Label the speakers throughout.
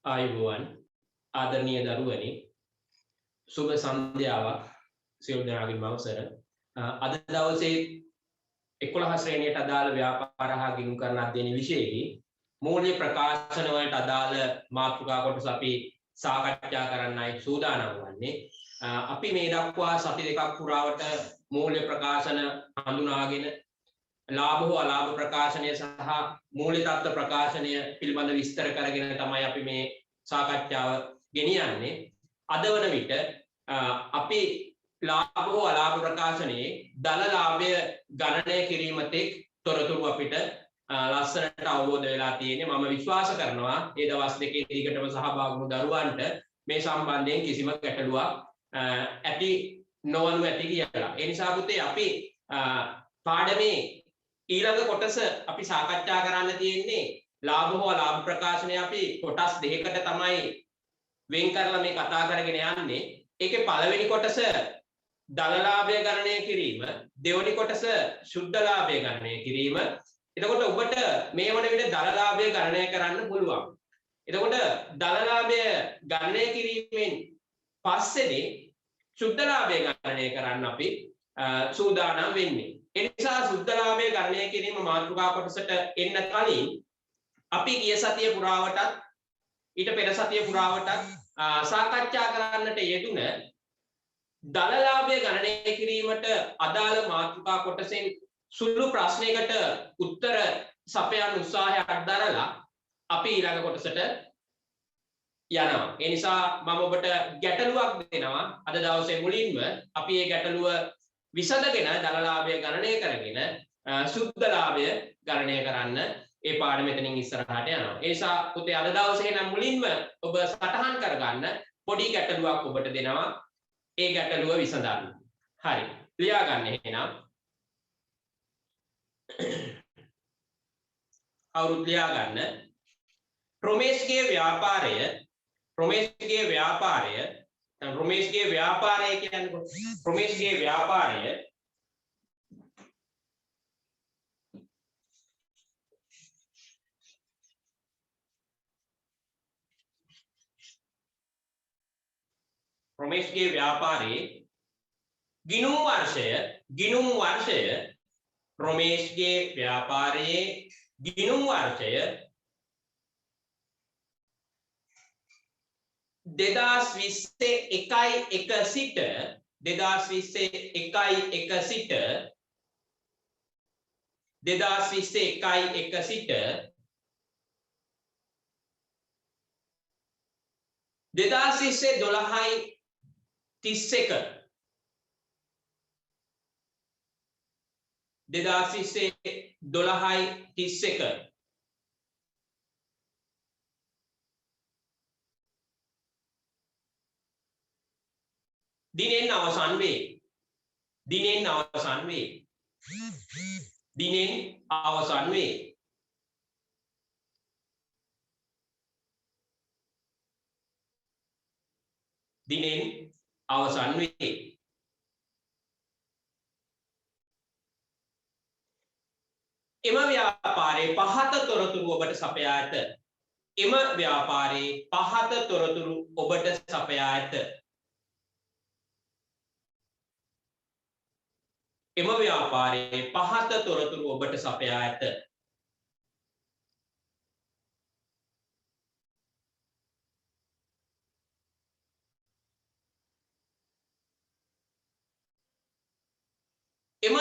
Speaker 1: ආයුබෝවන් ආදරණීය දරුවනි සුබ සන්ධ්‍යාවක් සියලු දෙනාගේම අවසර අද දවසේ 11 ශ්‍රේණියට අදාළ ව්‍යාපාර හා ගිණුම් කරන අධ්‍යයන විෂයයේ මූල්‍ය ප්‍රකාශන වලට අදාළ මාතෘකා කොටස අපි සාකච්ඡා කරන්නයි සූදානම් වන්නේ අපි මේ දක්වා සති දෙකක් පුරාවට මූල්‍ය ප්‍රකාශන හඳුනාගෙන ලාභ හෝ අලාභ ප්‍රකාශනය සහ මූල්‍ය තත්ත්ව ප්‍රකාශනය පිළිබඳ විස්තර කරගෙන තමයි අපි මේ සාකච්ඡාව ගෙනියන්නේ අද වන විට අපි ලාභ හෝ අලාභ ප්‍රකාශනයේ දල ලාභය ගණනය කිරීමත් එක් තොරතුරු අපිට ලස්සනට අවබෝධ වෙලා තියෙන්නේ මම විශ්වාස කරනවා මේ දවස් දෙකේ දිගටම සහභාගී වුණු දරුවන්ට මේ සම්බන්ධයෙන් කිසිම ගැටලුවක් ඇති නොවනු ඇති කියලා. ඒ නිසා පුතේ අපි පාඩමේ ඊළඟ කොටස අපි සාකච්ඡා කරන්න තියෙන්නේ ලාභ හෝ අලාභ ප්‍රකාශනය අපි කොටස් දෙකකට තමයි වෙන් කරලා මේ කතා කරගෙන යන්නේ. ඒකේ පළවෙනි කොටස දල ලාභය ගණනය කිරීම, දෙවෙනි කොටස සුද්ධ ලාභය ගණනය කිරීම. එතකොට ඔබට මේ වන විට දල ලාභය ගණනය කරන්න පුළුවන්. එතකොට දල ලාභය ගණනය කිරීමෙන් පස්සේදී සුද්ධ ලාභය ගණනය කරන්න අපි සූදානම් වෙන්නේ. ඒ නිසා සුද්ධ ලාභය ගණනය කිරීම මාතෘකා කොටසට එන්න කලින් අපි ගිය සතිය පුරාවටත් ඊට පෙර සතිය පුරාවටත් සාකච්ඡා කරන්නට යෙදුන දල ලාභය ගණනය කිරීමට අදාළ මාතෘකා කොටසෙන් සුළු ප්‍රශ්නයකට උත්තර සපයන උත්සාහයක් දරලා අපි ඊළඟ කොටසට යනවා. ඒ නිසා මම ඔබට ගැටලුවක් දෙනවා. අද දවසේ මුලින්ම අපි මේ ගැටලුව විසඳගෙන දල ලාභය ගණනය කරගෙන සුද්ධ ලාභය ගණනය කරන්න ඒ පාඩම මෙතනින් ඉස්සරහට යනවා. ඒ නිසා පුතේ අද දවසේ නම් මුලින්ම ඔබ සටහන් කරගන්න පොඩි ගැටලුවක් ඔබට දෙනවා. ඒ ගැටලුව විසඳන්න. හරි. ලියා ගන්න එහෙනම්. අවුරුදු ලියා ගන්න. රොමේෂ්ගේ ව්‍යාපාරය කියන්නේ රොමේෂ්ගේ ව්‍යාපාරය ගිණුම් වර්ෂය රොමේෂ්ගේ ව්‍යාපාරයේ ගිණුම් වර්ෂය 2020 සිට 2021 සිට 2020 දිනෙන් අවසන් වේ. දිනෙන් අවසන් වේ. එම ව්‍යාපාරයේ පහත තොරතුරු ඔබට සපයා ඇත. එම ව්‍යාපාරයේ පහත තොරතුරු ඔබට සපයා ඇත. එම ව්‍යාපාරයේ පහත තොරතුරු ඔබට සපයා ඇත. එම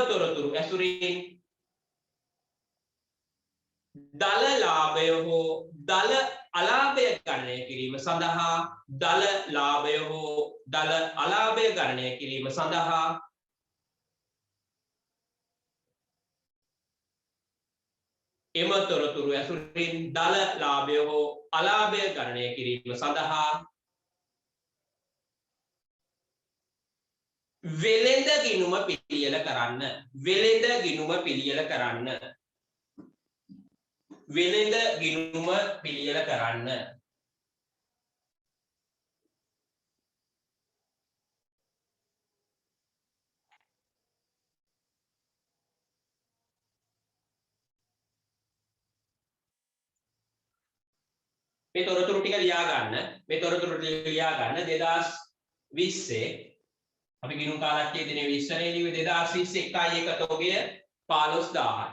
Speaker 1: තොරතුරු ඇසුරින් දල ලාභය හෝ දල අලාභය ගණනය කිරීම සඳහා එම තොරතුරු ඇසුරින් දල ලාභය හෝ අලාභය ගණනය කිරීම සඳහා වෙළඳ ගිණුම පිළියෙල කරන්න. මේ තොරතුරු ටික ලියා ගන්න. මේ තොරතුරු ලියා ගන්න 2020 අපි ගිණුම් කාලක්ෂයේ දිනේ 20 නේ ලියුවේ 2020 1 තොගය 15000යි.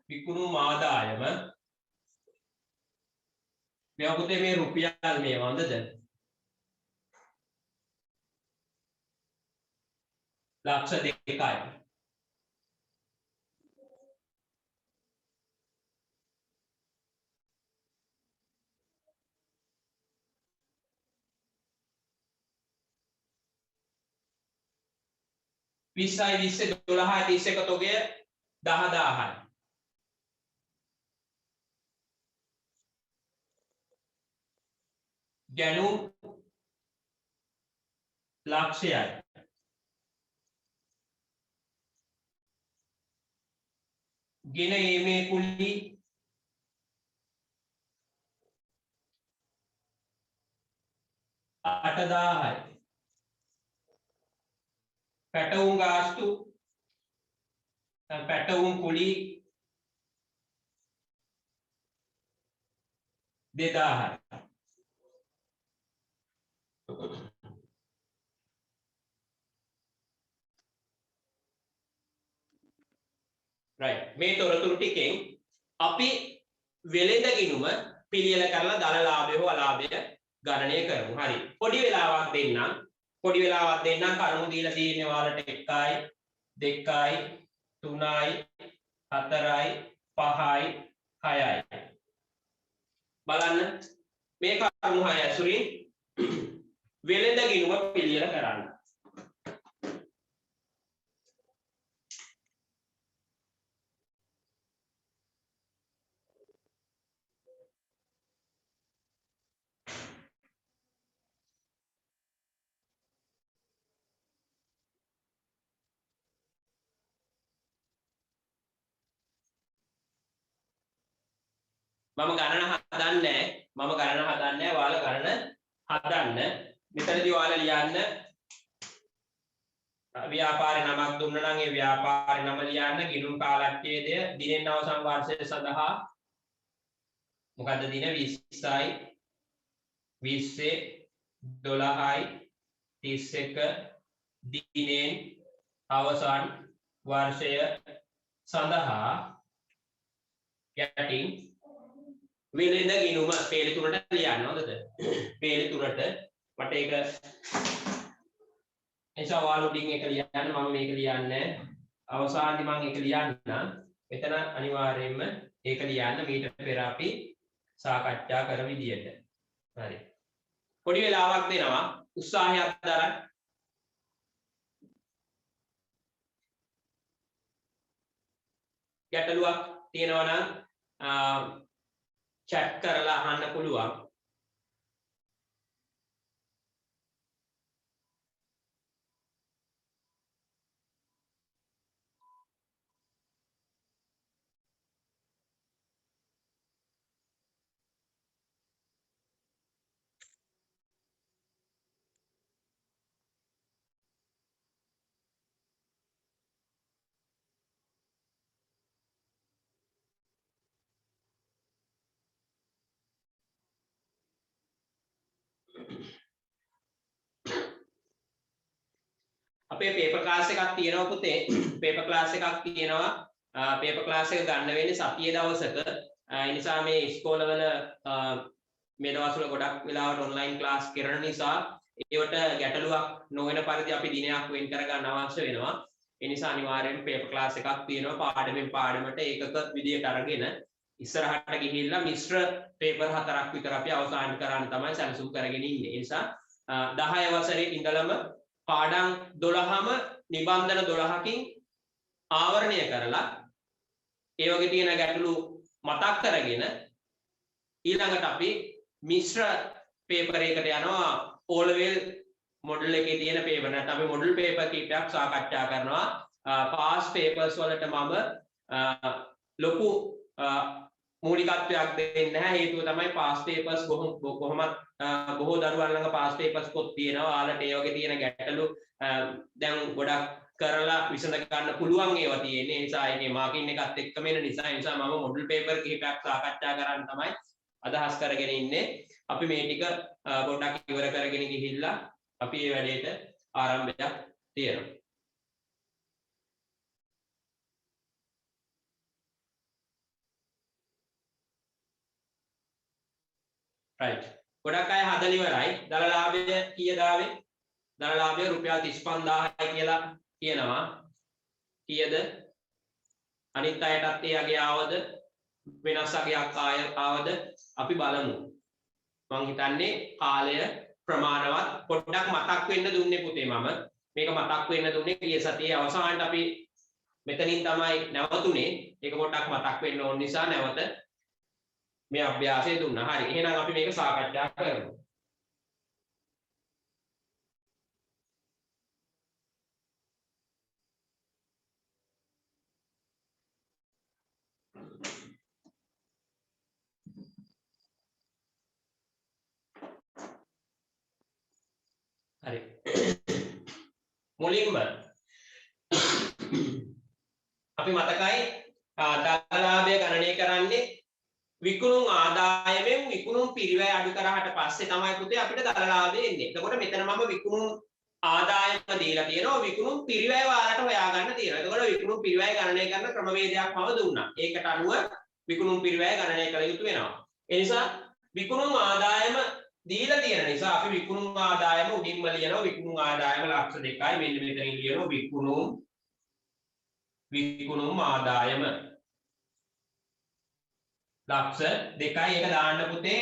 Speaker 1: විකුණුම් ආදායම මේ පුතේ මේ රුපියල් මේ වන්දද ලක්ෂ 2යි. විස්සයි 20 12යි 31 තොගය 10000යි. ගැනුම් ලක්ෂයයි. ගෙන ඒමේ කුලි 8000යි. පැටවුම් ගාස්තු පැටවුම් කුලි 2000යි. right මේ තොරතුරු ටිකෙන් අපි වෙළඳ ගිණුම පිළියෙල කරලා දල ලාභය හෝ අලාභය ගණනය කරමු. හරි. පොඩි වෙලාවක් දෙන්නම්. කරුණු දීලා තියෙන්නේ ඔයාලට 1යි 2යි 3යි 4යි 5යි 6යි. බලන්න මේ කරුණු 6 ඇසුරින් වෙළඳ ගිණුම පිළියෙල කරන්න. මම ගණන හදන්නේ ඔයාලා ගණන හදන්න. මෙතනදී ඔයාලා ලියන්න ව්‍යාපාරේ නමක් දුන්නා නම් ඒ ව්‍යාපාරේ නම ලියන්න. ගිණුම් කාලක්ෂයේදය දිනෙන් අවසන් වර්ෂය සඳහා මොකද්ද දින 20යි 20 12යි 31 දිනෙන් අවසන් වර්ෂය සඳහා යටින් වෙළඳ ගිණුම පේලි තුනට ලියන්න. හොඳද? පේලි තුනට මට ඒක එනිසා ඔයාලුටින් එක ලියන්න. මම මේක ලියන්නේ අවසානයේ මම ඒක ලියන්න. මෙතන අනිවාර්යයෙන්ම ඒක ලියන්න මීට පෙර අපි සාකච්ඡා කර විදියට. හරි. පොඩි වෙලාවක් දෙනවා. උත්සාහයක් දරන්න. ගැටලුවක් තියෙනවා නම් chat කරලා අහන්න පුළුවන්. අපේ පේපර් ක්ලාස් එකක් තියෙනවා පුතේ. පේපර් ක්ලාස් එකක් තියෙනවා. පේපර් ක්ලාස් එක ගන්න වෙන්නේ සතියේ දවසක. ඒ නිසා මේ ඉස්කෝලවල මේ දවස්වල ගොඩක් වෙලාවට ඔන්ලයින් ක්ලාස් කරන නිසා ඒවට ගැටලුවක් නොවන පරිදි අපි දිනයක් වෙන් කර ගන්න අවශ්‍ය වෙනවා. ඒ නිසා අනිවාර්යයෙන් පේපර් ක්ලාස් එකක් තියෙනවා. පාඩමෙන් පාඩමට ඒකක විදියට අරගෙන ඉස්සරහට ගිහිල්ලා මිශ්‍ර පේපර් 4ක් විතර අපි අවසන් කරන්න තමයි සැලසුම් කරගෙන ඉන්නේ. ඒ නිසා 10 වසරේ ඉඳලම පාඩම් 12ම නිබන්ධන 12කින් ආවරණය කරලා ඒ වගේ තියෙන ගැටලු මතක් කරගෙන ඊළඟට අපි මිශ්‍ර පේපර් එකකට යනවා. O level මොඩල් එකේ තියෙන පේපර් නැත්නම් අපි මොඩල් පේපර් කීපයක් සාකච්ඡා කරනවා. පාස් පේපර්ස් වලට මම ලොකු මූලිකත්වයක් දෙන්නේ නැහැ. හේතුව තමයි පාස් පේපර්ස් කොහොමත් බොහෝ දරුවන් ළඟ පාස් පේපර්ස් පොත් තියෙනවා. ඔයාලට ඒ වගේ තියෙන ගැටලු දැන් ගොඩක් කරලා විසඳ ගන්න පුළුවන් ඒවා තියෙන්නේ. ඒ නිසා ඒකේ මාකින් එකත් එක්කම එන නිසා මම මොඩල් පේපර් කිහිපයක් සාකච්ඡා කරන්න තමයි අදහස් කරගෙන ඉන්නේ. අපි මේ ටික පොඩ්ඩක් ඉවර කරගෙන ගිහිල්ලා අපි මේ වැඩේට ආරම්භයක් තියෙනවා. right. ගොඩක් අය හදලා ඉවරයි. දල ලාභය කීයද ආවේ? දල ලාභය රුපියල් 35000යි කියලා කියනවා. කීයද? අනිත් අයටත් ඒ අගේ ආවද? වෙනස් අගයක් ආවද? අපි බලමු. මම හිතන්නේ කාලය ප්‍රමාණවත් පොඩ්ඩක් මතක් වෙන්න දුන්නේ පුතේ මම. මේක මතක් වෙන්න දුන්නේ ගිය සතියේ අවසානයේ අපි මෙතනින් තමයි නැවතුනේ. ඒක පොඩ්ඩක් මතක් වෙන්න ඕන නිසා නැවත මේ අභ්‍යාසය දුන්නා. හරි. එහෙනම් අපි මේක සාකච්ඡා කරමු. හරි. මුලින්ම අපි මතකයි දාලාභය ගණනය කරන්නේ විකුණුම් ආදායමෙන් විකුණුම් පිරිවැය අඩු කරාට පස්සේ තමයි පුතේ අපිට දරලාභය එන්නේ. එතකොට මෙතන මම විකුණුම් ආදායම දීලා තියෙනවා විකුණුම් පිරිවැය වාරට හොයාගන්න තියෙනවා. එතකොට විකුණුම් පිරිවැය ගණනය කරන ක්‍රමවේදයක් මම දුන්නා. ඒකට අනුව විකුණුම් පිරිවැය ගණනය කළ යුතු වෙනවා. ඒ නිසා විකුණුම් ආදායම දීලා තියෙන නිසා අපි විකුණුම් ආදායම උඩින්ම ලියනවා විකුණුම් ආදායම ලක්ෂ 2යි මෙන්න මෙතනින් ලියනවා විකුණුම් ආදායම ලක්ෂ 2යි ඒක දාන්න පුතේ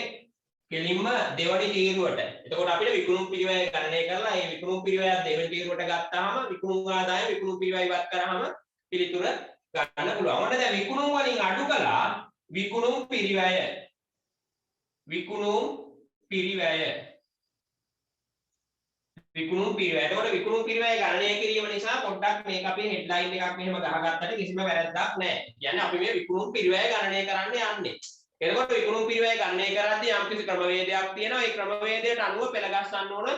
Speaker 1: කෙලින්ම දෙවනි තීරුවට. එතකොට අපිට විකුණුම් පිරිවැය ගණනය කරලා ඒ විකුණුම් පිරිවැය දෙවනි තීරුවට ගත්තාම විකුණුම් ආදායම විකුණුම් පිරිවැය ඉවත් කරාම පිළිතුර ගන්න පුළුවන්. ඔන්න දැන් විකුණුම් වලින් අඩු කළා විකුණුම් පිරිවැය. විකුණුම් පිරිවැය. එතකොට විකුණුම් පිරිවැය ගණනය කිරීම නිසා පොඩ්ඩක් මේක අපේ හෙඩ්ලයින් එකක් මෙහෙම ගහගත්තට කිසිම වැරද්දක් නැහැ. කියන්නේ අපි මේ විකුණුම් පිරිවැය ගණනය කරන්න යන්නේ. එතකොට විකුණුම් පිරිවැය ගණනය කරද්දී යම්කිසි ක්‍රමවේදයක් තියෙනවා. ඒ ක්‍රමවේදයට අනුව පෙළ ගස්සන්න ඕන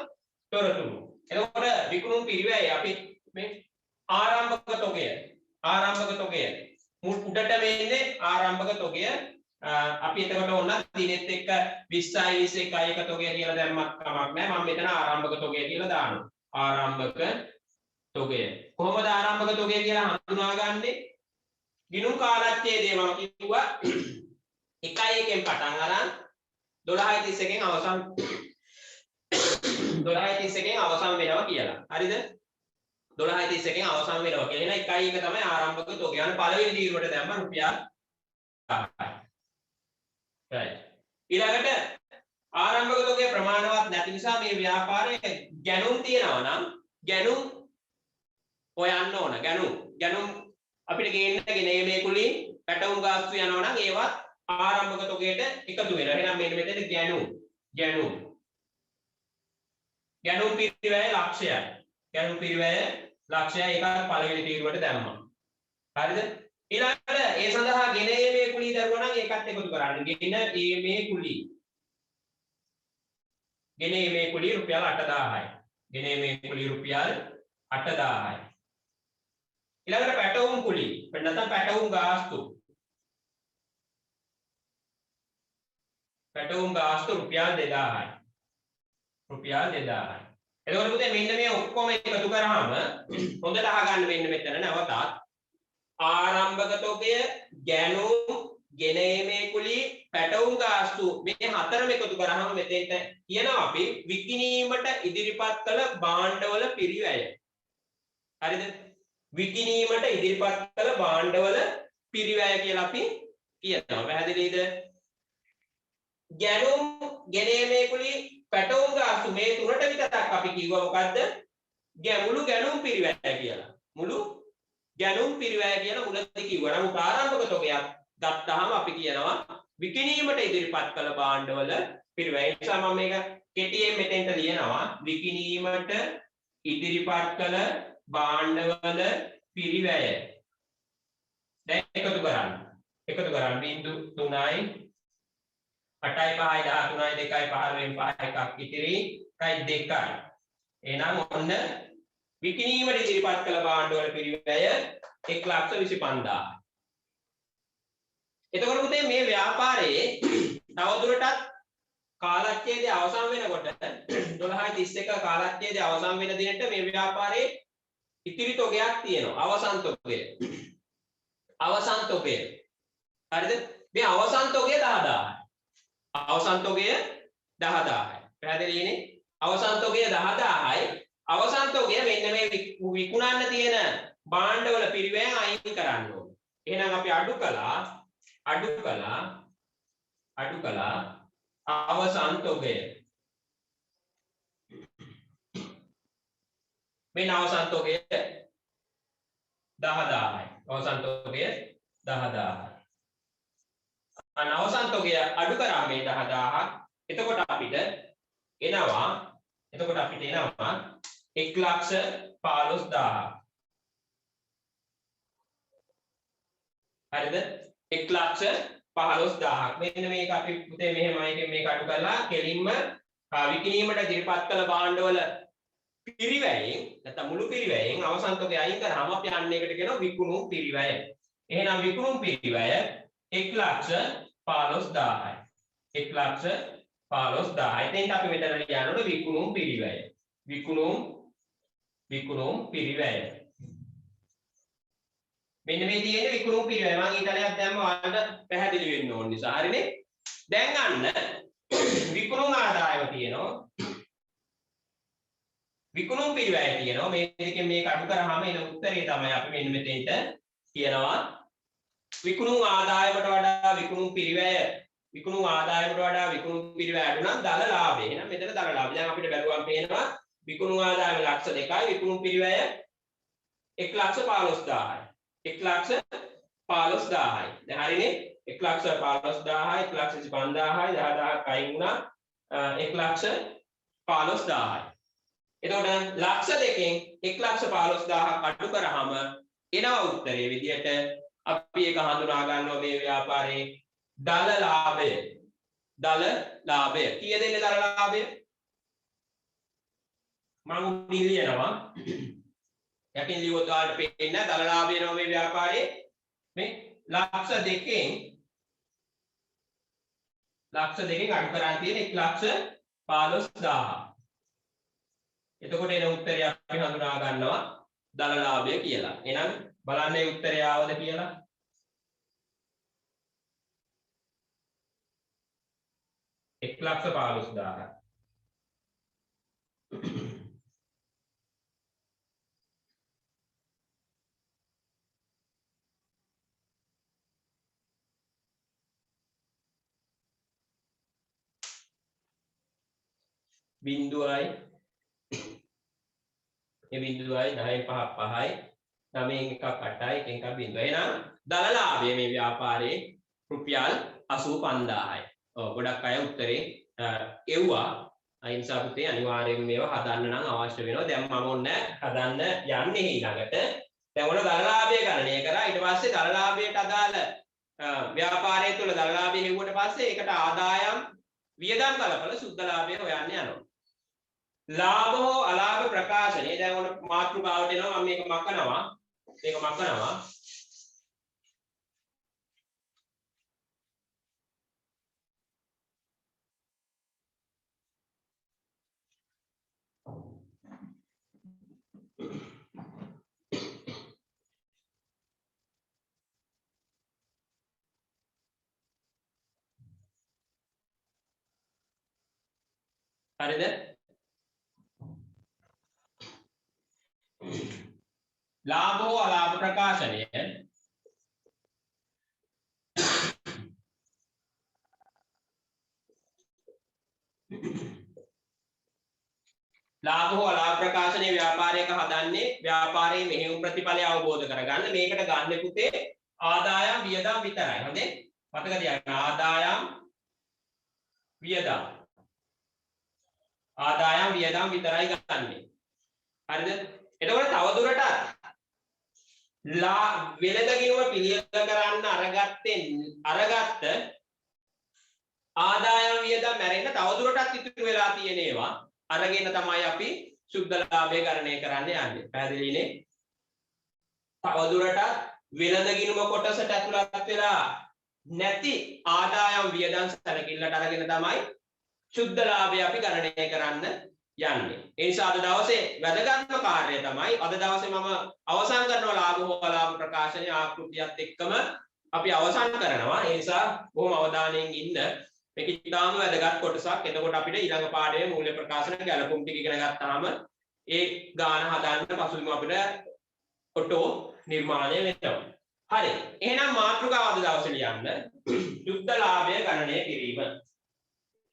Speaker 1: තොරතුරු. එතකොට විකුණුම් පිරිවැය අපි මේ ආරම්භක තොගය උඩට වෙන්නේ ආරම්භක තොගය. අපි එතකොට ඕන දිනෙත් එක්ක 20යි 21යි එක තොගය කියලා දැම්මත් කමක් නැහැ. මම මෙතන ආරම්භක තොගය කියලා දානවා. ආරම්භක තොගය. කොහොමද ආරම්භක තොගය කියලා හඳුනාගන්නේ? ගිණුම් කාලච්ඡේදය මම කිව්වා 1න් පටන් අරන් 12:31න් අවසන් 12:31න් අවසන් වෙනවා කියලා. හරිද? 12:31න් අවසන් වෙනවා කියලා. එහෙනම් 1 තමයි ආරම්භක තොගය. අන්න පළවෙනි තීරුවට දැම්ම රුපියල් 1000යි. right. ඊළඟට ආරම්භක තොගය ප්‍රමාණවත් නැති නිසා මේ ව්‍යාපාරයේ ගැනුම් තියනවා නම් ගැනුම් හොයන්න ඕන. ගැනුම් අපිට ගේන්න ගෙනීමේ කුලින් පැටවුම් ගාස්තු යනවා නම් ඒවත් ආරම්භක තොගයට එකතු වෙනවා. එහෙනම් මෙන්න මෙතන ගැනුම් පිරිවැය ලක්ෂයයි. ගැනුම් පිරිවැය ලක්ෂයයි ඒකත් පළවෙනි තීරුවට දැම්මා. හරිද? ඊළඟට ඒ සඳහා ගෙන ඒමේ කුලී දරුවා නම් ඒකත් එකතු කරන්න. ගෙන ඒමේ කුලී. ගෙන ඒමේ කුලී රුපියල් 8000යි. ගෙන ඒමේ කුලී රුපියල් 8000යි. ඊළඟට පැටවුම් කුලී. නැත්නම් පැටවුම් ගාස්තු. පැටවුම් ගාස්තු රුපියල් 2000යි. රුපියල් 2000යි. එතකොට පුතේ මෙන්න මේ ඔක්කොම එකතු කරාම හොඳට අහගන්න මෙන්න මෙතන නැවතත් ආරම්භක තොගය ගැනුම් ගෙන ඒමේ කුලී පැටවුම් ගාස්තු මේ හතරම එකතු කරාම මෙතෙන්ට කියනවා අපි විකිණීමට ඉදිරිපත් කළ භාණ්ඩවල පිරිවැය. හරිද? විකිණීමට ඉදිරිපත් කළ භාණ්ඩවල පිරිවැය කියලා අපි කියනවා. පැහැදිලිද? ගැනුම් ගෙන ඒමේ කුලී පැටවුම් ගාස්තු මේ තුනට විතරක් අපි කිව්වා මොකද්ද? මුළු ගැනුම් පිරිවැය කියලා. මුළු ගැනුම් පිරිවැය කියලා මුලදී කිව්වා. නමුත් ආරම්භක තොගයක් ගත්තාම අපි කියනවා විකිණීමට ඉදිරිපත් කළ භාණ්ඩවල පිරිවැය. ඒ නිසා මම මේක කෙටියෙන් මෙතෙන්ට ලියනවා. විකිණීමට ඉදිරිපත් කළ භාණ්ඩවල පිරිවැය. දැන් එකතු කරන්න. 0.3යි 8යි 5යි 13යි 2යි 15න් 5 එකක් ඉතිරි right 2යි. එහෙනම් ඔන්න විකිණීමට ඉදිරිපත් කළ භාණ්ඩවල පිරිවැය 1,25,000. එතකොට පුතේ මේ ව්‍යාපාරයේ තවදුරටත් කාලච්ඡේදය අවසන් වෙනකොට 12:31 කාලච්ඡේදය අවසන් වෙන දිනට මේ ව්‍යාපාරයේ ඉතිරි තොගයක් තියෙනවා. අවසන් තොගය. අවසන් තොගය. හරිද? මේ අවසන් තොගය 10000යි. අවසන් තොගය 10000යි. පැහැදිලිනේ? අවසන් තොගය 10000යි. අවසන් තොගය මෙන්න මේ විකුණන්න තියෙන භාණ්ඩවල පිරිවැයෙන් අයින් කරන්න ඕනේ. එහෙනම් අපි අඩු කළා අවසන් තොගය. මෙන්න අවසන් තොගය 10000යි. අවසන් තොගය 10000යි. අවසන් තොගය අඩු කරා මේ 10000ක්. එතකොට අපිට එනවා 1,15,000. හරිද? 1,15,000ක්. මෙන්න මේක අපි පුතේ මෙහෙමයි මේක අඩු කරලා කෙලින්ම විකිණීමට ඉදිරිපත් කළ භාණ්ඩවල පිරිවැයෙන් නැත්නම් මුළු පිරිවැයෙන් අවසන් තොගය අයින් කරාම අපි අන්න එකට කියනවා විකුණුම් පිරිවැය. එහෙනම් විකුණුම් පිරිවැය 1,15,000යි. 1,15,000. එතෙන්ට අපි මෙතන ලියනකොට විකුණුම් පිරිවැය. විකුණුම් පිරිවැය. මෙන්න මේ තියෙන විකුණුම් පිරිවැය. මම ඊටලයක් දැම්ම ඔයාලට පැහැදිලි වෙන්න ඕන නිසා. හරිනේ? දැන් අන්න විකුණුම් ආදායම තියෙනවා. විකුණුම් පිරිවැය තියෙනවා. මේ දෙකෙන් මේක අඩු කරාම එන උත්තරේ තමයි අපි මෙන්න මෙතෙන්ට කියනවා විකුණුම් ආදායමට වඩා විකුණුම් පිරිවැය අඩු නම් දල ලාභය. එහෙනම් මෙතන දල ලාභය. දැන් අපිට බැලුවම පේනවා විකුණුම් ආදායම 1,02යි විකුණුම් පිරිවැය 1,15,000යි. 1,15,000යි. දැන් හරිනේ? 1,15,000යි 1,25,000යි 10,000ක් අයින් වුණා 1,15,000යි. එතකොට 1,02න් 1,15,000ක් අඩු කරාම එනවා උත්තරේ විදියට අපි ඒක හඳුනා ගන්නවා මේ ව්‍යාපාරයේ දල ලාභය. කීයද එන්නේ දල ලාභය? මම උඩින් ලියනවා. යකින් ලියුවොත් ඔයාලට පේන්නේ දල ලාභය එනවා මේ ව්‍යාපාරයේ මේ 1,02න් අඩු කරන් තියෙන 1,15,000. එතකොට එන උත්තරය අපි හඳුනා ගන්නවා දල ලාභය කියලා. එහෙනම් බලන්න මේ උත්තරය ආවද කියලා. एक 1,15,000. बिंदुයි මේ බිඳුවයි 10 5 5යි 9 එකක් 8යි 1 එකක් බිඳුව. එහෙනම් දල ලාභය මේ ව්‍යාපාරයේ රුපියල් 85,000යි. ඔව් ගොඩක් අය උත්තරේ එව්වා. ඒ නිසා පුතේ අනිවාර්යයෙන්ම මේවා හදන්න නම් අවශ්‍ය වෙනවා. දැන් මම ඔන්න හදන්න යන්නේ ඊළඟට. දැන් ඔන්න දල ලාභය ගණනය කරා. ඊට පස්සේ දල ලාභයට අදාළ ව්‍යාපාරය තුළ දල ලාභය හෙව්වට පස්සේ ඒකට ආදායම් වියදම් බලපල සුද්ධ ලාභය හොයන්න යනවා. ලාභ හෝ අලාභ ප්‍රකාශනය දැන් ඔන්න මාතෘකාවට එනවා. මම මේක මකනවා. හරිද? ලාභ හෝ අලාභ ප්‍රකාශනය ලාභ හෝ අලාභ ප්‍රකාශනයේ ව්‍යාපාරයක හදන්නේ ව්යාපාරයේ මෙහෙයුම් ප්‍රතිඵලය අවබෝධ කරගන්න. මේකට ගන්න පුතේ ආදායම් වියදම් විතරයි. හරිද? මතක තියාගන්න ආදායම් වියදම් විතරයි ගන්නෙ. හරිද? එතකොට තවදුරටත් වෙළඳ ගිණුම පිළියෙල කරන්න අරගත්ත ආදායම් වියදම් මැරෙන්න තවදුරටත් ඉතුරු වෙලා තියෙන ඒවා අරගෙන තමයි අපි සුද්ධ ලාභය ගණනය කරන්න යන්නේ. පැහැදිලිනේ? තවදුරටත් වෙළඳ ගිණුම කොටසට ඇතුළත් වෙලා නැති ආදායම් වියදම් සැලකිල්ලට අරගෙන තමයි සුද්ධ ලාභය අපි ගණනය කරන්න යන්නේ. ඒ නිසා අද දවසේ වැදගත්ම කාර්යය තමයි අද දවසේ මම අවසන් කරනවා ලාභ හෝ අලාභ ප්‍රකාශනයේ ආකෘතියත් එක්කම අපි අවසන් කරනවා. ඒ නිසා බොහොම අවධානයෙන් ඉන්න. මේක ඉතාම වැදගත් කොටසක්. එතකොට අපිට ඊළඟ පාඩමේ මූල්‍ය ප්‍රකාශන ගැලපුම් ටික ඉගෙන ගත්තාම ඒ ගාන හදන්න පසුබිම අපිට ඔටෝ නිර්මාණය වෙනවා. හරි. එහෙනම් මාතෘකාව අද දවසේ ලියන්න. සුද්ධ ලාභය ගණනය කිරීම.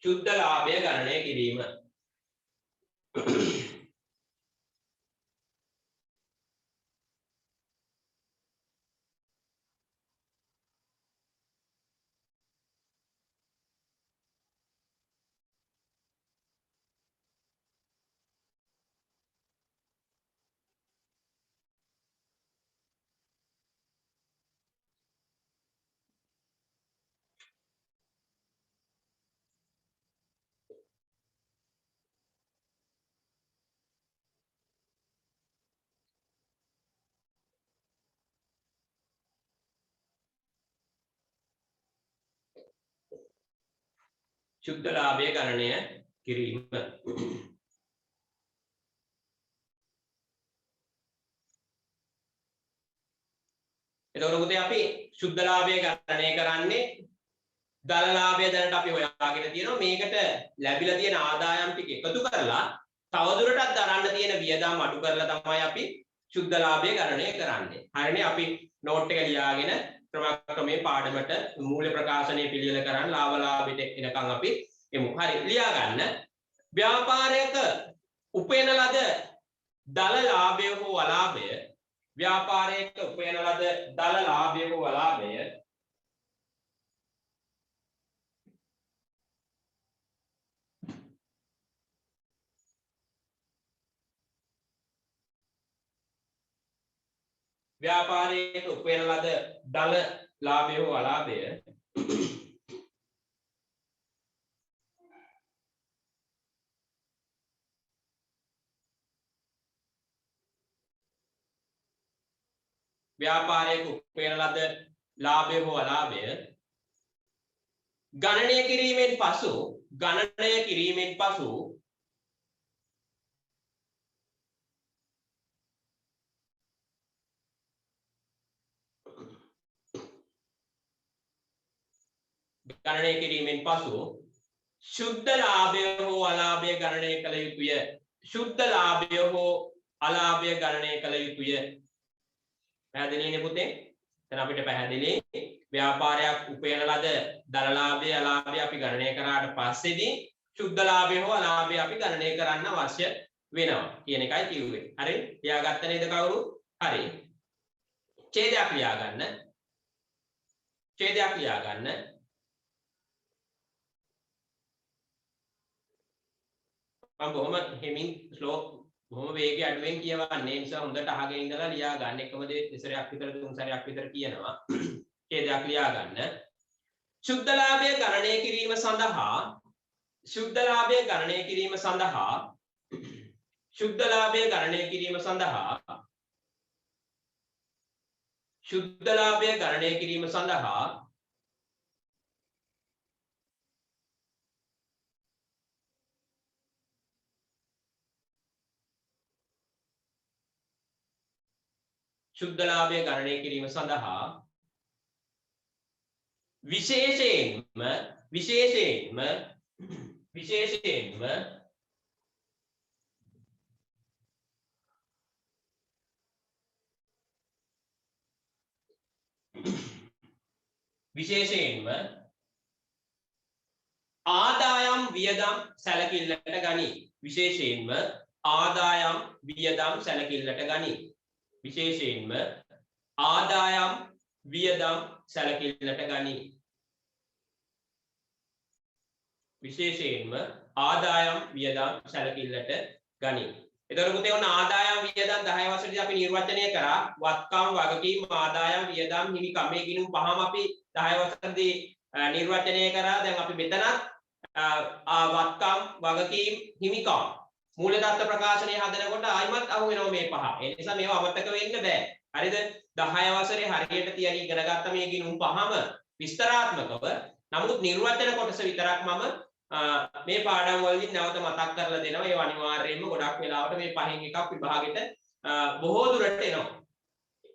Speaker 1: සුද්ධ ලාභය ගණනය කිරීම. සුද්ධ ලාභය ගණනය කිරීම. එතකොට පුතේ අපි සුද්ධ ලාභය ගණනය කරන්නේ දල ලාභය දැනට අපි හොයාගෙන තියෙනවා. මේකට ලැබිලා තියෙන ආදායම් ටික එකතු කරලා තවදුරටත් දරන්න තියෙන වියදම් අඩු කරලා තමයි අපි සුද්ධ ලාභය ගණනය කරන්නේ. හරිනේ? අපි නෝට් එක ලියාගෙන ක්‍රමක්‍රමයේ පාඩමට මූල්‍ය ප්‍රකාශනයේ පිළියෙල කරන් ලාභ එනකන් අපි එමු. හරි. ලියා ගන්න. ව්‍යාපාරයක උපයන ලද දල ලාභය හෝ අලාභය ව්‍යාපාරයක උපයන ලද දල ලාභය හෝ අලාභය ව්‍යාපාරයක උපයන ලද දල ලාභය හෝ අලාභය ව්‍යාපාරයක උපයන ලද ලාභය හෝ අලාභය ගණනය කිරීමෙන් පසු ශුද්ධ ලාභය හෝ අලාභය ගණනය කළ යුතුය. ශුද්ධ ලාභය හෝ අලාභය ගණනය කළ යුතුය. පැහැදිලිනේ පුතේ? දැන් අපිට පැහැදිලි ව්‍යාපාරයක් උපයන ලද දල ලාභය අලාභය අපි ගණනය කරාට පස්සේදී ශුද්ධ ලාභය හෝ අලාභය අපි ගණනය කරන්න අවශ්‍ය වෙනවා කියන එකයි කිව්වේ. හරි? ලියාගත්ත නේද කවුරු? හරි. ඡේදයක් ලියාගන්න. මම බොහොම හිමින් ස්ලෝ බොහොම වේගය අඩුවෙන් කියවන්නේ. ඒ නිසා හොඳට අහගෙන ඉඳලා ලියා ගන්න. එකම දේ දෙසරයක් විතර තුන් සැරයක් විතර කියනවා. ඡේදයක් ලියා ගන්න. සුද්ධ ලාභය ගණනය කිරීම සඳහා සුද්ධ ලාභය ගණනය කිරීම සඳහා සුද්ධ ලාභය ගණනය කිරීම සඳහා සුද්ධ ලාභය ගණනය කිරීම සඳහා සුද්ධ ලාභය ගණනය කිරීම සඳහා විශේෂයෙන්ම ආදායම් වියදම් සැලකිල්ලට ගනී. විශේෂයෙන්ම ආදායම් වියදම් සැලකිල්ලට ගනී. විශේෂයෙන්ම ආදායම් වියදම් සැලකිල්ලට ගනී. විශේෂයෙන්ම ආදායම් වියදම් සැලකිල්ලට ගනී. එතකොට පුතේ ඔන්න ආදායම් වියදම් 10 වසරේදී අපි නිර්වචනය කරා වත්කම් වගකීම් ආදායම් වියදම් හිමිකම් මේ කිනුම් පහම අපි 10 වසරේදී නිර්වචනය කරා. දැන් අපි මෙතනත් වත්කම් වගකීම් හිමිකම් මූල දත්ත ප්‍රකාශනය හදනකොට ආයිමත් අහු වෙනවා මේ පහ. ඒ නිසා මේවා අමතක වෙන්න බෑ. හරිද? 10 වසරේ හරියට තියන ඉගෙන ගත්ත මේ ගිණුම් පහම විස්තරාත්මකව. නමුත් නිර්වචන කොටස විතරක් මම මේ පාඩම් වලදී නැවත මතක් කරලා දෙනවා. ඒ අනිවාර්යයෙන්ම ගොඩක් වෙලාවට මේ පහෙන් එකක් විභාගෙට බොහෝ දුරට එනවා.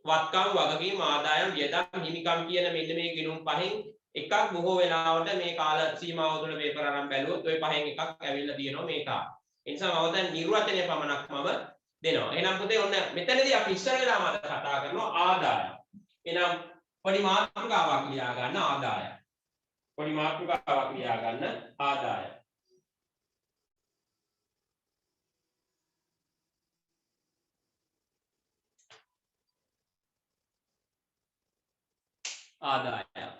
Speaker 1: වත්කම්, වගකීම්, ආදායම්, වියදම්, හිමිකම් කියන මෙන්න මේ ගිණුම් පහෙන් එකක් බොහෝ වෙලාවට මේ කාල සීමාව තුළ පේපර් අරන් බැලුවොත් ওই පහෙන් එකක් ඇවිල්ලා තියෙනවා මේ කාලේ. ඒ නිසා මම දැන් නිර්වචනය පමණක් මම දෙනවා. එහෙනම් පුතේ ඔන්න මෙතනදී අපි ඉස්සර වෙලා මත කතා කරනවා ආදායම්. එහෙනම් පොඩි මාතෘකාවක් ලියා ගන්න ආදායම්. පොඩි මාතෘකාවක් ලියා ගන්න ආදායම්. ආදායම්.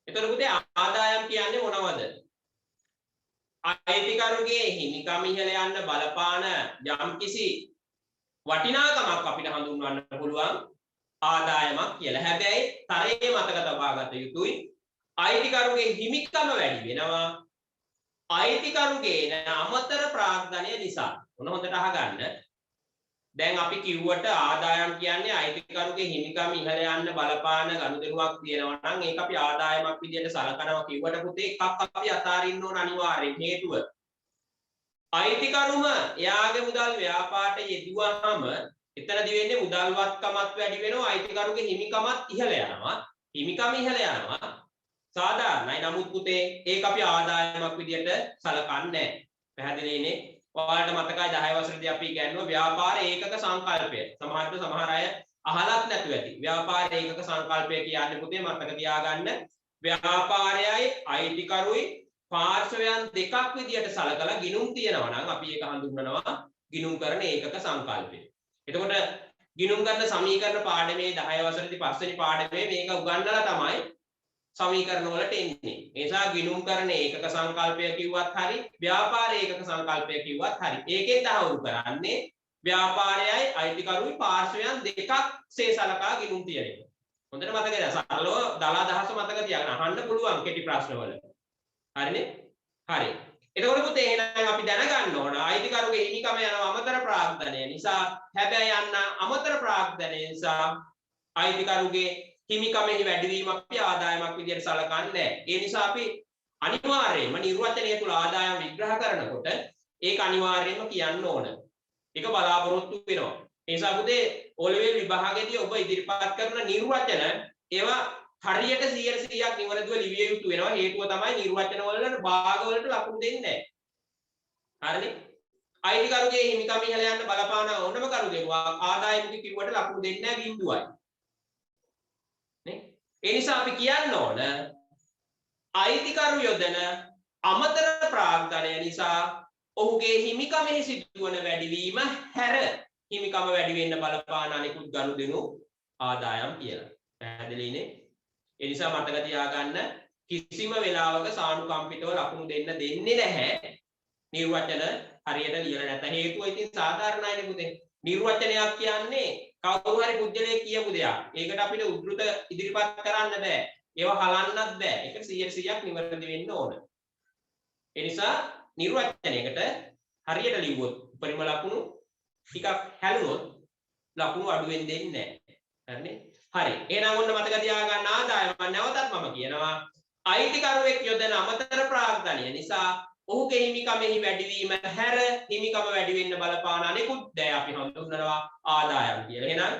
Speaker 1: එතකොට පුතේ ආදායම් කියන්නේ මොනවද? අයිතිකරුගේ හිමිකම ඉහළ යන්න බලපාන යම්කිසි වටිනාකමක් අපිට හඳුන්වන්න පුළුවන් ආදායමක් කියලා. හැබැයි තරයේ මතක තබා ගත යුතුයි. අයිතිකරුගේ හිමිකම වැඩි වෙනවා අයිතිකරුගේ අමතර ප්‍රාග්ධනය නිසා. මොන හොඳට අහගන්න. දැන් අපි කිව්වට ආදායම් කියන්නේ අයිතිකරුගේ හිමිකම ඉහළ යන්න බලපාන ගනුදෙනුවක් තියෙනවා නම් ඒක අපි ආදායමක් විදිහට සලකනවා කිව්වට පුතේ එකක් අපි අතාරින්න ඕන අනිවාර්යෙන්. හේතුව අයිතිකරුම එයාගේ මුදල් ව්‍යාපාරයට යෙදුවාම එතනදි වෙන්නේ මුදල්වත්කමත් වැඩි වෙනවා අයිතිකරුගේ හිමිකමත් ඉහළ යනවා. හිමිකම ඉහළ යනවා සාධාරණයි. නමුත් පුතේ ඒක අපි ආදායමක් විදිහට සලකන්නේ නැහැ. පැහැදිලිනේ? ඔයාලට මතකයි 10 වසරේදී අපි ඉගෙනුවා ව්‍යාපාර ඒකක සංකල්පය. සමහර අය අහලත් නැතුව ඇති. ව්‍යාපාර ඒකක සංකල්පය කියන්නේ පුතේ මතක තියාගන්න ව්‍යාපාරයයි අයිතිකරුයි පාර්ශවයන් දෙකක් විදියට සලකලා ගිණුම් තියනවා නම් අපි ඒක හඳුන්වනවා ගිණුම් කරන ඒකක සංකල්පය. එතකොට ගිණුම් කරන සමීකරණ පාඩමේ 10 වසරේදී පස්වෙනි පාඩමේ මේක උගන්වලා තමයි සමීකරණ වලට එන්නේ. ඒ නිසා ගිණුම් කරන ඒකක සංකල්පය කිව්වත් හරි ව්‍යාපාර ඒකක සංකල්පය කිව්වත් හරි. ඒකෙන් තහවුරු කරන්නේ ව්‍යාපාරයයි අයිතිකරුයි පාර්ශවයන් දෙකක් සේ සලකා ගිණුම් තියන එක. හොඳට මතක ගන්න. සරලව දලා දහස මතක තියාගන්න. අහන්න පුළුවන් කෙටි ප්‍රශ්නවල. හරිනේ? හරි. එතකොට පුතේ එහෙනම් අපි දැනගන්න ඕන අයිතිකරුගේ හිමිකම යනවා අමතර ප්‍රාග්ධනය නිසා. හැබැයි යන්න අමතර ප්‍රාග්ධනය නිසා අයිතිකරුගේ හිමිකමෙහි වැඩිවීම අපි ආදායමක් විදිහට සලකන්නේ නැහැ. ඒ නිසා අපි අනිවාර්යයෙන්ම නිර්වචනය තුල ආදායම් විග්‍රහ කරනකොට ඒක අනිවාර්යයෙන්ම කියන්න ඕන. ඒක බලාපොරොත්තු වෙනවා. ඒ නිසා පුතේ O-level විභාගයේදී ඔබ ඉදිරිපත් කරන නිර්වචන ඒවා හරියට 100%ක් නිවැරදිව ලිවිය යුතු වෙනවා. හේතුව තමයි නිර්වචන වලට භාග වලට ලකුණු දෙන්නේ නැහැ. හරිනේ? අයිතිකරුගේ හිමිකම ඉහළ යන්න බලපාන ඕනම කරු දෙනවා ආදායමික කිව්වට ලකුණු දෙන්නේ නැහැ බිඳුවයි. ඒ නිසා අපි කියන්න ඕන අයිතිකරු යොදන අමතර ප්‍රාග්ධනය නිසා ඔහුගේ හිමිකමෙහි සිදුවන වැඩිවීම හැර හිමිකම වැඩි වෙන්න බලපාන අනිකුත් ගනුදෙනු ආදායම් කියලා. පැහැදිලිනේ? ඒ නිසා මතක තියාගන්න කිසිම වෙලාවක සානුකම්පිතව ලකුණු දෙන්නේ නැහැ. නිර්වචන හරියට ලියලා නැත. හේතුව ඉතින් සාධාරණයිනේ පුතේ. නිර්වචනයක් කියන්නේ කවුරු හරි පුද්ගලයෙක් කියපු දෙයක්. ඒකට අපිට උද්ෘත ඉදිරිපත් කරන්න බෑ. ඒවා හලන්නත් බෑ. ඒක 100%ක් නිවැරදි වෙන්න ඕන. ඒ නිසා නිර්වචනයකට හරියට ලිව්වොත් උපරිම ලකුණු ටිකක් හැලුනොත් ලකුණු අඩු වෙන්නේ නැහැ. හරිනේ? හරි. එහෙනම් ඔන්න මතක තියාගන්න ආදායම නැවතත් මම කියනවා අයිතිකරුවෙක් යොදන අමතර ප්‍රාග්ධනය නිසා ඔහුගේ හිමිකමෙහි වැඩිවීම හැර හිමිකම වැඩි වෙන්න බලපාන අනෙකුත් දෑ අපි හඳුන්වනවා ආදායම් කියලා. එහෙනම්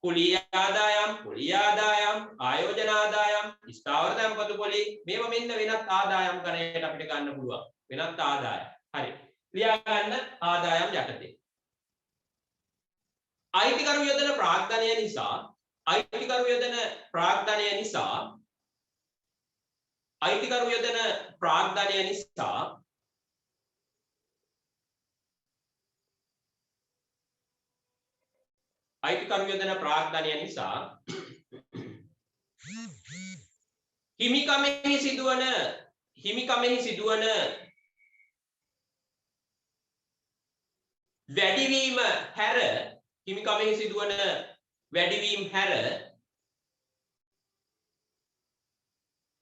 Speaker 1: කුලීය ආදායම්, කුලීය ආදායම්, ආයෝජන ආදායම්, ස්ථාවර තැන්පතු පොලි මේවා මෙන්න වෙනත් ආදායම් ගණයට අපිට ගන්න පුළුවන්. වෙනත් ආදායම්. හරි. ලියා ගන්න ආදායම් යටතේ. අයිතිකරු යොදන ප්‍රාග්ධනය නිසා අයිතිකරු යොදන ප්‍රාග්ධනය නිසා අයිතිකරු යොදන ප්‍රාග්ධනය නිසා අයිතිකරු යොදන ප්‍රාග්ධනය නිසා හිමිකමෙහි සිදුවන වැඩිවීම හැර හිමිකමෙහි සිදුවන වැඩිවීම හැර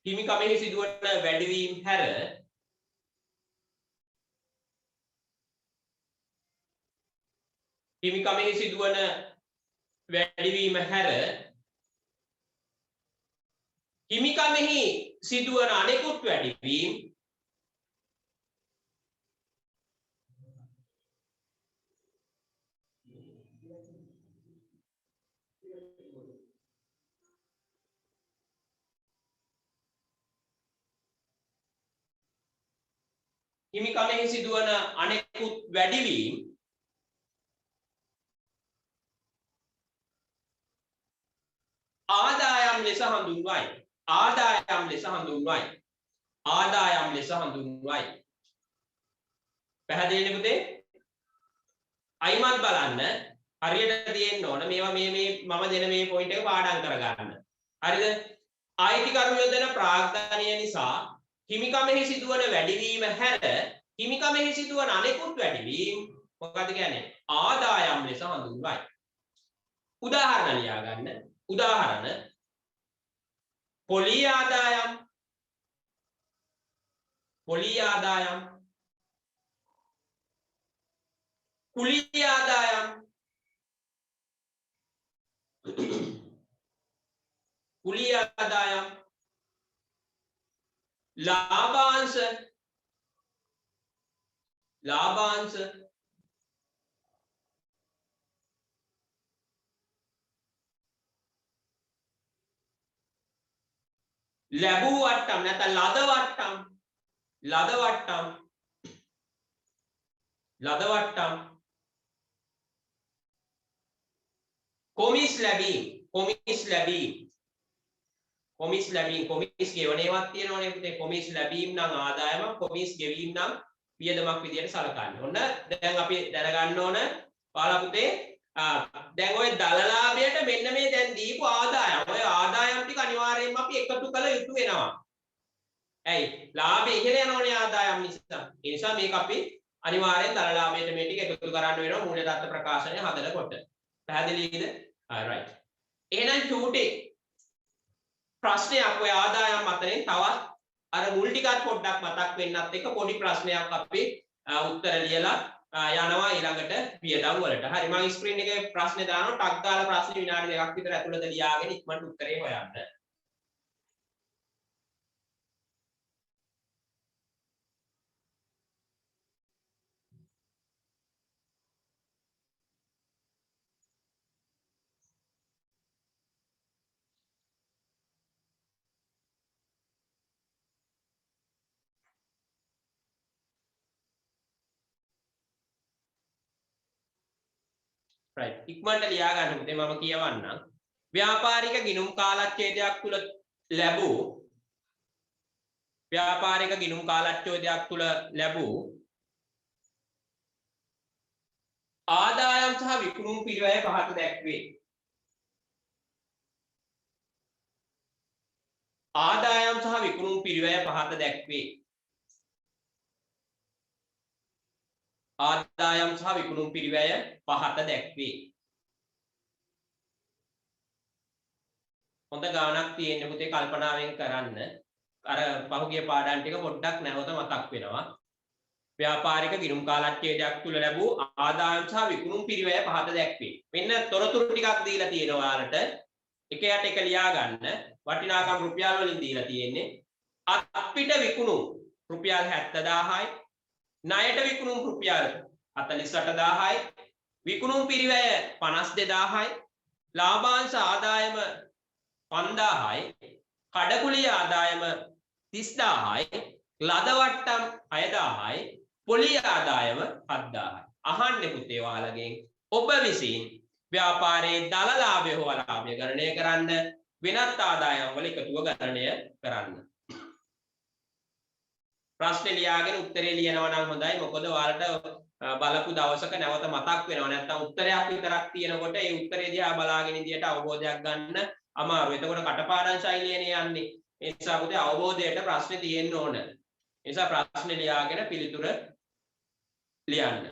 Speaker 1: හිමිකමෙහි සිදුවන වැඩිවීම හැර හිමිකමෙහි සිදුවන වැඩිවීම හැර හිමිකමෙහි සිදුවන අනෙකුත් වැඩිවීම හිමිකමෙහි සිදුවන අනෙකුත් වැඩිවීම ආදායම් ලෙස හඳුන්වයි. ආදායම් ලෙස හඳුන්වයි. ආදායම් ලෙස හඳුන්වයි. පැහැදිලිද පුතේ? අයිමත් බලන්න හරියට තියෙන්න ඕන මේවා මේ මම දෙන මේ පොයින්ට් එක පාඩම් කරගන්න. හරිද? අයිතිකරු යොදන ප්‍රාග්ධනය නිසා හිමිකමෙහි සිදුවන වැඩිවීම හැර හිමිකමෙහි සිදුවන අනෙකුත් වැඩිවීම මොකක්ද කියන්නේ? ආදායම් ලෙස හඳුන්වයි. උදාහරණ ලියා ගන්න. උදාහරණ පොලී ආදායම් කුලී ආදායම් ලාභාංශ ලැබූ වට්ටම් නැත්නම් ලද වට්ටම් කොමිස් ගෙවණේවත් තියෙනවනේ පුතේ. කොමිස් ලැබීම් නම් ආදායමක්, කොමිස් ගෙවීම් නම් වියදමක් විදියට සලකන්නේ. ඔන්න දැන් අපි දැනගන්න ඕන ඔයාලා පුතේ දැන් ඔය දලලාභයට මෙන්න මේ දැන් දීපු ආදායම්. ඔය ආදායම් ටික අනිවාර්යයෙන්ම අපි එකතු කළ යුතු වෙනවා. ඇයි? ලාභය ඉහළ යනෝනේ ආදායම් නිසා. ඒ නිසා මේක අපි අනිවාර්යෙන් දලලාභයට මේ ටික එකතු කරන්න වෙනවා මූල්‍ය දත්ත ප්‍රකාශනය හදනකොට. පැහැදිලිද? right. එහෙනම් චූටි ප්‍රශ්නයක් ඔය ආදායම් අතරින් තවත් අර මුල් ටිකත් පොඩ්ඩක් මතක් වෙන්නත් එක පොඩි ප්‍රශ්නයක් අපි උත්තර ලියලා යනවා ඊළඟට වියදම් වලට. හරි මම ස්ක්‍රීන් එකේ ප්‍රශ්නේ දානවා. ටක් දාලා ප්‍රශ්නේ විනාඩි 2ක් විතර ඇතුළත ලියාගෙන ඉක්මනට උත්තරේ හොයන්න. right ඉක්මනට ලියා ගන්න පුතේ මම කියවන්නම්. ව්‍යාපාරික ගිණුම් කාලච්ඡේදයක් තුල ලැබූ ආදායම් සහ විකුණුම් පිරිවැය පහත දැක්වේ. ආදායම් සහ විකුණුම් පිරිවැය පහත දැක්වේ. ආදායම් සහ විකුණුම් පිරිවැය පහත දැක්වේ. හොඳ ගාණක් තියෙන්න පුතේ කල්පනාවෙන් කරන්න. අර පහුගිය පාඩම් ටික පොඩ්ඩක් නැවත මතක් වෙනවා. ව්‍යාපාරික ගිණුම් කාලච්ඡේදයක් තුල ලැබූ ආදායම් සහ විකුණුම් පිරිවැය පහත දැක්වේ. මෙන්න තොරතුරු ටිකක් දීලා තියෙනවා ඔයාලට. එක යට එක ලියා ගන්න. වටිනාකම් රුපියල් වලින් දීලා තියෙන්නේ. අත්පිට විකුණුම් රුපියල් 70000යි. ණයට විකුණුම් රුපියල් 48000යි. විකුණුම් පිරිවැය 52000යි. ලාභාංශ ආදායම 5000යි. කඩකුලිය ආදායම 30000යි. ලද වට්ටම් 6000යි. පොලී ආදායම 7000යි. අහන්නේ පුතේ ඔයාලගෙන් ඔබ විසින් ව්‍යාපාරයේ දල ලාභය හෝ අලාභය ගණනය කරන්න වෙනත් ආදායම් වල එකතුව ගණනය කරන්න. ප්‍රශ්නේ ලියාගෙන උත්තරේ ලියනවා නම් හොඳයි. මොකද ඔයාලට බලපු දවසක නැවත මතක් වෙනවා. නැත්නම් උත්තරයක් විතරක් තියෙනකොට ඒ උත්තරේ දිහා බලාගෙන ඉදියට අවබෝධයක් ගන්න අමාරුයි. එතකොට කටපාඩම් ශෛලියනේ යන්නේ. ඒ නිසා පුතේ අවබෝධයට ප්‍රශ්නේ තියෙන්න ඕන. ඒ නිසා ප්‍රශ්නේ ලියාගෙන පිළිතුර ලියන්න.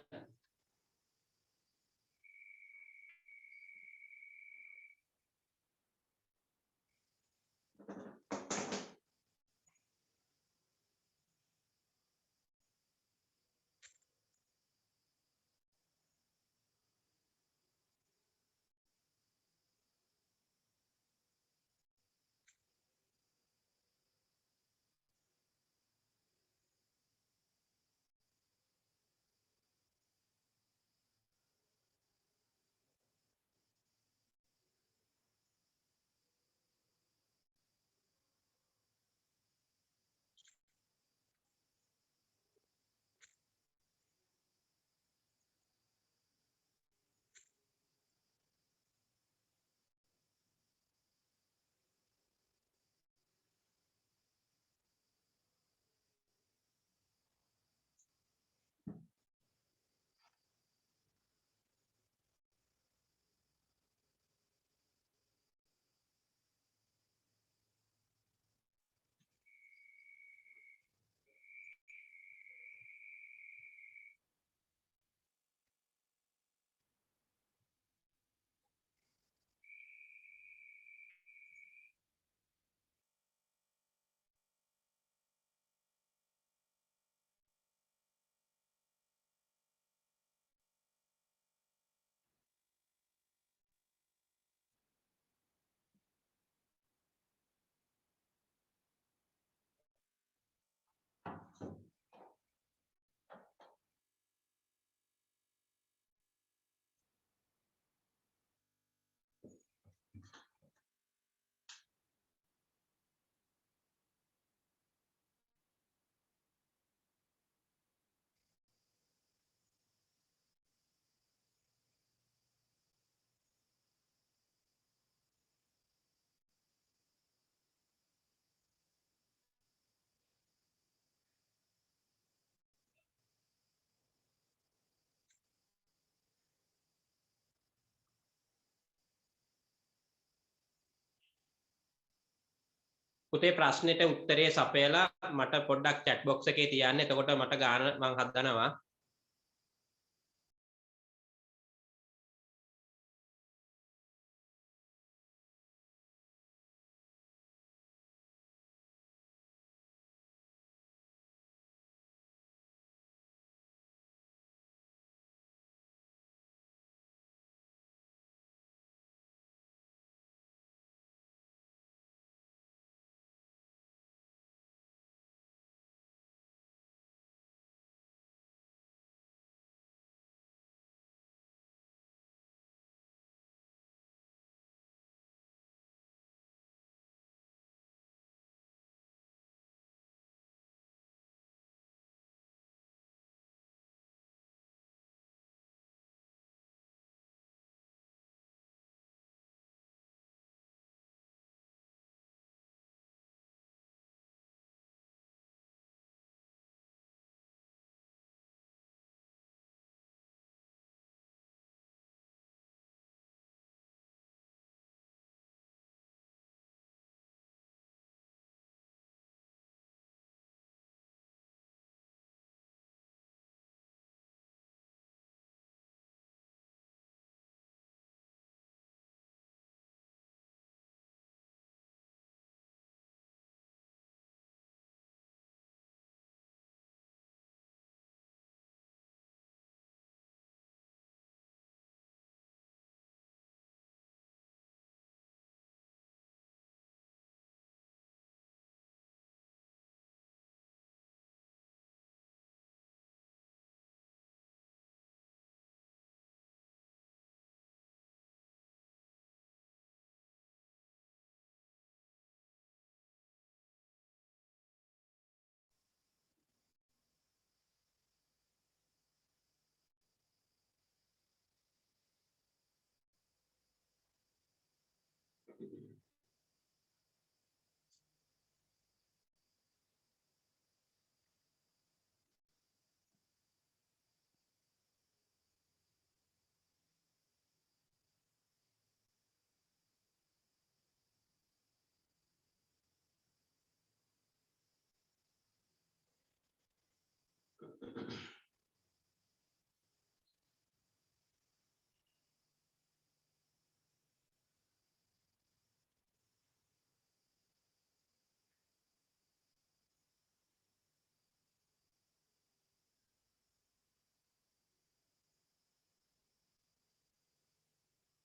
Speaker 1: පුතේ ප්‍රශ්නෙට උත්තරේ සපයලා මට පොඩ්ඩක් chat box එකේ තියන්න. එතකොට මට ගාන මම හදනවා.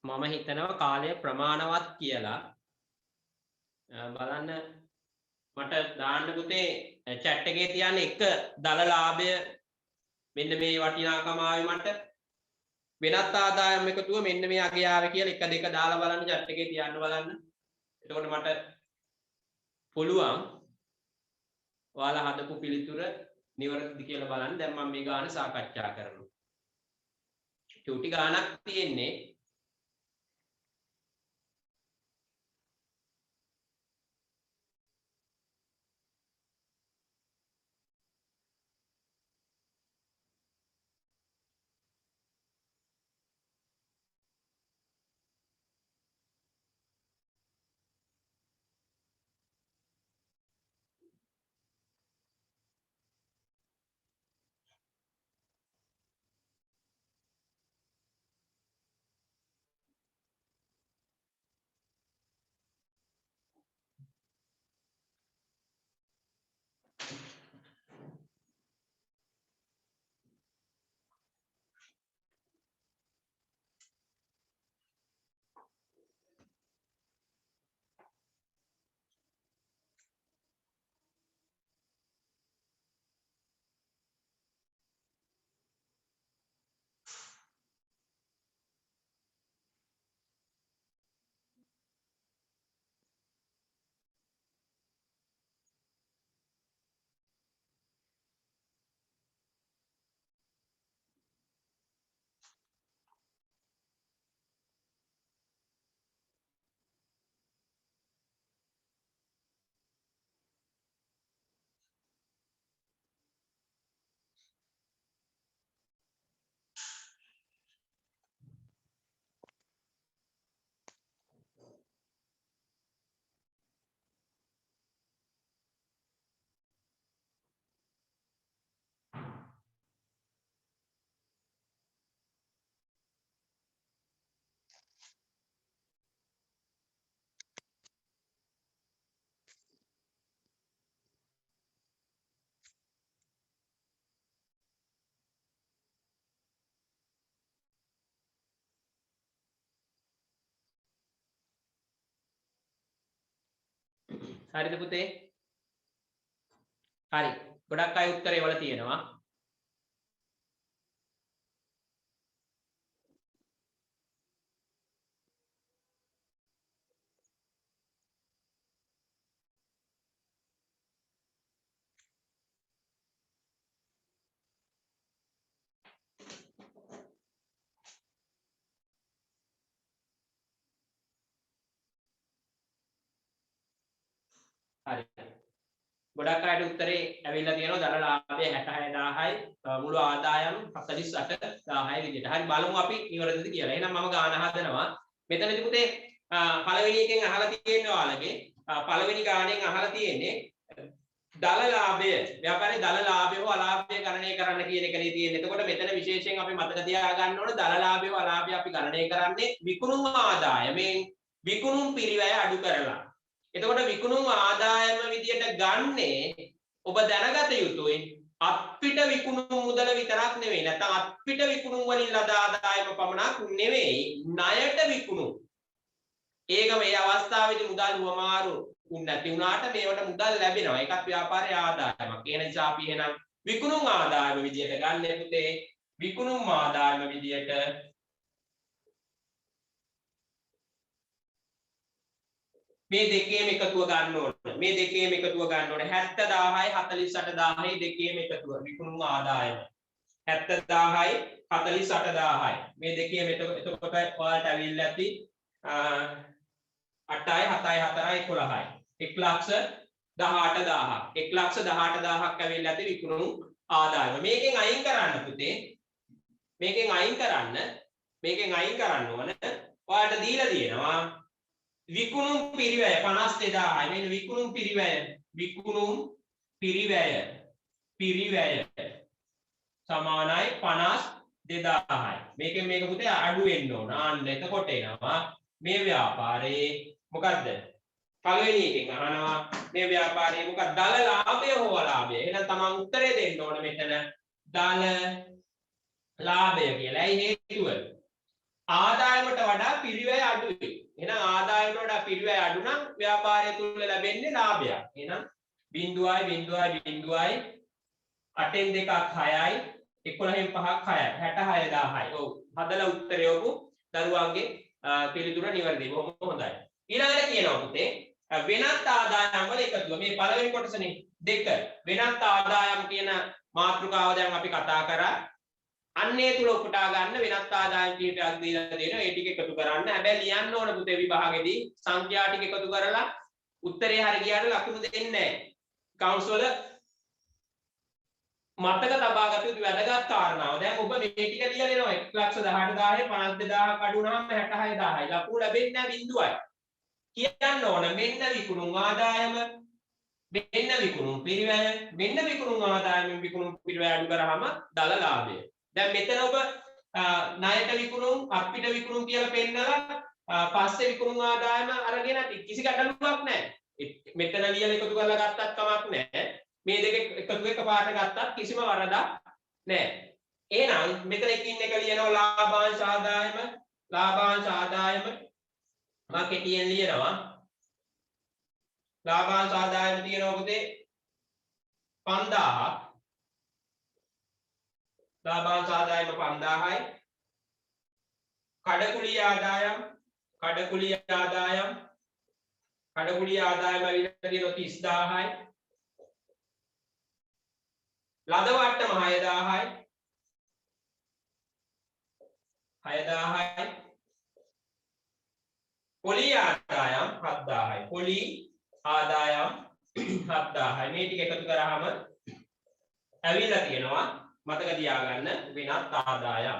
Speaker 1: මම හිතනවා කාලය ප්‍රමාණවත් කියලා. බලන්න මට දාන්න පුතේ chat එකේ තියන්න එක දල ලාභය මෙන්න මේ වටිනාකම ආවේ මට. වෙනත් ආදායම් එකතුව මෙන්න මේ අගේ ආවේ කියලා එක දෙක දාලා බලන්න chat එකේ තියන්න බලන්න. එතකොට මට පුළුවන් ඔයාලා හදපු පිළිතුර නිවැරදිද කියලා බලන්න. දැන් මම මේ ගාන සාකච්ඡා කරනවා. චූටි ගානක් තියෙන්නේ. හරිද පුතේ? හරි. ගොඩක් අය උත්තරේ වල තියෙනවා. හරි. ගොඩක් අයට උත්තරේ ඇවිල්ලා තියෙනවා දල ලාභය 66000යි මුළු ආදායම 48000යි විදිහට. හරි බලමු අපි නිවැරදිද කියලා. එහෙනම් මම ගාන හදනවා. මෙතනදී පුතේ පළවෙනි එකෙන් අහලා තියෙනවා ඔයාලගේ පළවෙනි ගාණෙන් අහලා තියෙන්නේ දල ලාභය ව්‍යාපාරයේ දල ලාභය හෝ අලාභය ගණනය කරන්න කියන එකනේ තියෙන්නේ. එතකොට මෙතන විශේෂයෙන් අපි මතක තියාගන්න ඕන දල ලාභය හෝ අලාභය අපි ගණනය කරන්නේ විකුණුම් ආදායමෙන් විකුණුම් පිරිවැය අඩු කරලා. එතකොට විකුණුම් ආදායම විදියට ගන්නේ ඔබ දැනගත යුතුයි අත්පිට විකුණුම් මුදල විතරක් නෙවෙයි නැත්නම් අත්පිට විකුණුම් වලින් ලද ආදායම පමණක් නෙවෙයි ණයට විකුණුම්. ඒක මේ අවස්ථාවේදී මුදල් වමාරු නැති වුණාට මේවට මුදල් ලැබෙනවා. ඒකත් ව්‍යාපාරයේ ආදායමක්. ඒ නිසා අපි එහෙනම් විකුණුම් ආදායම විදියට ගන්න පුතේ විකුණුම් ආදායම විදියට මේ දෙකේම එකතුව ගන්න ඕනේ. මේ දෙකේම එකතුව ගන්න ඕනේ. 70000යි 48000යි දෙකේම එකතුව විකුණුම් ආදායම. 70000යි 48000යි. මේ දෙකේම එතකොට ඔයාලට ඇවිල්ලා ඇති 8යි 7යි 4යි 11යි. 118000ක්. 118000ක් ඇවිල්ලා ඇති විකුණුම් ආදායම. මේකෙන් අයින් කරන්න පුතේ. මේකෙන් අයින් කරන්න ඕන. ඔයාලට දීලා තියෙනවා විකුණුම් පිරිවැය 52000යි. මෙන්න විකුණුම් පිරිවැය සමානයි 52000යි. මේකෙන් මේක පුතේ අඩු වෙන්න ඕන. ආන්න එතකොට එනවා මේ ව්‍යාපාරයේ මොකද්ද? පළවෙනි එකෙන් අහනවා මේ ව්‍යාපාරයේ මොකක්ද? දල ලාභය හෝ අලාභය. එහෙනම් තමන් උත්තරේ දෙන්න ඕන මෙතන දල ලාභය කියලා. ඒ හේතුව ආදායමට වඩා පිරිවැය අඩුයි. එහෙනම් ආදායමට වඩා පිරිවැය අඩු නම් ව්‍යාපාරය තුල ලැබෙන්නේ ලාභයක්. එහෙනම් 0.0.0යි 8න් 2ක් 6යි 11න් 5ක් 6යි 66000යි. ඔව් හදලා උත්තරය ඔබ දරුවන්ගේ පිළිතුර නිවැරදි. බොහොම හොඳයි. ඊළඟට කියනවා පුතේ වෙනත් ආදායම් වල එකතුව. මේ පළවෙනි කොටසනේ 2 වෙනත් ආදායම් කියන මාතෘකාව දැන් අපි කතා කරා. අන්නේ තුල උපුටා ගන්න වෙනත් ආදායම් කීපයක් දීලා දෙනවා. ඒ ටික එකතු කරන්න. හැබැයි ලියන්න ඕන පුතේ විභාගෙදී සංඛ්‍යා ටික එකතු කරලා උත්තරේ හරි ගියාට ලකුණු දෙන්නේ නැහැ. කවුන්ස් වල මතක තබා ගත යුතු වැදගත් කාරණාව. දැන් ඔබ මේ ටික ලියලා දෙනවා 118000 52000ක් අඩු වුණාම 66000යි. ලකුණු ලැබෙන්නේ නැහැ බිඳුවයි. කියන්න ඕන මෙන්න විකුණුම් ආදායම මෙන්න විකුණුම් පිරිවැය මෙන්න විකුණුම් ආදායමෙන් විකුණුම් පිරිවැය අඩු කරාම දල ලාභය. දැන් මෙතන ඔබ ණයට විකුණුම් අපිට විකුණුම් කියලා පෙන්නලා පස්සේ විකුණුම් ආදායම අරගෙන කිසි ගැටලුවක් නැහැ. මෙතන ලියලා එකතු කරලා ගත්තත් කමක් නැහැ. මේ දෙක එකතු එකපාරට ගත්තත් කිසිම වරදක් නැහැ. එහෙනම් මෙතන එකින් එක ලියනවා ලාභාංශ ආදායම මම කෙටියෙන් ලියනවා. ලාභාංශ ආදායම තියෙනවා පුතේ 5000ක්. ලාභාංශ ආදායම 5000යි. කඩකුලී ආදායම ඇවිල්ලා තියෙනවා 30000යි. ලද වට්ටම 6000යි. පොලී ආදායම් 7000යි. පොලී ආදායම් 7000යි. මේ ටික එකතු කරාම ඇවිල්ලා තියෙනවා මතක තියාගන්න වෙනත් ආදායම්.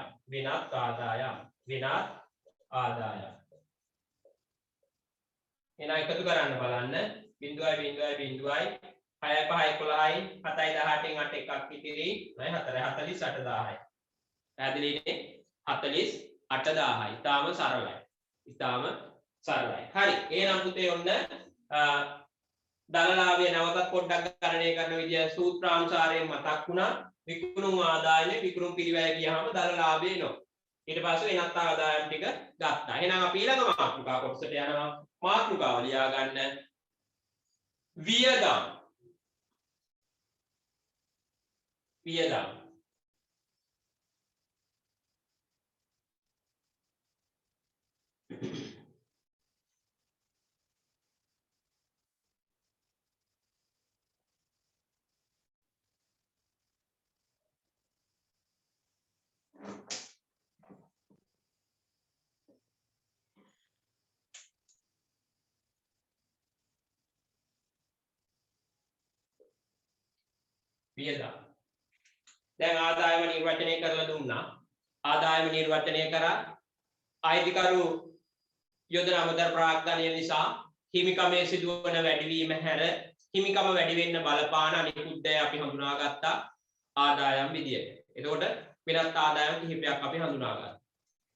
Speaker 1: එන එකතු කරන්න බලන්න 0.0.0යි 6 5 11යි 7යි 18න් 8 එකක් ඉතිරි 4 48000යි. පැහැදිලිනේ 48000යි. ඊටාම සරලයි. හරි. එහෙනම් පුතේ ඔන්න දල ලාභය නැවතත් පොඩ්ඩක් ගණනය කරන විදිය සූත්‍රානුසාරයෙන් මතක් වුණා. විකුණුම් ආදායමේ විකුණුම් පිරිවැය ගියාම දල ලාභය එනවා. ඊට පස්සේ වෙනත් ආදායම් ටික ගත්තා. එහෙනම් අපි ඊළඟ මාතෘකා කොටසට යනවා. මාතෘකාව ලියා ගන්න. වියදම් වියදම් වියදම් දැන් ආදායම නිර්වචනය කරලා දුන්නා ආදායම නිර්වචනය කරා අයිතිකරු යොදන අමතර ප්‍රාග්ධනය නිසා හිමිකමේ සිදුවන වැඩිවීම හැර හිමිකම වැඩි වෙන්න බලපාන අනිකුත් දේ අපි හඳුනාගත්තා ආදායම් විදියට. එතකොට වෙනත් ආදායම් කිහිපයක් අපි හඳුනාගත්තා.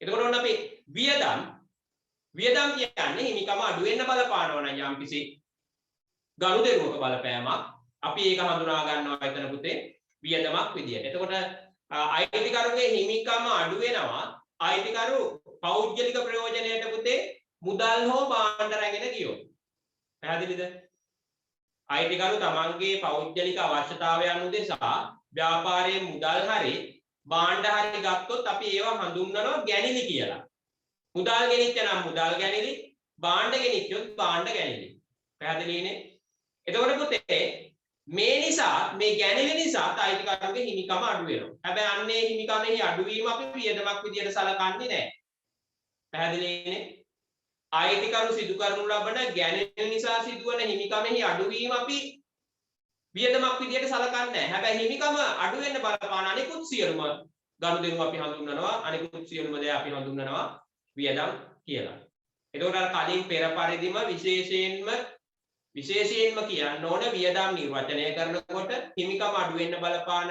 Speaker 1: එතකොට ඔන්න අපි වියදම් කියන්නේ හිමිකම අඩු වෙන්න බලපානවා නම් යම්කිසි ගනුදෙනුවක බලපෑමක් අපි ඒක හඳුනා ගන්නවා එතන පුතේ වියදමක් විදියට. එතකොට අයිතිකරුගේ හිමිකම අඩු වෙනවා අයිතිකරු පෞද්ගලික ප්‍රයෝජනයට පුතේ මුදල් හෝ භාණ්ඩ රැගෙන ගියොත්. පැහැදිලිද? අයිතිකරු තමන්ගේ පෞද්ගලික අවශ්‍යතාවයන් උදෙසා ව්‍යාපාරයේ මුදල් හරි භාණ්ඩ හරි ගත්තොත් අපි ඒවා හඳුන්වනවා ගැනිලි කියලා. මුදල් ගෙනිච්ච නම් මුදල් ගැනිලි, භාණ්ඩ ගෙනිච්චොත් භාණ්ඩ ගැනිලි. පැහැදිලිනේ? එතකොට පුතේ මේ නිසා මේ ගැනිලි නිසා අයිතිකරුගේ හිමිකම අඩු වෙනවා. හැබැයි අන්නේ හිමිකමෙහි අඩුවීම අපි වියදමක් විදියට සලකන්නේ නැහැ. පැහැදිලිනේ? අයිතිකරු සිදු කරනු ලබන ගැනෙන නිසා සිදුවන හිමිකමෙහි අඩුවීම අපි වියදමක් විදියට සලකන්නේ නැහැ. හැබැයි හිමිකම අඩු වෙන්න බලපාන අනිකුත් සියලුම ගනුදෙනු අපි හඳුන්වනවා අනිකුත් සියලුම දේ අපි හඳුන්වනවා වියදම් කියලා. එතකොට අර කලින් පෙර පරිදිම විශේෂයෙන්ම කියන්න ඕන වියදම් නිර්වචනය කරනකොට හිමිකම අඩු වෙන්න බලපාන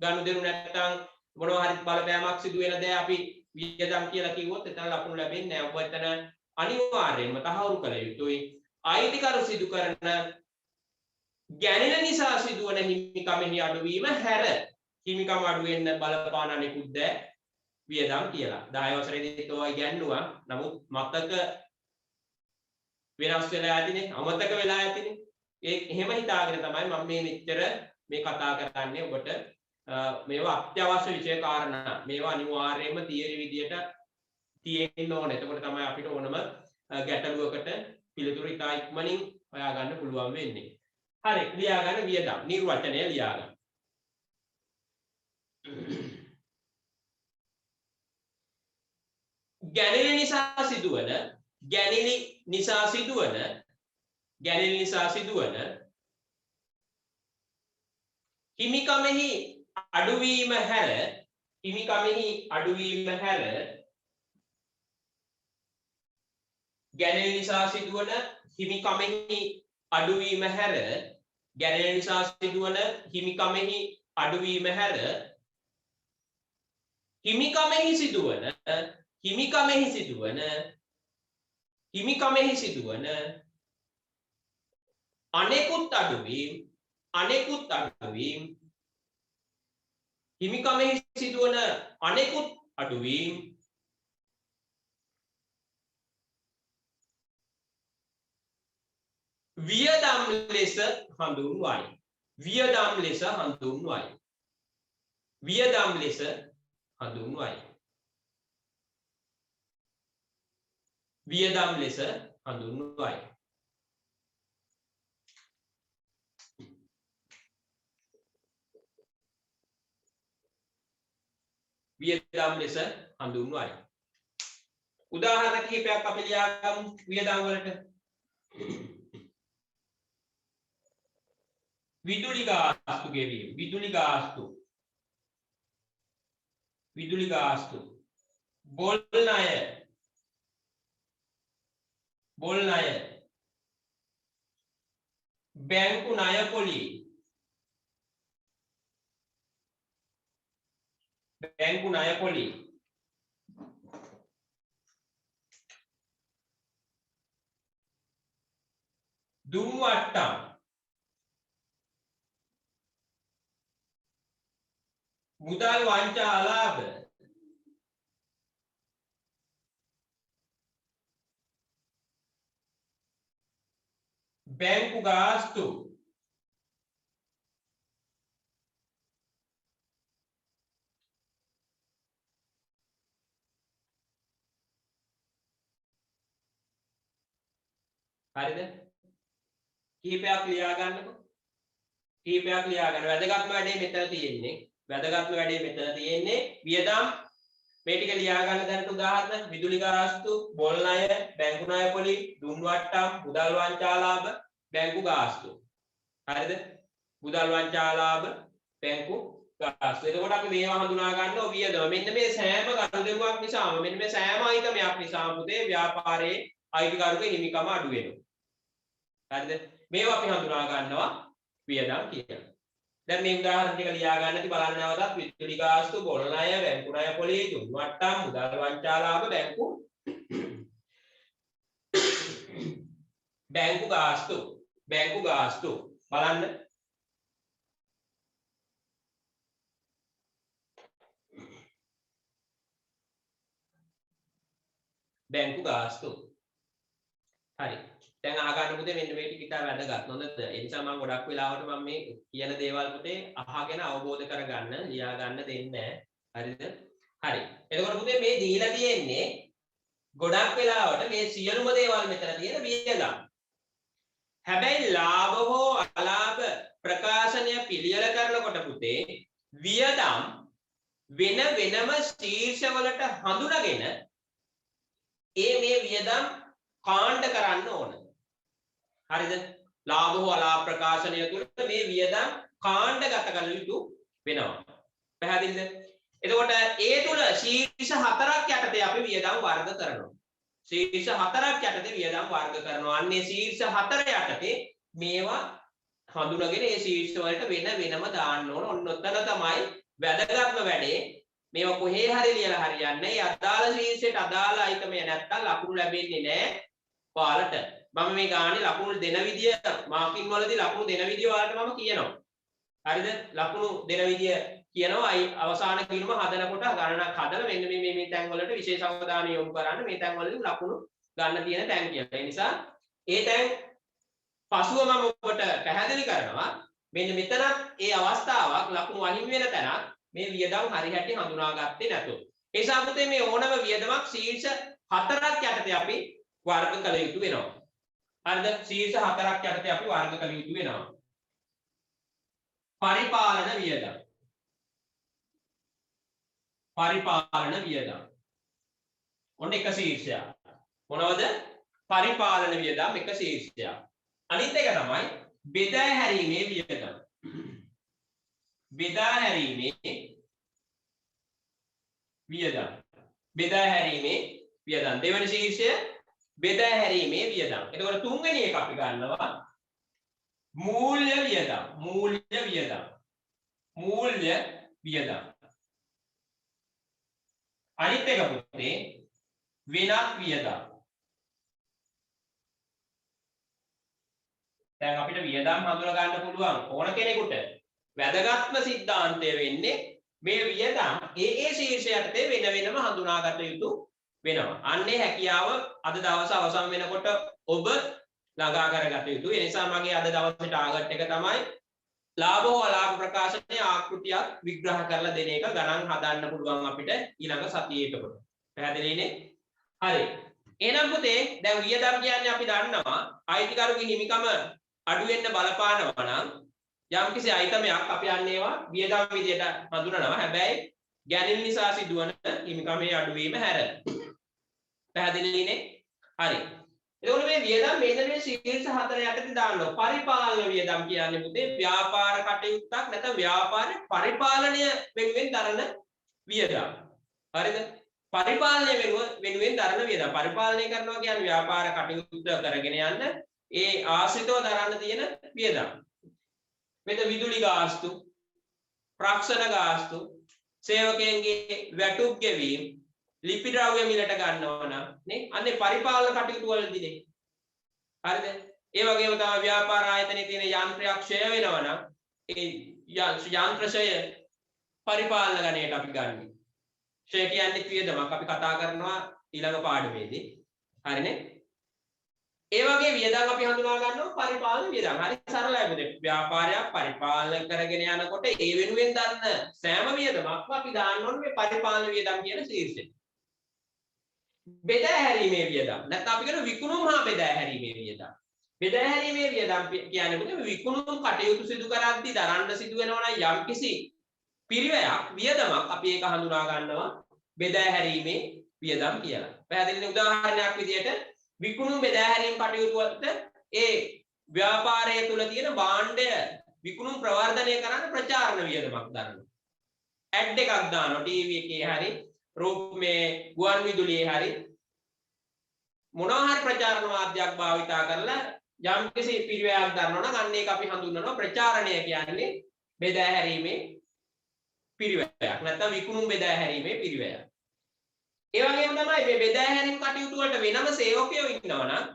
Speaker 1: ගනුදෙනු නැත්නම් මොනවා හරි බලපෑමක් සිදු වෙන දේ අපි වියදම් කියලා කිව්වොත් එතන ලකුණු ලැබෙන්නේ නැහැ. ඔබ එතන අනිවාර්යයෙන්ම තහවුරු කළ යුතුයි අයිතිකරු සිදු කරන ගැනෙන නිසා සිදුවන හිමිකමෙහි අඩුවීම හැර හිමිකම අඩු වෙන්න බලපාන අනෙකුත් දෑ වියදම් කියලා. 10 වසරේදීත් ඔය ඉගෙනුවා. නමුත් මතක වෙනස් වෙලා ඇතිනේ, අමතක වෙලා ඇතිනේ. ඒ එහෙම හිතාගෙන තමයි මම මේ මෙච්චර මේ කතා කරන්නේ ඔබට. මේවා අත්‍යවශ්‍ය විෂය කාරණා. මේවා අනිවාර්යයෙන්ම තියරි විදියට තියෙන්න ඕනේ. එතකොට තමයි අපිට ඕනම ගැටලුවකට පිළිතුරු ඉතා ඉක්මනින් හොයාගන්න පුළුවන් වෙන්නේ. හරි, ලියා ගන්න වියදම් නිර්වචනය ලියා ගන්න. ගැනිලි නිසා සිදුවන හිමිකමෙහි අඩුවීම හැර ගැනෙන නිසා සිදුවන හිමිකමෙහි අඩුවීම හැර හිමිකමෙහි සිදුවන අනෙකුත් අඩුවීම් වියදම් ලෙස හඳුන්වයි. උදාහරණ කිහිපයක් අපි ලියාගමු වියදම් වලට. විදුලි ගාස්තු ගෙවීම, විදුලි ගාස්තු, බොල් ණය, බැංකු ණය පොලි, දුම් වට්ටම්, මුදල් වංචා අලාභ, බැංකු ගාස්තු හරිද කීපයක් ලියා ගන්නකො කීපයක් ලියා ගන්න වැදගත්ම වැඩේ මෙතන තියෙන්නේ වියදම් මේ ටික ලියා ගන්න දැනට උදාහරණ විදුලි ගාස්තු බොල් ණය බැංකු ණය පොලි දුම් වට්ටම් මුදල් වංචාලාභ බැංකු ගාස්තු හරිද මුදල් වංචාලාභ බැංකු ගාස්තු එතකොට අපි මේවා හඳුනා ගන්නවා වියදම මෙන්න මේ සෑම ගනුදෙනුවක් නිසාම මෙන්න මේ සෑම අයිතමයක් නිසාම පුතේ ව්‍යාපාරයේ අයිතිකරුගේ හිමිකම අඩු වෙනවා හරිද මේවා අපි හඳුනා ගන්නවා වියදම් කියලා දැන් මේ උදාහරණ ටික ලියා ගන්න ඉතින් බලන්න නැවතත් විදුලි ගාස්තු බොල් ණය බැංකු ණය පොලි දුම් වට්ටම් මුදල් වංචාලාභ බැංකු ගාස්තු බලන්න බැංකු ගාස්තු හරි දැන් අහගන්න පුතේ මෙන්න මේ ටික ඉතා වැදගත් නේද ඒ නිසා මම ගොඩක් වෙලාවට මම මේ කියන දේවල් පුතේ අහගෙන අවබෝධ කරගන්න ලියා ගන්න දෙන්නේ හරිද හරි එතකොට පුතේ මේ දීලා තියෙන්නේ ගොඩක් වෙලාවට මේ සියලුම දේවල් මෙතන තියෙන වියදම් හැබැයි ලාභ හෝ අලාභ ප්‍රකාශනය පිළියෙල කරනකොට පුතේ වියදම් වෙන වෙනම ශීර්ෂවලට හඳුනාගෙන මේ වියදම් කාණ්ඩ කරන්න ඕන හරිද ලාභ හෝ අලාභ ප්‍රකාශනය තුළ මේ වියදම් කාණ්ඩගත කළ යුතු වෙනවා පැහැදිලිද එතකොට ඒ තුළ ශීර්ෂ 4ක් යටතේ අපි වියදම් වර්ග කරනවා ශීර්ෂ 4ක් යටතේ වියදම් වර්ග කරනවා අන්නේ ශීර්ෂ 4 යටතේ මේවා හඳුනාගෙන ඒ ශීර්ෂ වලට වෙන වෙනම දාන්න ඕන ඔන්න ඔතන තමයි වැදගත්ම වැඩේ මේවා කොහේ හරි ලියලා හරියන්නේ නැහැ අදාළ ශීර්ෂයට අදාළ අයිතමය නැත්තම් ලකුණු ලැබෙන්නේ නැහැ ඔයාලට මම මේ ගානේ ලකුණු දෙන විදිය මාකින් වලදී ලකුණු දෙන විදිය ඔයාලට මම කියනවා. හරිද? ලකුණු දෙන විදිය කියනවා අවසාන කිරීම හදනකොට ගණනක් හදලා මෙන්න මේ තැන් වලට විශේෂ අවධානය යොමු කරන්න මේ තැන් වලදී ලකුණු ගන්න තියෙන තැන් කියලා. ඒ නිසා ඒ තැන් පසුව මම ඔබට පැහැදිලි කරනවා මෙන්න මෙතනත් ඒ අවස්ථාවක් ලකුණු අහිමි වෙන තැනක් මේ වියදම් හරි හැටි හඳුනාගත්තේ නැතුව. ඒ නිසා පුතේ මේ ඕනම වියදමක් ශීර්ෂ 4ක් යටතේ අපි වර්ග කළ යුතු වෙනවා. හරිද? ශීර්ෂ 4ක් යටතේ අපි වර්ග කළ යුතු වෙනවා. පරිපාලන වියදම්. පරිපාලන වියදම්. ඔන්න එක ශීර්ෂයක්. මොනවද? පරිපාලන වියදම් එක ශීර්ෂයක්. අනිත් එක තමයි බෙදා හැරීමේ වියදම්. බෙදා හැරීමේ වියදම්. බෙදා හැරීමේ වියදම්. දෙවන ශීර්ෂය බෙදා හැරීමේ වියදම්. එතකොට තුන්වෙනි එක අපි ගන්නවා මූල්‍ය වියදම්. මූල්‍ය වියදම්. මූල්‍ය වියදම්. අනිත් එක පුතේ වෙනත් වියදම්. දැන් අපිට වියදම් හඳුනා ගන්න පුළුවන් ඕන කෙනෙකුට වැදගත්ම સિદ્ધාන්තය වෙන්නේ මේ වියදම් ඒ ශීර්ෂයට වෙන වෙනම හඳුනාගත යුතු වෙනවා. අන්නේ හැකියාව අද දවස අවසන් වෙනකොට ඔබ ළඟා කරගත යුතුයි. ඒ නිසා මගේ අද දවසේ ටාගට් එක තමයි ලාභ හෝ අලාභ ප්‍රකාශනයේ ආකෘතියක් විග්‍රහ කරලා දෙන එක ගණන් හදන්න පුළුවන් අපිට ඊළඟ සතියේකට. පැහැදිලිනේ? හරි. එහෙනම් පුතේ දැන් වියදම් කියන්නේ අපි දන්නවා අයිතිකරුගේ හිමිකම අඩු වෙන්න බලපානවා නම් යම්කිසි අයිතමයක් අපි අන්නේවා වියදම් විදියට හඳුනනවා. හැබැයි ගැනීම නිසා සිදුවන හිමිකමේ අඩුවීම හැර. පැහැදිලිනේ? හරි. එතකොට මේ වියදම් මෙන්න මේ ශීර්ෂ 4 යටතේ දානවා. පරිපාලන වියදම් කියන්නේ පුතේ ව්‍යාපාර කටයුත්තක් නැත්නම් ව්‍යාපාර පරිපාලනය වෙනුවෙන් දරන වියදම්. හරිද? පරිපාලනය වෙනුවෙන් දරන වියදම්. පරිපාලනය කරනවා කියන්නේ ව්‍යාපාර කටයුත්ත කරගෙන යන්න ඒ ආශ්‍රිතව දරන්න තියෙන වියදම්. මෙතන විදුලි ගාස්තු, ප්‍රාක්ෂණ ගාස්තු, සේවකයන්ගේ වැටුප් ගෙවීම, ලිපි ද්‍රව්‍ය මිලට ගන්නවා නම් නේ අන්නේ පරිපාලන කටයුතු වලදීනේ. හරිද? ඒ වගේම තමයි ව්‍යාපාර ආයතනයේ තියෙන යන්ත්‍රයක් ක්ෂය වෙනවා නම් ඒ යන්ත්‍ර ක්ෂය පරිපාලන ගණයට අපි ගන්නෙ. ක්ෂය කියන්නේ වියදමක් අපි කතා කරනවා ඊළඟ පාඩමේදී. හරිනේ? ඒ වගේ වියදම් අපි හඳුනා ගන්නවා පරිපාලන වියදම්. හරි සරලයි මොකද ව්‍යාපාරයක් පරිපාලනය කරගෙන යනකොට ඒ වෙනුවෙන් ගන්න සෑම වියදමක්ම අපි දාන්න ඕනේ මේ පරිපාලන වියදම් කියන ශීර්ෂයෙන්. බෙදා හැරීමේ වියදම්. නැත්නම් අපි කියන විකුණුම් හා බෙදා හැරීමේ වියදම්. බෙදා හැරීමේ වියදම් කියන්නේ මොකද? විකුණුම් කටයුතු සිදු කරද්දී දරන්න සිදු වෙනවා නම් යම්කිසි පිරිවැයක් වියදමක් අපි ඒක හඳුනා ගන්නවා බෙදා හැරීමේ වියදම් කියලා. පැහැදිලි උදාහරණයක් විදියට විකුණුම් බෙදා හැරීම් කටයුතු වලට ඒ ව්‍යාපාරය තුල තියෙන භාණ්ඩය විකුණුම් ප්‍රවර්ධනය කරන්න ප්‍රචාරණ වියදමක් දරනවා. ඇඩ් එකක් දානවා ටීවී එකේ හරි මේ ගුවන් විදුලියේ හරි මොනවා හරි ප්‍රචාරණ මාධ්‍යයක් භාවිතා කරලා යම්කිසි පිරිවැයක් දරනවා නම් අන්න ඒක අපි හඳුන්වනවා ප්‍රචාරණය කියන්නේ බෙදා හැරීමේ පිරිවැයක්. නැත්නම් විකුණුම් බෙදා හැරීමේ පිරිවැයක්. ඒ වගේම තමයි මේ බෙදා හැරීම් කටයුතු වලට වෙනම සේවකයෝ ඉන්නවා නම්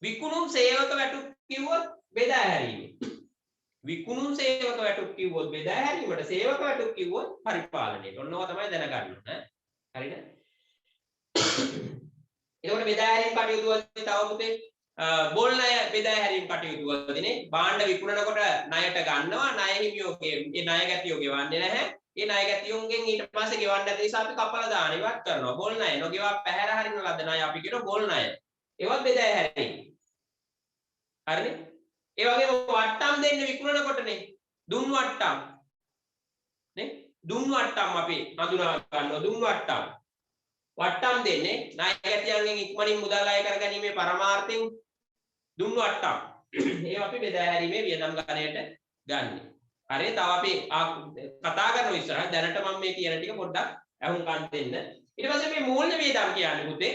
Speaker 1: විකුණුම් සේවක වැටුප් කිව්වොත් බෙදා හැරීමේ. විකුණුම් සේවක වැටුප් කිව්වොත් බෙදා හැරීමට සේවක වැටුප් කිව්වොත් පරිපාලනයට. ඔන්නෝවා තමයි දැනගන්න ඕනේ. හරිද? එතකොට බෙදා හැරීම් කටයුතු වලදී තව පුතේ බෝල් ණය බෙදා හැරීම් කටයුතු වලදීනේ භාණ්ඩ විකුණනකොට ණයට ගන්නවා ණය හිමියෝගේ ඒ ණය ගැතියෝ ගෙවන්නේ නැහැ. ඒ ණය ගැතියුන්ගෙන් ඊට පස්සේ ගෙවන්න නැති නිසා අපි කපලා දාන ඉවත් කරනවා. බෝල් ණය නොගෙවා පැහැර හරින ලද ණය අපි කියන බෝල් ණය. ඒවත් බෙදා හැරීම්. හරිනේ? ඒ වගේම වට්ටම් දෙන්න විකුණනකොටනේ දුන් වට්ටම් නේ දුන් වට්ටම් අපි හඳුනා ගන්නවා දුන් වට්ටම්. වට්ටම් දෙන්නේ ණය ගැතියන්ගෙන් ඉක්මනින් මුදල් අය කරගැනීමේ පරමාර්ථයෙන් දුන් වට්ටම්. ඒවා අපි බෙදා හැරීමේ වියදම් ගණයට ගන්නෙ. හරි තව අපි කතා කරන ඉස්සරහ දැනට මම මේ කියන ටික පොඩ්ඩක් අහුම්කම් දෙන්න. ඊට පස්සේ මේ මූල්‍ය වියදම් කියන්නේ පුතේ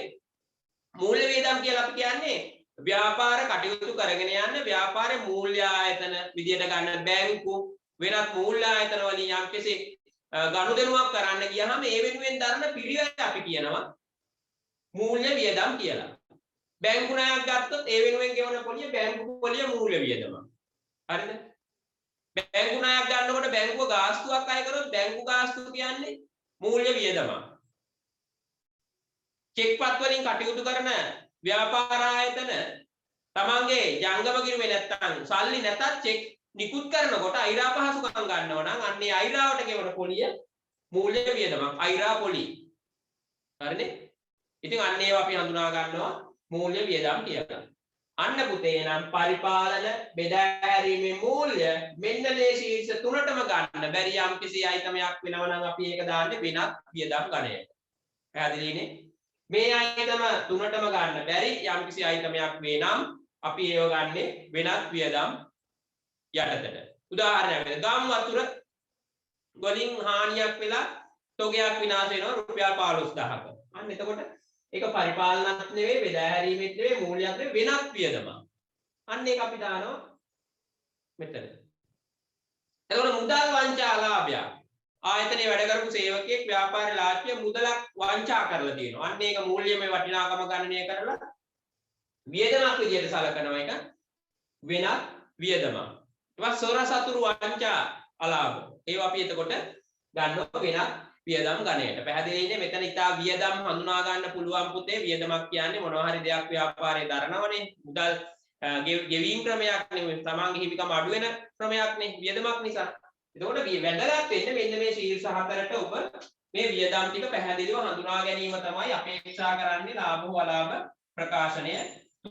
Speaker 1: මූල්‍ය වියදම් කියලා අපි කියන්නේ ව්‍යාපාර කටයුතු කරගෙන යන ව්‍යාපාරේ මූල්‍ය ආයතන විදියට ගන්න බැංකු වෙනත් මූල්‍ය ආයතන වලින් යම්කිසි ගනුදෙනුවක් කරන්න ගියහම ඒ වෙනුවෙන් දරන පිරිවැය අපි කියනවා මූල්‍ය වියදම් කියලා. බැංකු ණයක් ගත්තොත් ඒ වෙනුවෙන් ගෙවන පොලිය බැංකු පොලිය මූල්‍ය වියදම. හරිද? බැංකු ණයක් ගන්නකොට බැංකුව ගාස්තුවක් අය කරොත් බැංකු ගාස්තුව කියන්නේ මූල්‍ය වියදම. චෙක් පත් වලින් කටයුතු කරන ව්‍යාපාර ආයතන තමන්ගේ ජංගම ගිණුමේ නැත්තම් සල්ලි නැතත් චෙක් නිකුත් කරනකොට අයිරා පහසුකම් ගන්නවා නම් අන්නේ අයිරාවට ගෙවන පොලිය මූල්‍ය වියදමක් අයිරා පොලි. හරිනේ? ඉතින් අන්න ඒවා අපි හඳුනා ගන්නවා මූල්‍ය වියදම් කියලා. අන්න පුතේ නම් පරිපාලන බෙදා හැරීමේ මූල්‍ය මෙන්න මේ ශීර්ෂ තුනටම ගන්න බැරි යම් කිසි අයිතමයක් වෙනවා නම් අපි ඒක දාන්නේ වෙනත් වියදම් ගණයට. පැහැදිලිනේ? මේ අයිතම තුනටම ගන්න බැරි යම් කිසි අයිතමයක් වේ නම් අපි ඒව ගන්නේ වෙනත් වියදම් යටතට. උදාහරණයක් විදිහට ගම් වතුර වලින් හානියක් වෙලා තොගයක් විනාශ වෙනවා රුපියල් 15000ක. අන්න එතකොට ඒක පරිපාලනත් නෙවෙයි බෙදා හැරීමෙත් නෙවෙයි මූල්‍යයක් නෙවෙයි වෙනත් වියදමක්. අන්න ඒක අපි දානවා මෙතන. එතකොට මුදල් වංචා ලාභයක්. ආයතනයේ වැඩ කරපු සේවකයෙක් ව්‍යාපාර ලාභිය මුදලක් වංචා කරලා තියෙනවා. අන්න ඒක මූල්‍යමය වටිනාකම ගණනය කරලා වියදමක් විදියට සලකනවා එක වෙනත් වියදමක්. ඊට සොර සතුරු වංචා අලාභ. ඒවා අපි එතකොට ගන්නවා වෙනත් වියදම් ගණයට. පැහැදිලිනේ මෙතන ඉතා වියදම් හඳුනා ගන්න පුළුවන් පුතේ වියදමක් කියන්නේ මොනවා හරි දෙයක් ව්‍යාපාරේ දරනවනේ. මුදල් ගෙවීම් ක්‍රමයක් නෙවෙයි. තමන්ගේ හිමිකම අඩු වෙන ක්‍රමයක් නේ වියදමක් නිසා. එතකොට වැදගත් වෙන්නේ මෙන්න මේ ශීර්ෂ හතරට ඔබ මේ වියදම් ටික පැහැදිලිව හඳුනා ගැනීම තමයි අපේක්ෂා කරන්නේ ලාභ හෝ අලාභ ප්‍රකාශනය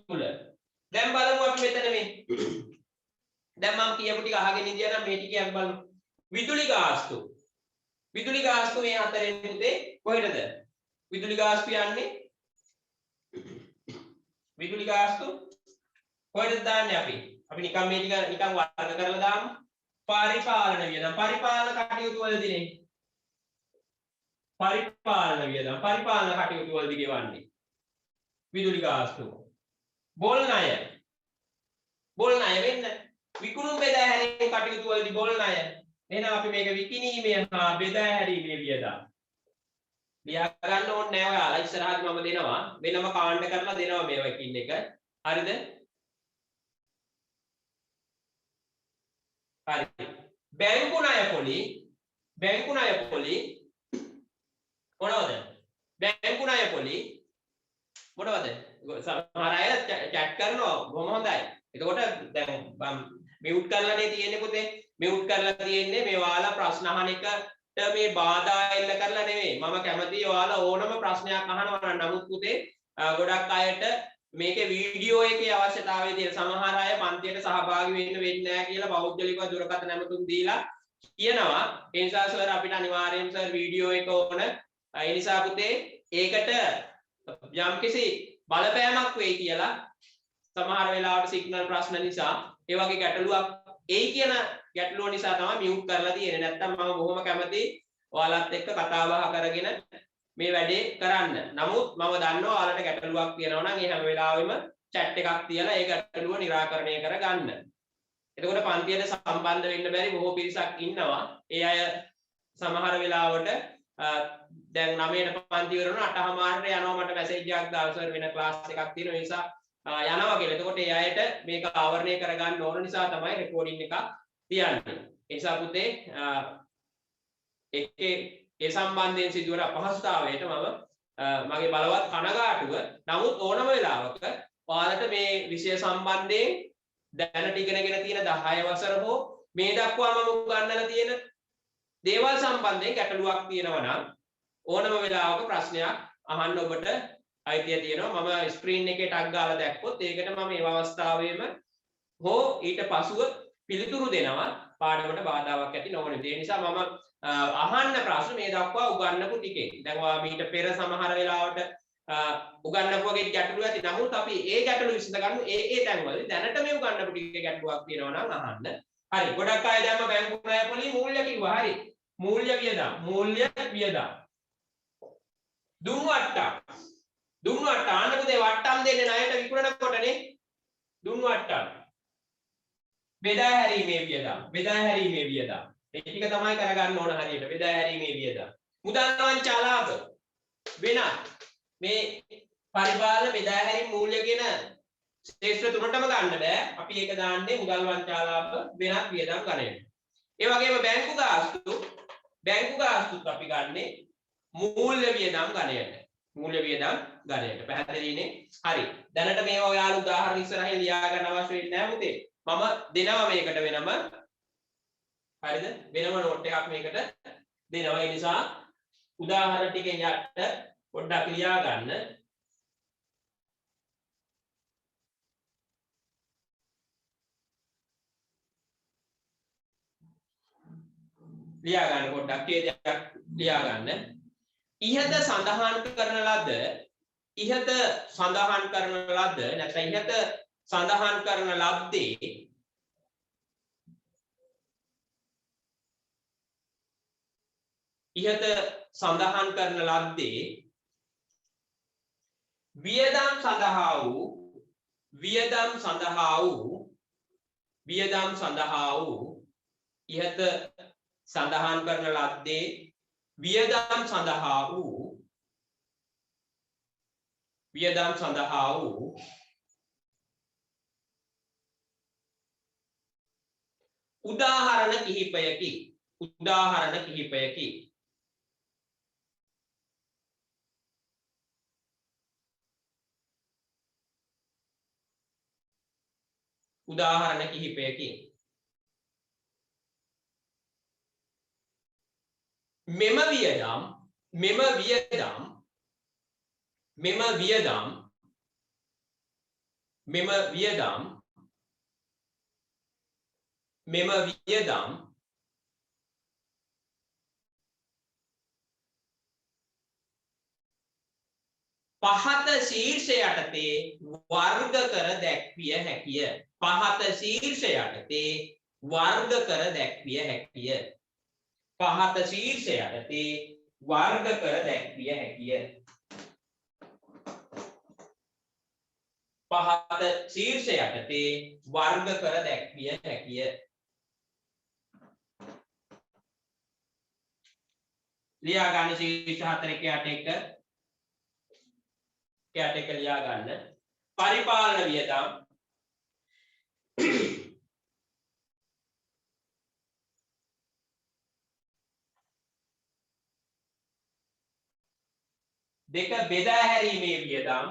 Speaker 1: තුල. දැන් බලමු අපි මෙතන මේ දැන් මම කියපු ටික අහගෙන ඉඳියා නම් මේ ටිකක් බලමු. විදුලි ගාස්තු. විදුලි ගාස්තු මේ හතරෙන් පුතේ කොහෙටද? විදුලි ගාස්තු යන්නේ විදුලි ගාස්තු කොහෙටද දාන්නේ අපි? අපි නිකන් මේ ටික නිකන් වර්ග කරලා දාමු. පරිපාලන වියදම් පරිපාලන කටයුතු වලදීනේ පරිපාලන වියදම් පරිපාලන කටයුතු වලදී ගෙවන්නේ විදුලි ගාස්තු බෝල් ණය වෙන්න විකුණුම් බෙදා හැරීම් කටයුතු වලදී බෝල් ණය එහෙනම් අපි මේක විකිණීමේ හා බෙදා හැරීමේ වියදම් ලියා ගන්න ඕනේ නෑ ඔයාලා ඉස්සරහට මම දෙනවා වෙනම කාණ්ඩ කරලා දෙනවා මේවා එකින් එක හරිද හරි බැංකු ණය පොලි මොනවද බැංකු ණය පොලි මොනවද සමහර අය chat කරනවා බොහොම හොඳයි. එතකොට දැන් මම මියුට් කරලානේ තියෙන්නේ පුතේ. මියුට් කරලා තියෙන්නේ මේ ඔයාලා ප්‍රශ්න අහන එකට මේ බාධා එල්ල කරලා නෙවෙයි. මම කැමතියි ඔයාලා ඕනම ප්‍රශ්නයක් අහනවා නම්. නමුත් පුතේ ගොඩක් අයට මේකේ වීඩියෝ එකේ අවශ්‍යතාවය තියෙන සමහර අය පන්තියට සහභාගී වෙන්නේ නැහැ කියලා පෞද්ගලිකව දුරකථන නැමතුම් දීලා කියනවා. ඒ නිසා සර් අපිට අනිවාර්යයෙන් සර් වීඩියෝ එක ඕන. ඒ නිසා පුතේ ඒකට යම්කිසි බලපෑමක් වෙයි කියලා සමහර වෙලාවට සිග්නල් ප්‍රශ්න නිසා ඒ වගේ ගැටලුවක් එයි කියන ගැටලුව නිසා තමයි මියුට් කරලා තියෙන්නේ. නැත්තම් මම බොහොම කැමතියි ඔයාලත් එක්ක කතා බහ කරගෙන මේ වැඩේ කරන්න. නමුත් මම දන්නවා ඔයාලට ගැටලුවක් තියෙනවා නම් ඒ හැම වෙලාවෙම chat එකක් තියලා ඒ ගැටලුව निराකරණය කරගන්න. එතකොට පන්තියට සම්බන්ධ වෙන්න බැරි බොහෝ පිරිසක් ඉන්නවා. ඒ අය සමහර වෙලාවට දැන් 9ට පන්ති ඉවරන 8:00ට යනවා මට මැසේජ් එකක් දාලා සර් වෙන ක්ලාස් එකක් තියෙනවා ඒ නිසා යනවා කියලා. එතකොට ඒ අයට මේක ආවරණය කරගන්න ඕන නිසා තමයි රෙකෝඩින් එකක් තියන්නේ. ඒ නිසා පුතේ ඒ සම්බන්ධයෙන් සිදුවන අපහසුතාවයට මගේ බලවත් කනගාටුව. නමුත් ඕනම වෙලාවක ඔයාලට මේ විෂය සම්බන්ධයෙන් දැනට ඉගෙනගෙන තියෙන 10 වසර හෝ මේ දක්වා මම උගන්වලා තියෙන දේවල් සම්බන්ධයෙන් ගැටලුවක් තියෙනවා නම් ඕනම වෙලාවක ප්‍රශ්නයක් අහන්න ඔබට අයිතිය තියෙනවා. මම ස්ක්‍රීන් එකේ ටග් ගාලා දැක්කොත් ඒකට මම මේ අවස්ථාවේම හෝ ඊට පසුව පිළිතුරු දෙනවා පාඩමට බාධාවක් ඇති නොවන විදිහ. ඒ නිසා මම අහන්න ප්‍රශ්න මේ දක්වා උගන්වපු ටිකේ. දැන් ඔයා මීට පෙර සමහර වෙලාවට උගන්වපු වගේ ගැටලු ඇති. නමුත් අපි ඒ ගැටලු විසඳ ගන්න ඒ තැන්වලදී දැනට මේ උගන්වපු ටිකේ ගැටලුවක් තියෙනවා නම් අහන්න. හරි. ගොඩක් අය දැම්ම බැංකු ණය පොලී මූල්‍ය කිව්වා. හරි. මූල්‍ය වියදම්. දුන්නු අට්ටම්. ආන්න පුතේ වට්ටම් දෙන්නේ ණයට විකුණනකොටනේ. දුන්නු අට්ටම්. බෙදා හැරීමේ වියදම්. මේ ටික තමයි කරගන්න ඕන හරියට. බෙදා හැරීමේ වියදම්. මුදල් වංචා ලාභ වෙනත් මේ පරිපාලන බෙදා හැරීම් මූල්‍ය කියන ශේෂ්ත්‍ර තුනටම ගන්න බෑ. අපි ඒක දාන්නේ මුදල් වංචා ලාභ වෙනත් වියදම් ගණයට. ඒ වගේම බැංකු ගාස්තුත් අපි ගන්නේ මූල්‍ය වියදම් ගණයට. පැහැදිලිනේ? හරි. දැනට මේවා ඔයාලා උදාහරණ ඉස්සරහින් ලියා ගන්න අවශ්‍ය වෙන්නේ නැහැ පුතේ. මම දෙනවා මේකට වෙනම. හරිද? වෙනම නෝට් එකක් මේකට දෙනවා. ඒ නිසා උදාහරණ ටිකෙන් යට පොඩ්ඩක් ලියා ගන්න. පොඩ්ඩක් ලියා ගන්න. ඉහත සඳහන් කරන ලද වියදම් සඳහා වූ ඉහත සඳහන් කරන ලද්දේ වියදම් සඳහා වූ උදාහරණ කිහිපයකි. මෙම වියදම් පහත ශීර්ෂ යටතේ වර්ග කර දැක්විය හැකිය. ලියා ගන්න ශීර්ෂ 4 යට එක ලියා ගන්න. පරිපාලන වියදම් දෙක බෙදා හැරීමේ වියදම්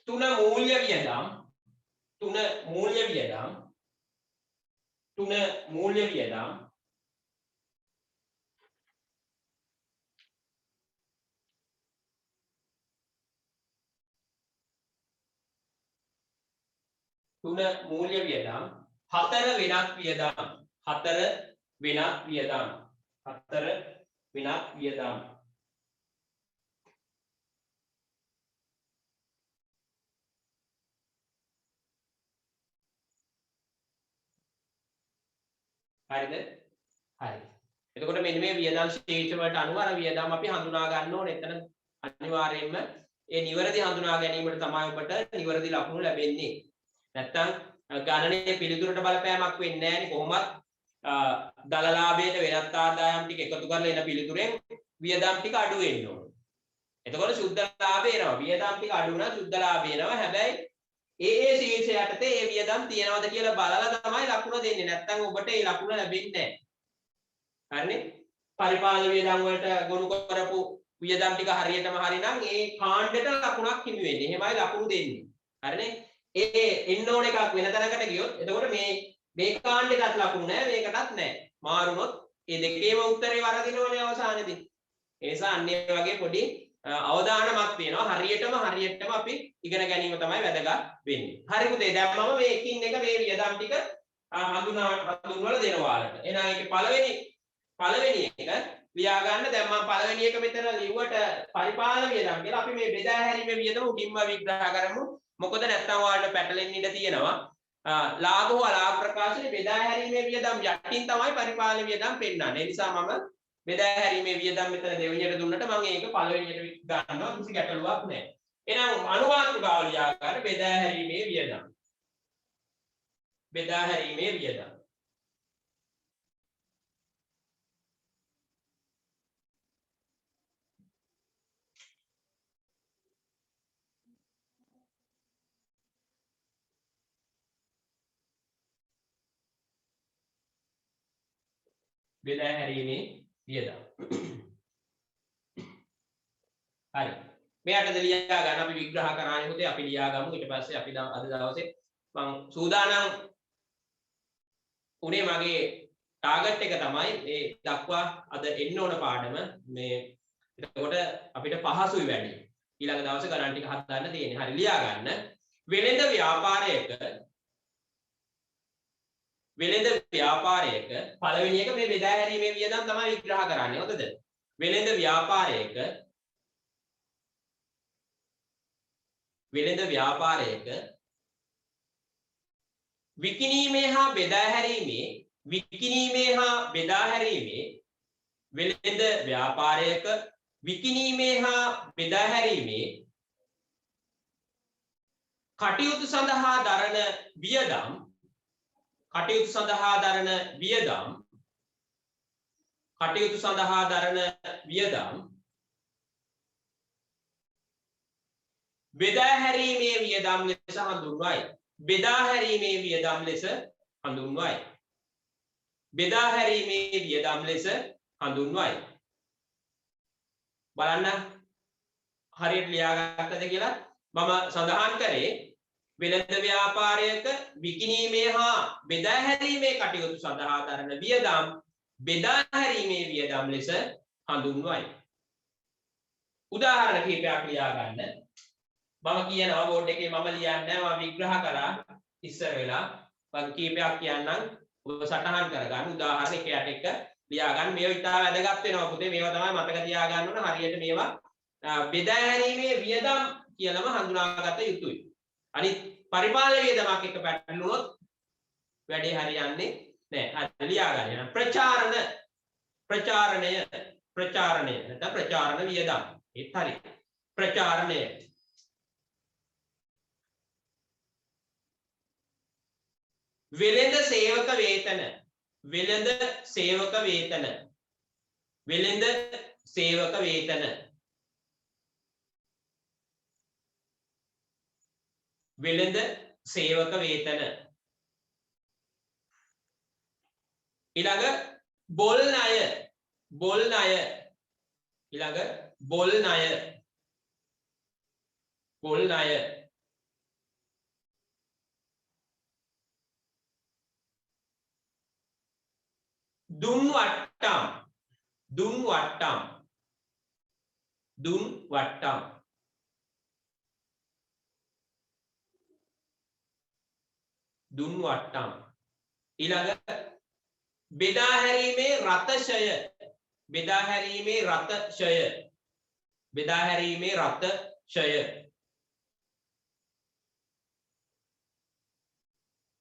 Speaker 1: තුන මූල්‍ය වියදම් තුන මූල්‍ය වියදම් තුන මූල්‍ය වියදම් තුන මූල්‍ය වියදම් හතර වෙනත් වියදම් හතර වෙනත් වියදම් හතර වෙනත් වියදම් හරිද හරි එතකොට මෙන්න මේ වියදම් ශේෂ වලට අනුව අර වියදම් අපි හඳුනා ගන්න ඕනේ එතන අනිවාර්යයෙන්ම ඒ නිවැරදි හඳුනා ගැනීමට තමයි ඔබට නිවැරදි ලකුණු ලැබෙන්නේ නැත්තම් ගණනයේ පිළිතුරට බලපෑමක් වෙන්නේ නැහැ නේ කොහොමත් දල ලාභයට වෙනත් ආදායම් ටික එකතු කරලා එන පිළිතුරෙන් වියදම් ටික අඩු වෙන්න ඕන. එතකොට සුද්ධ ලාභය එනවා. වියදම් ටික අඩු වුණා සුද්ධ ලාභය එනවා. හැබැයි ඒ ශීර්ෂ යටතේ ඒ වියදම් තියනවද කියලා බලලා තමයි ලකුණ දෙන්නේ. නැත්තම් ඔබට ඒ ලකුණ ලැබෙන්නේ නැහැ. හරිනේ? පරිපාලන වියදම් වලට ගොනු කරපු වියදම් ටික හරියටම හරිනම් ඒ කාණ්ඩෙට ලකුණක් හිමි වෙන්නේ. එහෙමයි ලකුණු දෙන්නේ. හරිනේ? ඒ එන්න ඕන එකක් වෙන තැනකට ගියොත් එතකොට මේ කාණ්ඩෙටත් ලකුණු නැහැ මේකටත් නැහැ. මාරුනොත් මේ දෙකේම උත්තරේ වරදිනවනේ අවසානයේදී. ඒ නිසා අන්න ඒ වගේ පොඩි අවධානමක් තියෙනවා. හරියටම අපි ඉගෙන ගැනීම තමයි වැදගත් වෙන්නේ. හරි පුතේ දැන් මම මේ එකින් එක මේ වියදම් ටික හඳුන්වලා දෙනවා ඔයාලට. එහෙනම් ඒකේ පළවෙනි එක ලියා ගන්න. දැන් මම පළවෙනි එක මෙතන ලිව්වට පරිපාලන වියදම් කියලා අපි මේ බෙදා හැරීමේ වියදම උඩින්ම විග්‍රහ කරමු. මොකද නැත්තම් ඔයාලට පැටලෙන්න ඉඩ තියෙනවා. ලාභ හෝ අලාභ ප්‍රකාශනයේ බෙදා හැරීමේ වියදම් යටින් තමයි පරිපාලන වියදම් පෙන්නන්නේ. ඒ නිසා මම බෙදා හැරීමේ වියදම් මෙතන දෙවෙනියට දුන්නට මම ඒක පළවෙනියට ගන්නවා කිසි ගැටලුවක් නැහැ. එහෙනම් අනුමාත්‍රකාව ලියා ගන්න බෙදා හැරීමේ වියදම්. බෙදා හැරීමේ වියදම්. බෙදා හැරීමේ වියදම්. හරි. මෙයාටද ලියා ගන්න අපි විග්‍රහ කරානේ පුතේ අපි ලියා ගමු ඊට පස්සේ අපි අද දවසේ මම සූදානම් උනේ මගේ ටාගට් එක තමයි මේ දක්වා අද එන්න ඕන පාඩම මේ එතකොට අපිට පහසුයි වැඩි. ඊළඟ දවසේ ගණන් ටික හදන්න තියෙන්නේ. හරි ලියා ගන්න. වෙළඳ ව්‍යාපාරයක පළවෙනි එක මේ බෙදා හැරීමේ වියදම් තමයි විග්‍රහ කරන්නේ. හොඳද? වෙළඳ ව්‍යාපාරයක විකිණීමේ හා බෙදා හැරීමේ වෙළඳ ව්‍යාපාරයක විකිණීමේ හා බෙදා හැරීමේ කටයුතු සඳහා දරන වියදම් බෙදා හැරීමේ වියදම් ලෙස හඳුන්වයි. බෙදා හැරීමේ වියදම් ලෙස හඳුන්වයි. බලන්න හරියට ලියාගත්තද කියලා මම සඳහන් කරේ වෙළඳ ව්‍යාපාරයක විකිණීමේ හා බෙදා හැරීමේ කටයුතු සඳහා දරන වියදම් බෙදා හැරීමේ වියදම් ලෙස හඳුන්වයි. උදාහරණ කිහිපයක් ලියා ගන්න. මම කියනවා බෝඩ් එකේ මම ලියන්නේ නැහැ මම විග්‍රහ කරා ඉස්සර වෙලා මම කීපයක් කියන්නම් ඔබ සටහන් කරගන්න උදාහරණ එක යට එක ලියා ගන්න මේවා ඉතාල වැදගත් වෙනවා පුතේ මේවා තමයි මතක තියා ගන්න ඕන හරියට මේවා බෙදා හැරීමේ වියදම් කියලාම හඳුනාගත යුතුයි අනිත් පරිපාලන වියදමක් එක පැටලුනොත් වැඩේ හරියන්නේ නැහැ හරි ලියා ගන්න ප්‍රචාරණය නැත්නම් ප්‍රචාරණ වියදම් ඒත් හරි ප්‍රචාරණය වෙළඳ සේවක වේතන වෙළඳ සේවක වේතන ඊළඟ බොල් ණය දුන් වට්ටම් දුන් වට්ටම් දුන් වට්ටම් දුන් වට්ටම් ඊළඟ බෙදා හැරීමේ රතශය බෙදා හැරීමේ රතශය බෙදා හැරීමේ රතශය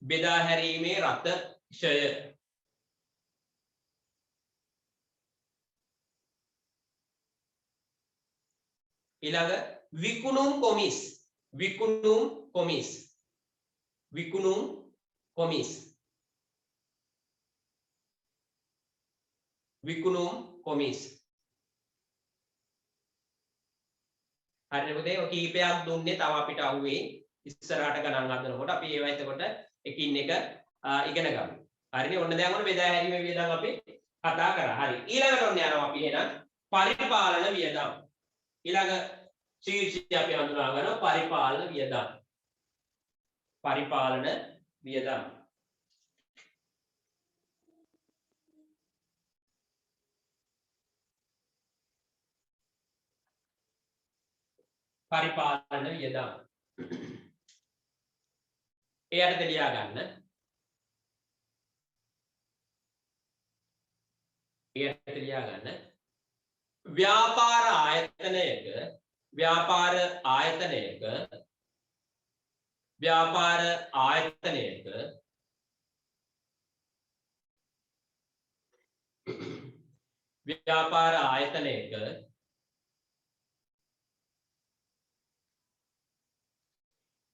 Speaker 1: බෙදා හැරීමේ රතශය ඊළඟ විකුණුම් කොමිස් විකුණුම් කොමිස් විකුණුම් කොමිස් විකුණුම් කොමිස් හරිද පුතේ ඔය කීපයක් දුන්නේ තව අපිට අහුවේ ඉස්සරහට ගණන් හදනකොට අපි ඒවා එතකොට එකින් එක ඉගෙන ගමු හරිනේ ඔන්න දැන් ඔන්න බෙදා හැරීමේ වියදම් අපි කතා කරා හරි ඊළඟට ඔන්න යනවා අපි එහෙනම් පරිපාලන වියදම් ඊළඟ ශීර්ෂය අපි හඳුනා ගන්නවා පරිපාලන වියදම් පරිපාලන වියදම් පරිපාලන වියදම් එයට ලියා ගන්න එයට ලියා ගන්න ව්‍යාපාර ආයතනයක ව්‍යාපාර ආයතනයක ව්‍යාපාර ආයතනයක ව්‍යාපාර ආයතනයක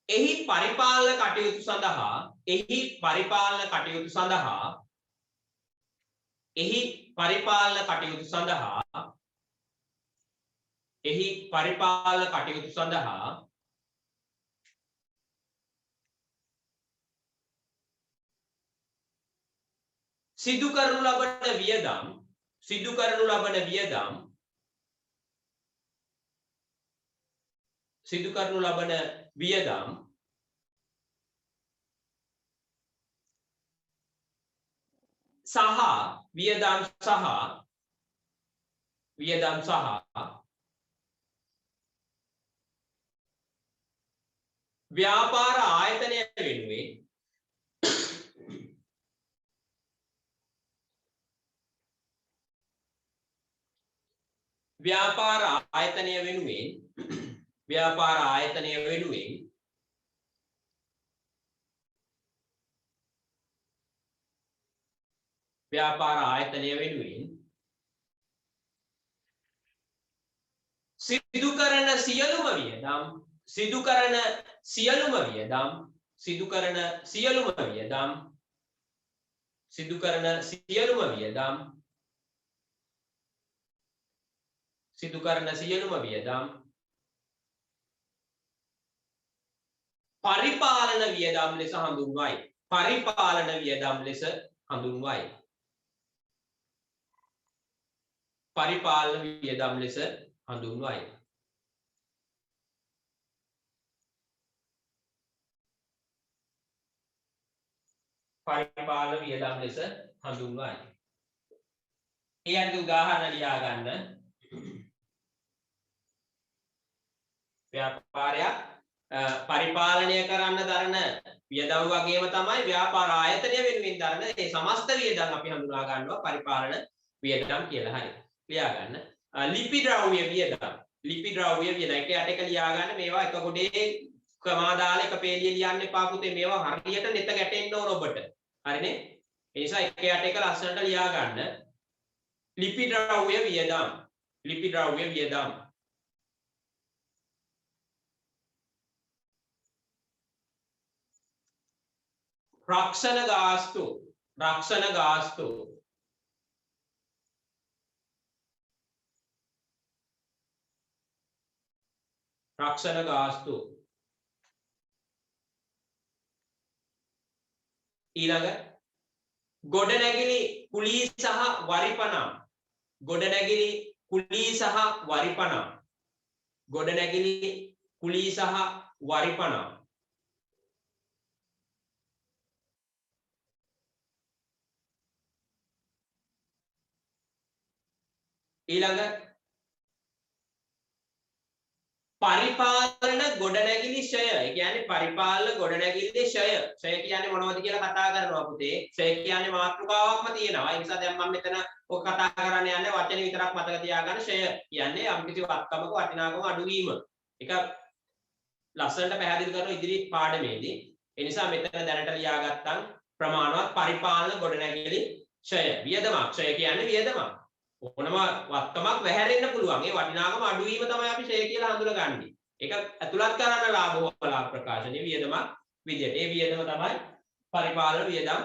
Speaker 1: එහි පරිපාලන කටයුතු සඳහා එහි පරිපාලන කටයුතු සඳහා එහි පරිපාලන කටයුතු සඳහා එහි පරිපාලන කටයුතු සඳහා සිදු කරනු ලබන වියදම් සිදු කරනු ලබන වියදම් සිදු කරනු ලබන වියදම් සහ වියදම් සහ ව්‍යාපාර ආයතනය වෙනුවෙන් ව්‍යාපාර ආයතනය වෙනුවෙන් ව්‍යාපාර ආයතනය වෙනුවෙන් ව්‍යාපාර ආයතනය වෙනුවෙන් සිදු කරන සියලුම වියදම් සිදු කරන සියලුම වියදම් සිදු කරන සියලුම වියදම් සිදු කරන සියලුම වියදම් සිදු කරන සියලුම වියදම් පරිපාලන වියදම් ලෙස හඳුන්වයි පරිපාලන වියදම් ලෙස හඳුන්වයි පරිපාලන වියදම් ලෙස හඳුන්වයි පරිපාලන වියදම් ලෙස හඳුන්වයි ඒ අනිත් උදාහරණ ලියා ගන්න ව්‍යාපාරයක් පරිපාලනය කරන්න දරන වියදම් වගේම තමයි ව්‍යාපාර ආයතනය වෙනුවෙන් දරන ඒ සමස්ත වියදම් අපි හඳුනා ගන්නවා පරිපාලන වියදම් කියලා. හරි. ලියා ගන්න. ලිපි ද්‍රව්‍ය වියදම් එක යට එක ලියා ගන්න මේවා එක ගොඩේ කමා දාලා එක පේලිය ලියන්න එපා පුතේ මේවා හරියට නෙත ගැටෙන්න ඕන ඔබට. හරිනේ? ඒ නිසා එක යට එක ලස්සනට ලියා ගන්න. ලිපි ද්‍රව්‍ය වියදම් रक्षण गास्तु ඊළඟ ගොඩනැගිලි කුලී සහ වරිපනම් ගොඩනැගිලි කුලී සහ වරිපනම් ගොඩනැගිලි කුලී සහ වරිපනම් ඊළඟ පරිපාලන ගොඩනැගිලි ෂය. ඒ කියන්නේ පරිපාලන ගොඩනැගිලි ෂය. ෂය කියන්නේ මොනවද කියලා කතා කරනවා පුතේ. ෂය කියන්නේ මාතෘකාවක්ම තියෙනවා. ඒ නිසා දැන් මම මෙතන ඔක කතා කරන්න යන්නේ වචනේ විතරක් මතක තියාගන්න. ෂය කියන්නේ යම්කිසි වත්කමක වටිනාකම අඩුවීම. ඒක ලස්සනට පැහැදිලි කරන ඉදිරි පාඩමේදී. ඒ නිසා මෙතන දැනට ලියාගත්තම් ප්‍රමාණවත් පරිපාලන ගොඩනැගිලි ෂය. වියදමක්. ෂය කියන්නේ වියදමක්. ඕනම වත්කමක් වැහැරෙන්න පුළුවන්. ඒ වටිනාකම අඩුවීම තමයි අපි ෂය කියලා හඳුනගන්නේ. ඒක ඇතුළත් කරන ලාභ හෝ ලාභ ප්‍රකාශනයේ වියදමක් විදියට. ඒ වියදම තමයි පරිපාලන වියදම්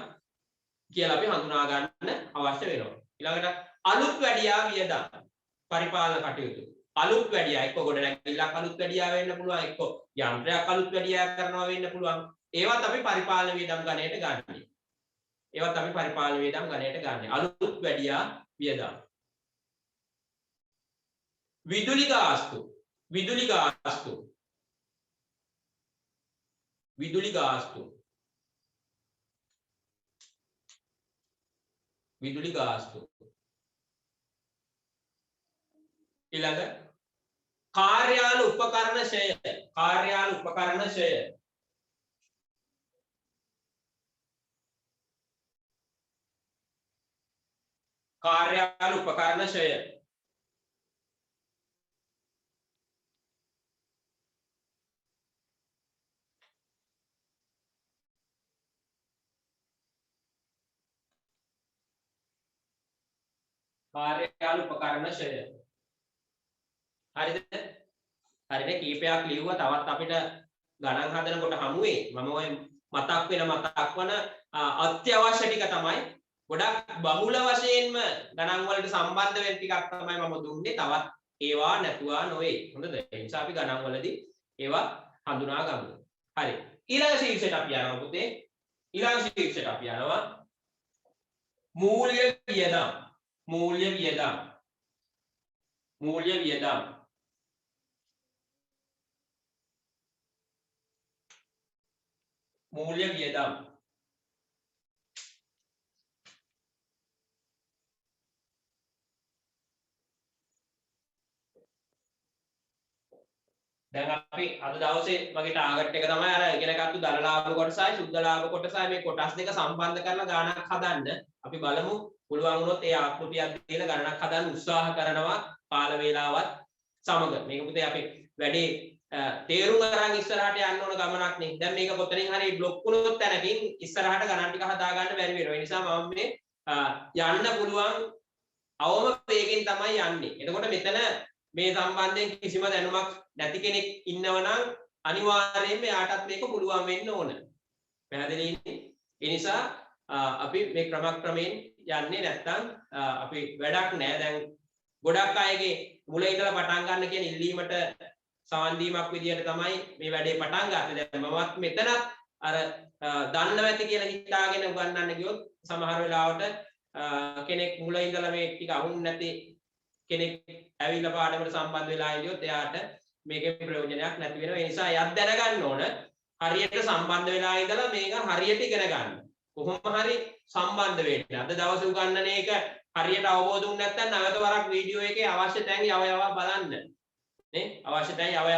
Speaker 1: කියලා අපි හඳුනා ගන්න අවශ්‍ය වෙනවා. ඊළඟට අලුත් වැඩියා වියදම් පරිපාලන කටයුතු. අලුත් වැඩියා එක්ක ගොඩනැගිල්ලක් අලුත් වැඩියා වෙන්න පුළුවන්, එක්ක යන්ත්‍රයක් අලුත් වැඩියා කරනවා වෙන්න පුළුවන්. ඒවත් අපි පරිපාලන වියදම් ගණයට ගන්නෙ. ඒවත් අපි පරිපාලන වියදම් ගණයට ගන්නෙ. අලුත් වැඩියා වියදම්. විදුලි ගාස්තු. විදුලි ගාස්තු. විදුලි ගාස්තු. විදුලි ගාස්තු. ඊළඟ කාර්යාල උපකරණ ෂය. කාර්යාල උපකරණ ෂය. කාර්යාල උපකරණ ෂය. කාර්යාල උපකරණ ෂය. හරිද? හරිද? කීපයක් ලියුවා. තවත් අපිට ගණන් හදනකොට හමු වෙයි. මම ඔය මතක් වන අත්‍යවශ්‍ය ටික තමයි ගොඩක් බහුල වශයෙන්ම ගණන් වලට සම්බන්ධ වෙන ටිකක් තමයි මම දුන්නේ. තවත් ඒවා නැතුවා නොවේ. හොඳද? ඒ නිසා අපි ගණන් වලදී ඒවා හඳුනා ගමු. හරි. ඊළඟ ශීර්ෂයට අපි යනවා පුතේ. ඊළඟ ශීර්ෂයට අපි යනවා මූල්‍ය වියදම්. මූල්‍ය වියදම්. මූල්‍ය වියදම්. මූල්‍ය වියදම්. දැන් අපි අද දවසේ මගේ ටාගට් එක තමයි අර ඉගෙන ගත්තු ධන ලාභ කොටසයි සුද්ධ ලාභ කොටසයි මේ කොටස් දෙක සම්බන්ධ කරලා ගණනක් හදන්න. අපි බලමු පුළුවන් වුණොත් ඒ ආකෘතියක් දීලා ගණනක් හදන්න උත්සාහ කරනවා කාල වේලාවත් සමග. මේක පුතේ අපි වැඩි තේරුම් අරන් ඉස්සරහට යන්න ඕන ගමනක් නේ. දැන් මේක කොතනින් හරි બ્લોක් වුණොත් තැනකින් ඉස්සරහට ගණන් ටික හදා ගන්න බැරි වෙනවා. ඒ නිසා මම මේ යන්න පුළුවන් අවම වේගෙන් තමයි යන්නේ. එතකොට මෙතන මේ සම්බන්ධයෙන් කිසිම දැනුමක් නැති කෙනෙක් ඉන්නවනම් අනිවාර්යයෙන්ම යාටත් මේක පුළුවන් වෙන්න ඕන. පැහැදිලිනේ? ඒ නිසා අපි මේ ක්‍රමයෙන් යන්නේ නැත්නම් අපි වැඩක් නැහැ. දැන් ගොඩක් අයගේ මුල ඉඳලා පටන් ගන්න කියන ඉල්ලීමට සවන් දීමක් විදියට තමයි මේ වැඩේ පටන් ගත්තේ. දැන් මමත් මෙතන අර දන්නව ඇති කියලා හිතාගෙන උගන්වන්න ගියොත් සමහර වෙලාවට කෙනෙක් මුල ඉඳලා මේ ටික අහුන්නේ නැති කෙනෙක් ඇවිල්ලා පාඩමට සම්බන්ධ වෙලා ඉඳියොත් එයාට මේකේ ප්‍රයෝජනයක් නැති වෙනවා. ඒ නිසා එයත් දැනගන්න ඕන හරියට සම්බන්ධ වෙලා ඉඳලා මේක හරියට ඉගෙන ගන්න. කොහොම හරි සම්බන්ධ වෙන්න. අද දවසේ උගන්වන එක හරියට අවබෝධ වුනේ නැත්නම් නැවත වරක් වීඩියෝ එකේ අවශ්‍ය තැන් යව බලන්න. නේ? අවශ්‍ය තැන් යව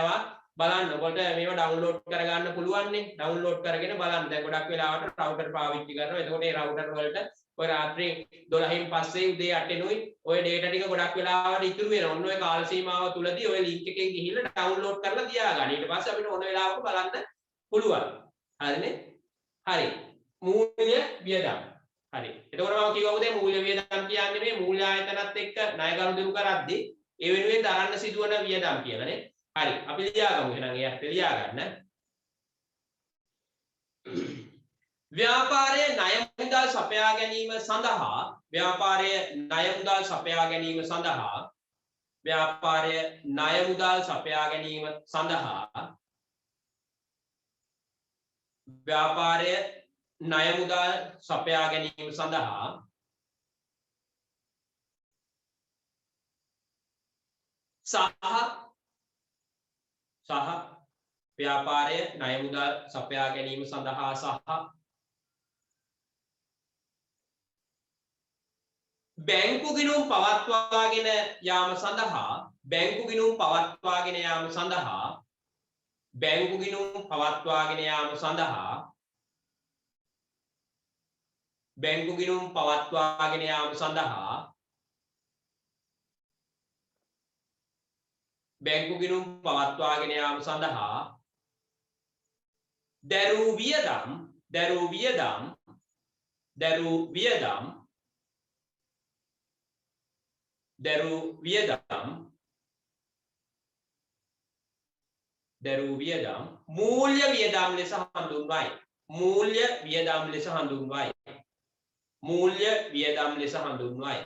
Speaker 1: බලන්න. ඔබට මේව ඩවුන්ලෝඩ් කරගන්න පුළුවන් නේ. ඩවුන්ලෝඩ් කරගෙන බලන්න. දැන් ගොඩක් වෙලාවට රවුටර් පාවිච්චි කරනවා. එතකොට ඒ රවුටර් වලට ඔය රාත්‍රී 12න් පස්සේ උදේ 8නුයි ඔය data ටික ගොඩක් වෙලාවට ඉතුරු වෙනවා. ඔන්න ඔය කාල සීමාව තුලදී ඔය link එකෙන් ගිහිල්ලා ඩවුන්ලෝඩ් කරලා තියාගන්න. ඊට පස්සේ අපිට ඕන වෙලාවක බලන්න පුළුවන්. හරිනේ? හරි. මූල්‍ය වියදම්. හරි. එතකොට මම කිව්වා උදේ මූල්‍ය වියදම් කියන්නේ මේ මූල්‍ය ආයතනත් එක්ක ණය ගනුදෙනු කරද්දී ඒ වෙනුවෙන් දරන්න සිදුවන වියදම් කියලානේ. හරි. අපි ලියාගමු. එහෙනම් ඒ අර්ථය ලියාගන්න. ව්‍යාපාරයේ ණය මුදල් සපයා ගැනීම සඳහා ව්‍යාපාරයේ ණය මුදල් සපයා ගැනීම සඳහා ව්‍යාපාරයේ ණය මුදල් සපයා ගැනීම සඳහා ව්‍යාපාරයේ ණය මුදල් සපයා ගැනීම සඳහා සහ ව්‍යාපාරයේ ණය මුදල් සපයා ගැනීම සඳහා සහ බැංකු ගිණුම් පවත්වාගෙන යාම සඳහා බැංකු ගිණුම් පවත්වාගෙන යාම සඳහා බැංකු ගිණුම් පවත්වාගෙන යාම සඳහා බැංකු ගිණුම් පවත්වාගෙන යාම සඳහා බැංකු ගිණුම් පවත්වාගෙන යාම සඳහා දැරූ වියදම් දැරූ වියදම් දැරූ වියදම් දැරූ වියදම් දැරූ වියදම් මූල්‍ය වියදම් ලෙස හඳුන්වයි මූල්‍ය වියදම් ලෙස හඳුන්වයි මූල්‍ය වියදම් ලෙස හඳුන්වයි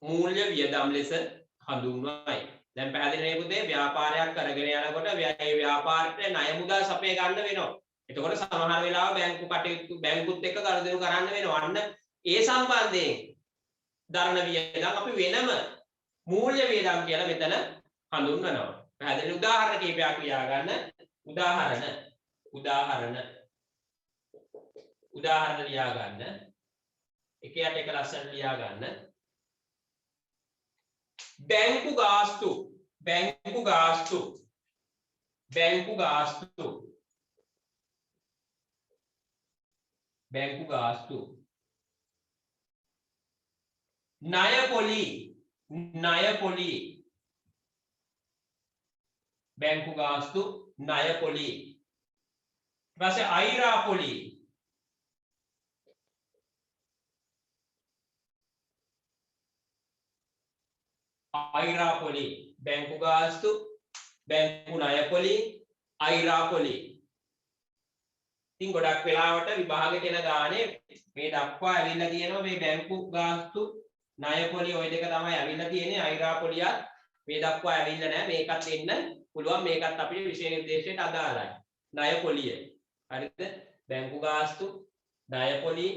Speaker 1: මූල්‍ය වියදම් ලෙස හඳුන්වයි දැන් පැහැදිලි නේ පුතේ ව්‍යාපාරයක් කරගෙන යනකොට ඒ ව්‍යාපාරයට ණය මුදල් සපය ගන්න වෙනවා එතකොට සමහර වෙලාව බැංකු කටයුතු බැංකුත් එක්ක ගනුදෙනු කරන්න වෙනවා අන්න ඒ සම්බන්ධයෙන් දරන වියදම් අපි වෙනම මූල්‍ය වියදම් කියලා මෙතන හඳුන්වනවා පැහැදිලි උදාහරණ කීපයක් ලියා ගන්න උදාහරණ ලියා ගන්න එකයට එක ලස්සන ලියා ගන්න බැංකු ගාස්තු ණය පොලි බැංකු ගාස්තු ණය පොලි ඊට පස්සේ අයිරා පොලි බැංකු ගාස්තු බැංකු ණය පොලි අයිරා පොලි ඉතින් ගොඩක් වෙලාවට විභාගෙට එන ගානේ මේ දක්වා ඇවිල්ලා තියෙනවා මේ බැංකු ගාස්තු ණය පොලි ওই දෙක තමයි ඇවිල්ලා තියෙන්නේ අයිරා පොලියත් මේ දක්වා ඇවිල්ලා නැහැ මේකත් එන්න පුළුවන් මේකත් අපේ විෂය නිර්දේශයට අදාළයි ණය පොලිය හරිද බැංකු ගාස්තු ණය පොලි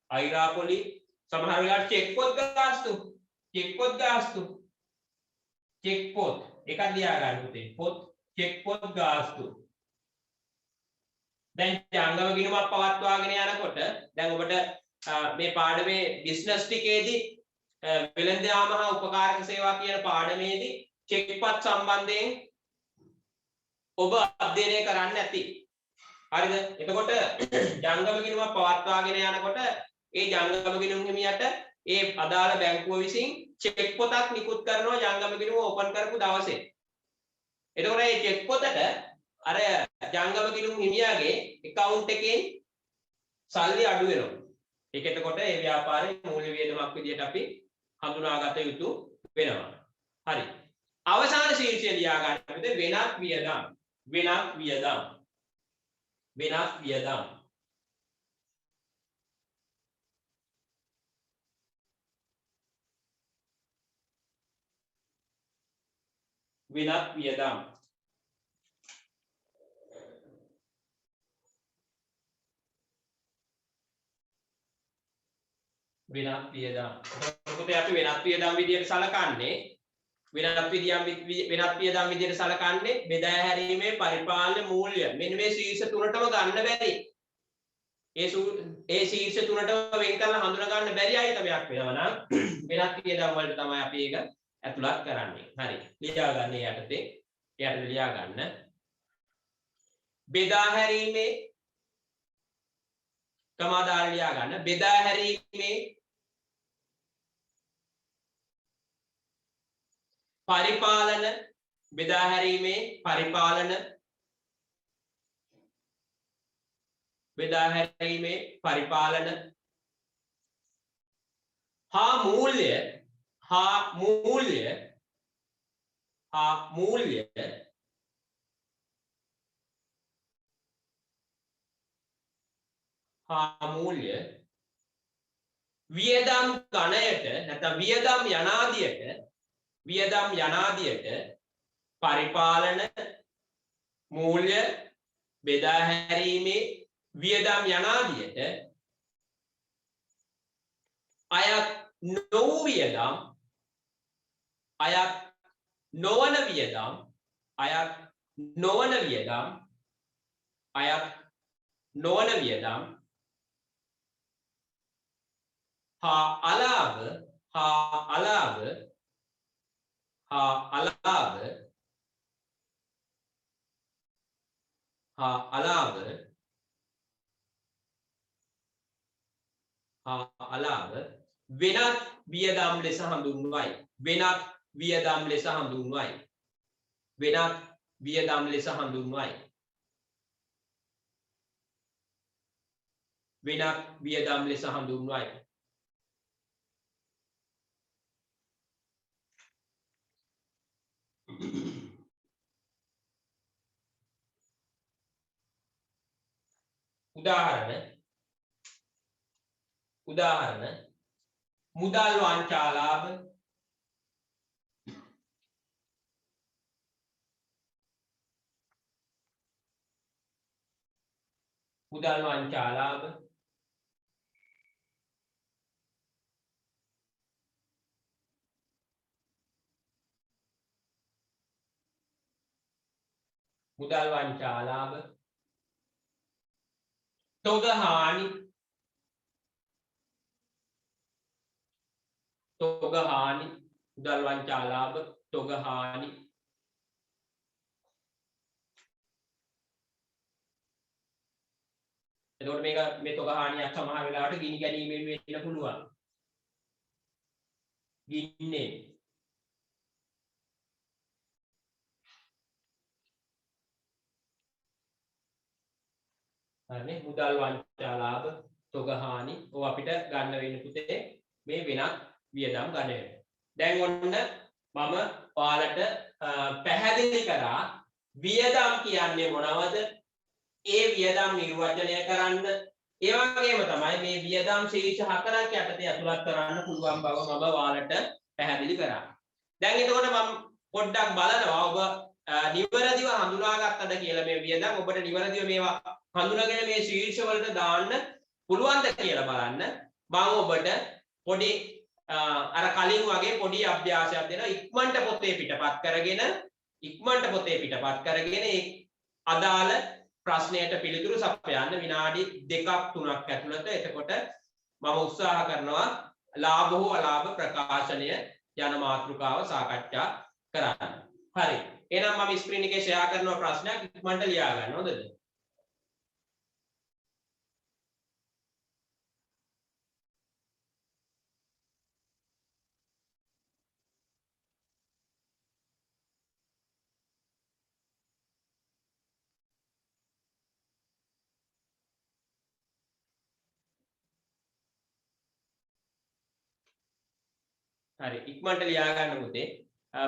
Speaker 1: අයිරා පොලි සමහර වෙලාවට චෙක් පොත් එකක් ලියා ගන්න පුතේ චෙක් පොත් ගාස්තු දැන් ජංගම ගිණුමක් පවත්වාගෙන යනකොට දැන් ඔබට මේ පාඩමේ බිස්නස් ටිකේදී වෙළඳ යාම හා උපකාරක සේවා කියන පාඩමේදී චෙක් පත් සම්බන්ධයෙන් ඔබ අධ්‍යයනය කරන්න ඇති හරිද එතකොට ජංගම ගිණුමක් පවත්වාගෙන යනකොට ඒ ජංගම ගිණුම් හිමියට ඒ අදාළ බැංකුව විසින් චෙක් පොතක් නිකුත් කරනවා ජංගම ගිණුම ඕපන් කරපු දවසේ. එතකොට මේ චෙක් පොතට අර ජංගම ගිණුම් හිමියාගේ account එකෙන් සල්ලි අඩු වෙනවා. ඒක එතකොට මේ ව්‍යාපාරයේ මූල්‍ය වියදමක් විදියට අපි හඳුනාගත යුතු වෙනවා. හරි. අවසාන ශීර්ෂය ලියා ගන්න වෙනත් වියදම්. වෙනත් වියදම් පුතේ අපි වෙනත් වියදම් විදියට සලකන්නේ බෙදා හැරීමේ පරිපාලන මූල්‍ය මෙන්න මේ ශීර්ෂ තුනටම ගන්න බැරි ඒ ශීර්ෂ තුනටම වෙන් කරලා හඳුනා ගන්න බැරි අයිතමයක් වෙනවා නම් වෙනත් වියදම් වලට තමයි අපි ඒක ඇතුළත් කරන්නේ. හරි. ලියා ගන්න යටතේ ලියා ගන්න. බෙදා හැරීමේ කමාදාර ලියා ගන්න. බෙදා හැරීමේ පරිපාලන බෙදා හැරීමේ පරිපාලන හා මූල්‍ය වියදම් ගණයට නැත්නම් වියදම් යනාදියට පරිපාලන මූල්‍ය බෙදා හැරීමේ වියදම් යනාදියට අයත් නොවන වියදම් ha alav ha alav ha alav ha alav ha alav වෙනත් වියදම් ලෙස හඳුන්වයි වෙනත් වියදම් ලෙස හඳුන්වයි වෙනත් වියදම් ලෙස හඳුන්වයි වෙනත් වියදම් ලෙස හඳුන්වයි උදාහරණ මුදල් වංචාලාභ මුදල් වංචාලාභ මුදල් වංචාලාභ තොග හානි තොග හානි මුදල් වංචාලාභ තොග හානි එතකොට මේක මේ තොග හානියක් සමහර වෙලාවට ගිනි ගැනීමෙන් වෙන්න පුළුවන් ගින්නේ හරිනේ මුදල් වංචාලාභ තොග හානි ඔය අපිට ගන්න වෙන පුතේ මේ වෙනත් වියදම් ගන්න වෙනවා දැන් ඔන්න මම ඔයාලට පැහැදිලි කරා වියදම් කියන්නේ මොනවද ඒ වියදම් නිර්වචනය කරන්න ඒ වගේම තමයි මේ වියදම් ශීර්ෂ හතරක් යටතේ අතුලත් කරන්න පුළුවන් බව මම ඔයාලට පැහැදිලි කරා. දැන් එතකොට මම පොඩ්ඩක් බලනවා ඔබ නිවැරදිව හඳුනාගත්තද කියලා මේ වියදම් ඔබට නිවැරදිව මේවා හඳුනාගෙන මේ ශීර්ෂ වලට දාන්න පුළුවන්ද කියලා බලන්න. මම ඔබට පොඩි අර කලින් වගේ පොඩි අභ්‍යාසයක් දෙනවා ඉක්මනට පොතේ පිටපත් කරගෙන ඒ අදාළ ප්‍රශ්නයට පිළිතුරු සපයන්න විනාඩි 2ක් 3ක් ඇතුළත එතකොට මම උත්සාහ කරනවා ලාභ හෝ අලාභ ප්‍රකාශනය යන මාතෘකාව සාකච්ඡා කරන්න. හරි. එහෙනම් මම ස්ක්‍රීන් එකේ ෂෙයා කරනවා ප්‍රශ්නයක් ඉක්මනට ලියා ගන්න හොඳද? හරි ඉක්මනට ලියා ගන්න පුතේ.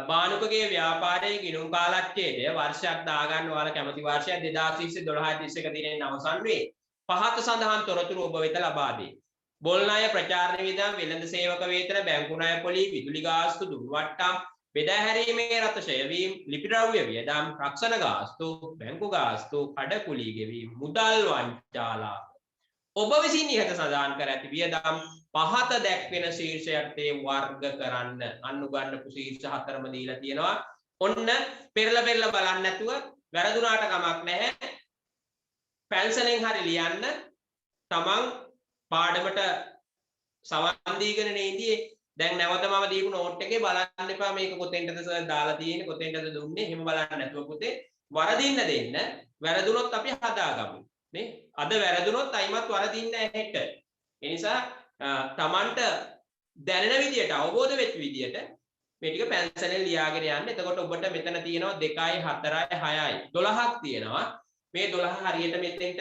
Speaker 1: බානුකගේ ව්‍යාපාරයේ ගිණුම් කාලච්ඡේදය වර්ෂයක් දාගන්න ඔයාලා කැමති වර්ෂයක් 2020 12 දිනෙන් අවසන් වේ. පහත සඳහන් තොරතුරු ඔබ වෙත ලබා දෙයි. බොල් ණය ප්‍රචාරණ වියදම් වෙළඳ සේවක වේතන බැංකු ණය පොලි විදුලි ගාස්තු දුම් වට්ටම් බෙදා හැරීමේ රත ඡය වීම ලිපි ද්‍රව්‍ය වියදම් රක්ෂණ ගාස්තු බැංකු ගාස්තු කඩකුලී ගෙවීම මුදල් වංචාලාභ ඔබ විසින් ඉහත සඳහන් කර ඇති වියදම් පහත දැක්වෙන ශීර්ෂයටතේ වර්ග කරන්න අනුගන්නපු ශීර්ෂ හතරම දීලා තියෙනවා ඔන්න පෙරලා බලන්න නැතුව වැරදුනාට කමක් නැහැ පැන්සලෙන් හරි ලියන්න තමන් පාඩමට සවන් දීගෙන ඉඳී දැන් නැවත මම දීපු නෝට් එකේ බලන්න එපා මේක කොතෙන්ටද සර් දාලා තියෙන්නේ කොතෙන්ටද දුන්නේ එහෙම බලන්න නැතුව පුතේ වරදින්න දෙන්න වැරදුනොත් අපි හදාගමු නේ අද වැරදුනොත් අයිමත් වරදින්නේ නැහැ හෙට ඒ නිසා තමන්ට දැනෙන විදියට අවබෝධ වෙච්ච විදියට මේ ටික පැන්සලෙන් ලියාගෙන යන්න. එතකොට ඔබට මෙතන තියෙනවා 2යි 4යි 6යි 12ක් තියෙනවා. මේ 12 හරියට මෙතෙන්ට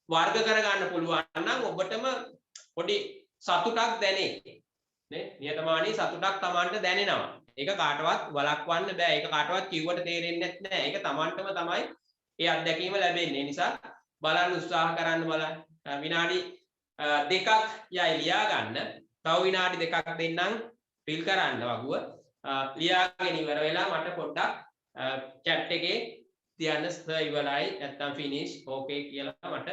Speaker 1: වර්ග කරගන්න පුළුවන් නම් ඔබටම පොඩි සතුටක් දැනේ. නේ? නියතමානී සතුටක් තමන්ට දැනෙනවා. ඒක කාටවත් වළක්වන්න බෑ. ඒක කාටවත් කිව්වට තේරෙන්නේ නැහැ. ඒක තමන්ටම තමයි ඒ අත්දැකීම ලැබෙන්නේ. ඒ නිසා බලන්න උත්සාහ කරන්න බලන්න. විනාඩි 2ක් යයි ලියා ගන්න. තව විනාඩි 2ක් දෙන්නම් ෆිල් කරන්න වගුව. ලියාගෙන ඉවර වෙලා මට පොඩ්ඩක් chat එකේ තියන්න සර් ඉවරයි නැත්තම් finish okay කියලා මට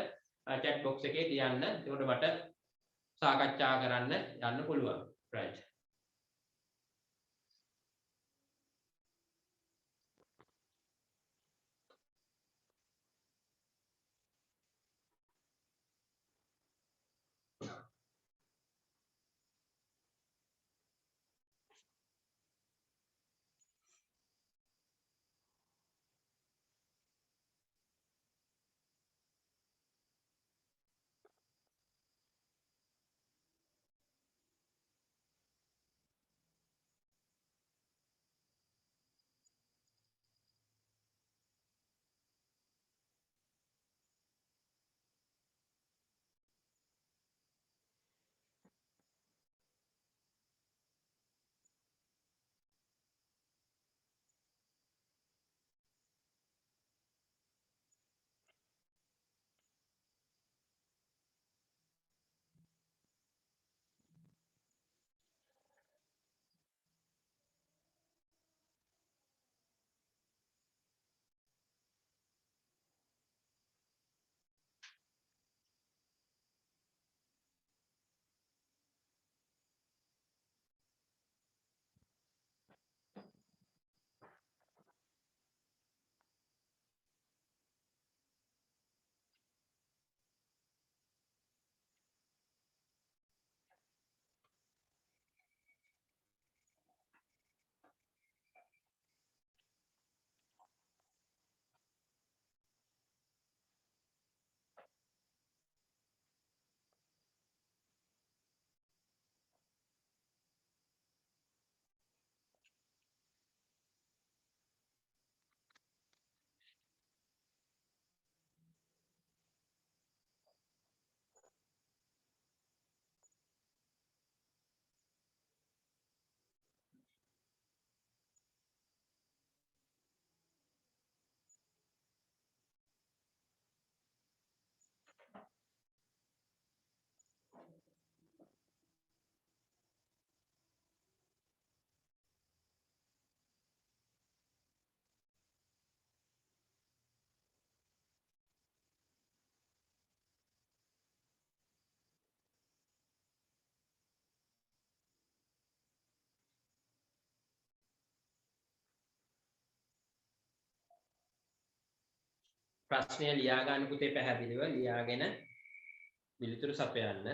Speaker 1: chat box එකේ තියන්න. එතකොට මට සාකච්ඡා කරන්න යන්න පුළුවන්. right. ප්‍රශ්නය ලියා ගන්න පුතේ පැහැදිලිව ලියාගෙන පිළිතුරු සපයන්න.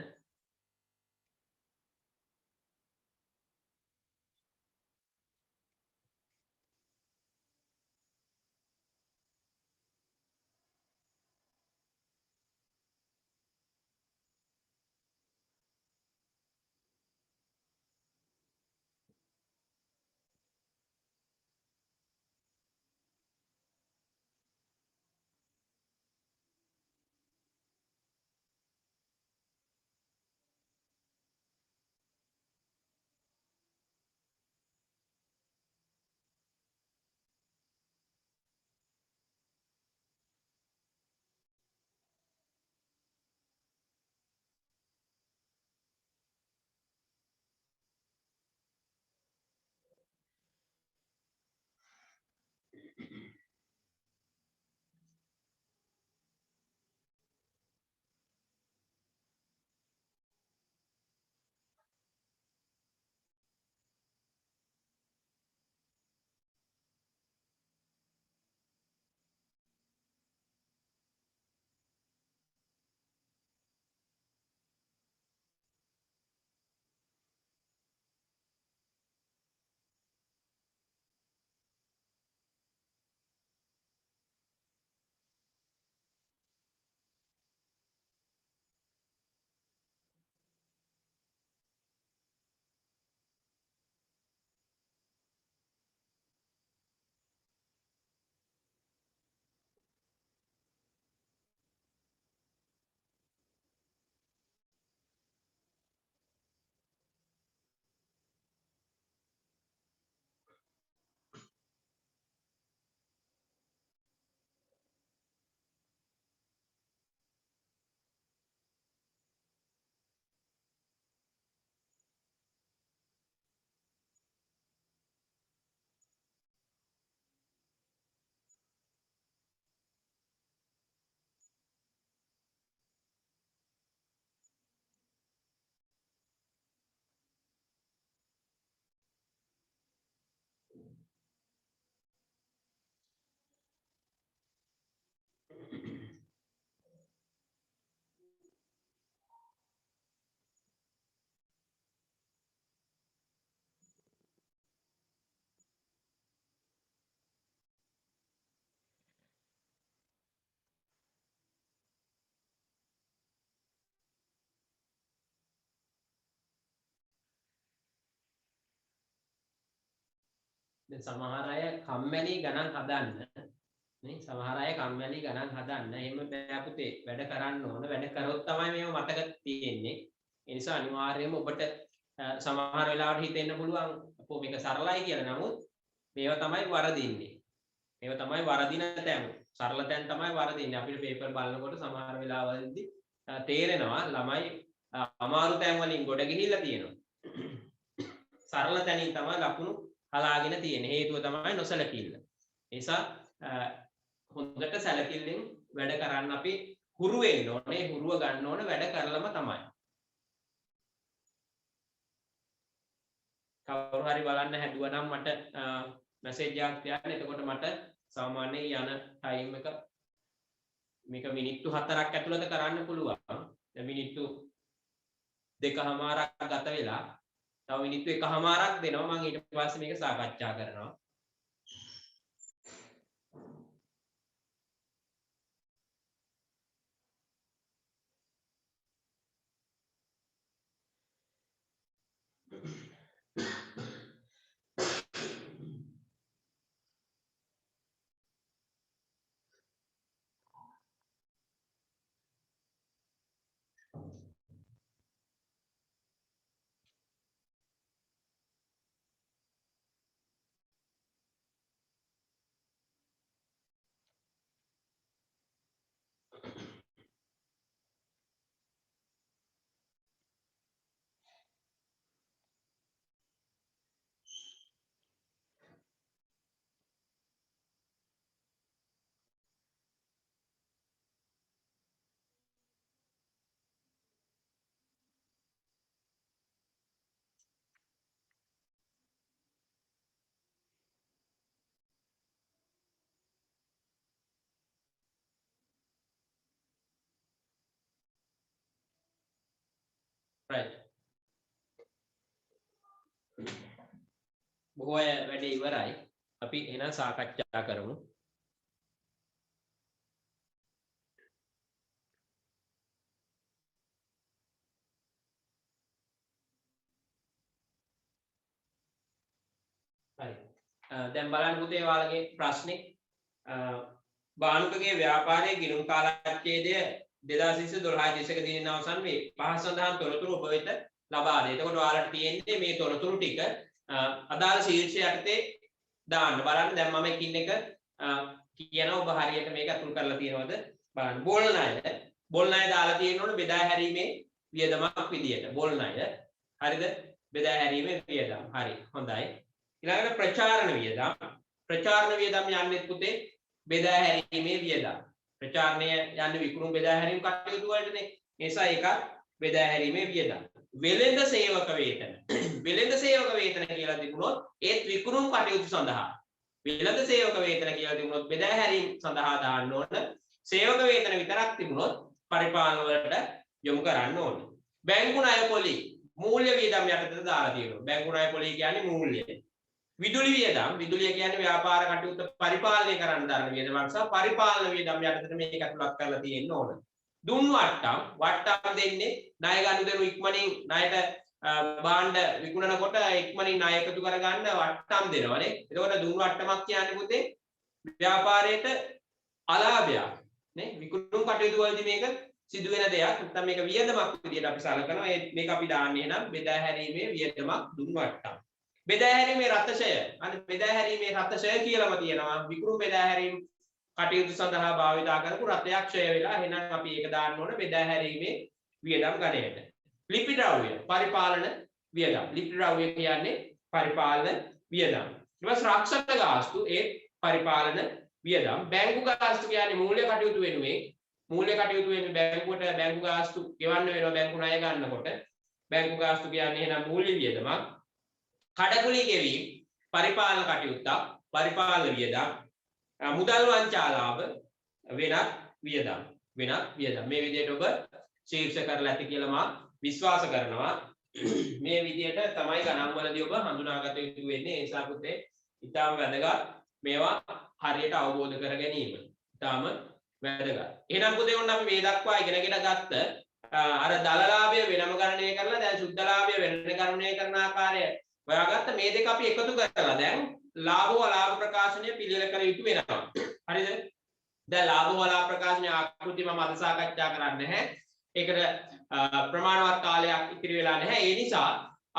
Speaker 1: දැන් සමහර අය කම්මැලි ගණන් හදන්න නේ සමහර අය කම්මැලි ගණන් හදන්න එහෙම බෑ පුතේ වැඩ කරන්න ඕන වැඩ කරොත් තමයි මේව මතක තියෙන්නේ ඒ නිසා අනිවාර්යයෙන්ම ඔබට සමහර වෙලාවට හිතෙන්න පුළුවන් අපෝ මේක සරලයි කියලා නමුත් මේවා තමයි වරදින්නේ මේවා තමයි වරදින තැන් සරල තැන් තමයි වරදින්නේ අපිට පේපර් බලනකොට සමහර වෙලාවලදී තේරෙනවා ළමයි අමාරු තැන් වලින් ගොඩ ගිහිල්ලා තියෙනවා සරල තැනින් තමයි ලකුණු හලාගෙන තියෙන හේතුව තමයි නොසලකිල්ල. ඒ නිසා හොඳට සැලකිල්ලෙන් වැඩ කරන්න අපි හුරු වෙන්න ඕනේ. හුරුව ගන්න ඕන වැඩ කරලම තමයි. කවුරු හරි බලන්න හැදුවා නම් මට මැසේජ් එකක් තියන්න. එතකොට මට සාමාන්‍යයෙන් යන ටයිම් එක මේක මිනිත්තු 4ක් ඇතුළත කරන්න පුළුවන්. දැන් මිනිත්තු 2කමාරක් ගත වෙලා තව මිනිත්තු 1කමාරක් දෙනවා මම ඊට පස්සේ මේක සාකච්ඡා කරනවා right. බොහෝ අය වැඩේ ඉවරයි. අපි එහෙනම් සාකච්ඡා කරමු. හරි. දැන් බලන්න පුතේ ඔයාලගේ ප්‍රශ්නේ බානුකගේ ව්‍යාපාරයේ ගිණුම් කාලච්ඡේදය 2012 දෙසක දිනෙන් අවසන් වේ. පහස සඳහන් තොරතුරු ඔබ වෙත ලබා දෙයි. එතකොට ඔයාලට තියෙන්නේ මේ තොරතුරු ටික අදාළ ශීර්ෂය යටතේ දාන්න. බලන්න දැන් මම එකින් එක කියනවා ඔබ හරියට මේක අතුල් කරලා තියෙනවද බලන්න. බෝල් ණය දාලා තියෙනවනේ බෙදා හැරීමේ වියදමක් විදියට. බෝල් ණය හරිද? බෙදා හැරීමේ වියදම්. හරි. හොඳයි. ඊළඟට ප්‍රචාරණ වියදම්. ප්‍රචාරණ වියදම් යන්නේ පුතේ බෙදා හැරීමේ වියදම්. ප්‍රචාරණය යන්නේ විකුණුම් බෙදා හැරීම් කටයුතු වලටනේ. ඒ නිසා ඒක බෙදා හැරීමේ වියදම්. වෙළෙඳ සේවක වේතන. වෙළෙඳ සේවක වේතන කියලා තිබුණොත් ඒත් විකුණුම් කටයුතු සඳහා. වෙළෙඳ සේවක වේතන කියලා තිබුණොත් බෙදා හැරීම් සඳහා දාන්න ඕන. සේවක වේතන විතරක් තිබුණොත් පරිපාලන වලට යොමු කරන්න ඕන. බැංකු ණය පොලි මූල්‍ය වියදම් යටතට දාලා තියෙනවා. බැංකු ණය පොලි කියන්නේ මූල්‍ය. විදුලි වියදම් විදුලිය කියන්නේ ව්‍යාපාර කටයුතු පරිපාලනය කරන්න දරන වියදමක් සහ පරිපාලන වියදම් යටතට මේක ඇතුළත් කරලා තියෙන්න ඕන. දුන් වට්ටම් දෙන්නේ ණය ගනුදෙනු ඉක්මනින් ණයට භාණ්ඩ විකුණනකොට ඉක්මනින් ණය එකතු කරගන්න වට්ටම් දෙනවනේ. එතකොට දුන් වට්ටමක් කියන්නේ පුතේ ව්‍යාපාරයට අලාභයක් නේ. විකුණුම් කටයුතු වලදී මේක සිදු වෙන දෙයක්. නැත්නම් මේක වියදමක් විදියට අපි සලකනවා. මේක අපි දාන්නේ නම් බෙදා හැරීමේ වියදමක් දුන් වට්ටම්. බෙදා හැරීමේ රතශය. අන්න බෙදා හැරීමේ රතශය කියලාම තියෙනවා. විකුණුම් බෙදා හැරීම කටයුතු සඳහා භාවිතා කරපු රතයක් ක්ෂය වෙලා එහෙනම් අපි ඒක දාන්න ඕන බෙදා හැරීමේ වියදම් ගණයට. ලිපි ද්‍රව්‍ය පරිපාලන වියදම්. ලිපි ද්‍රව්‍ය කියන්නේ පරිපාලන වියදම්. ඊට පස්සේ රක්ෂක ගාස්තු ඒ පරිපාලන වියදම්. බැංකු ගාස්තු කියන්නේ මූල්‍ය කටයුතු වෙනුවෙන් බැංකුවට බැංකු ගාස්තු ගෙවන්න වෙනවා බැංකු ණය ගන්නකොට. බැංකු ගාස්තු කියන්නේ එහෙනම් මූල්‍ය වියදමක්. කඩකුලි ගෙවීම පරිපාලන කටයුත්තක් පරිපාලන වියදම්. මුදල් වංචාලාභ වෙනත් වියදම් මේ විදිහට ඔබ ශීර්ෂ කරලා ඇති කියලා මා විශ්වාස කරනවා. මේ විදිහට තමයි ගණන් වලදී ඔබ හඳුනාගත යුතු වෙන්නේ. ඒ නිසා පුතේ ඊටම වැදගත් මේවා හරියට අවබෝධ කර ගැනීම. ඊටම වැදගත්. එහෙනම් පුතේ ඔන්න අපි මේ දක්වා ඉගෙනගෙන ගත්ත අර දලලාභය වෙනම ගණනය කරලා දැන් සුද්ධලාභය වෙන ගණනය කරන ආකාරය ඔයාගත්ත මේ දෙක අපි එකතු කරලා දැන් ලාභ අලාභ ප්‍රකාශනය පිළිවෙල කර යුතු වෙනවා. හරිද? දැන් ලාභ අලාභ ප්‍රකාශනය ආකෘති මම අද සාකච්ඡා කරන්නේ නැහැ. ඒකට ප්‍රමාණවත් කාලයක් ඉතිරි වෙලා නැහැ. ඒ නිසා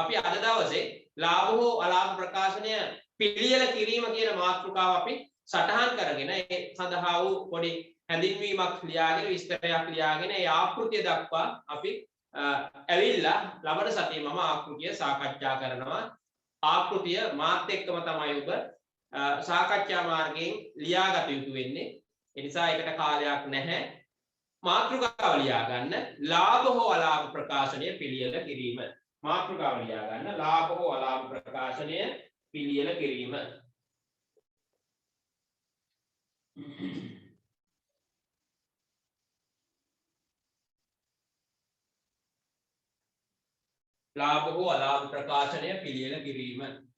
Speaker 1: අපි අද දවසේ ලාභ හෝ අලාභ ප්‍රකාශනය පිළියෙල කිරීම කියන මාතෘකාව අපි සටහන් කරගෙන ඒ සඳහා වූ පොඩි හැඳින්වීමක් ලියාගෙන විස්තරයක් ලියාගෙන ඒ ආකෘතිය දක්වා අපි ඇවිල්ලා ලබන සතියේ මම ආකෘතිය සාකච්ඡා කරනවා. ආකෘතිය මාත් එක්කම තමයි ඔබ සාකච්ඡා මාර්ගයෙන් ලියාගත යුතු වෙන්නේ. ඒ නිසා ඒකට කාලයක් නැහැ. මාතෘකාව ලියා ගන්න ලාභ හෝ අලාභ ප්‍රකාශනය පිළියෙල කිරීම. මාතෘකාව ලියා ගන්න ලාභ හෝ අලාභ ප්‍රකාශනය පිළියෙල කිරීම. ලාභ හෝ අලාභ ප්‍රකාශනය පිළියෙල කිරීම.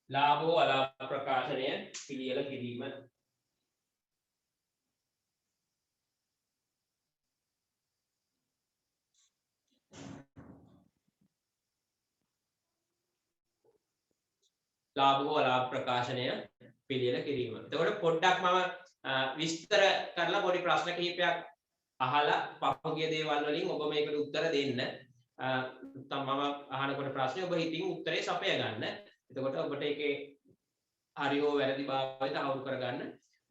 Speaker 1: ලාභ හෝ අලාභ ප්‍රකාශනය පිළියෙල කිරීම. ලාභ හෝ අලාභ ප්‍රකාශනය පිළියෙල කිරීම. එතකොට පොඩ්ඩක් මම විස්තර කරලා පොඩි ප්‍රශ්න කිහිපයක් අහලා පහුගිය දේවල් වලින් ඔබ මේකට උත්තර දෙන්න. මම අහනකොට ප්‍රශ්නේ ඔබ හිතින් උත්තරේ සපය ගන්න. එතකොට ඔබට ඒකේ හරි හෝ වැරදි භාවය තහවුරු කරගන්න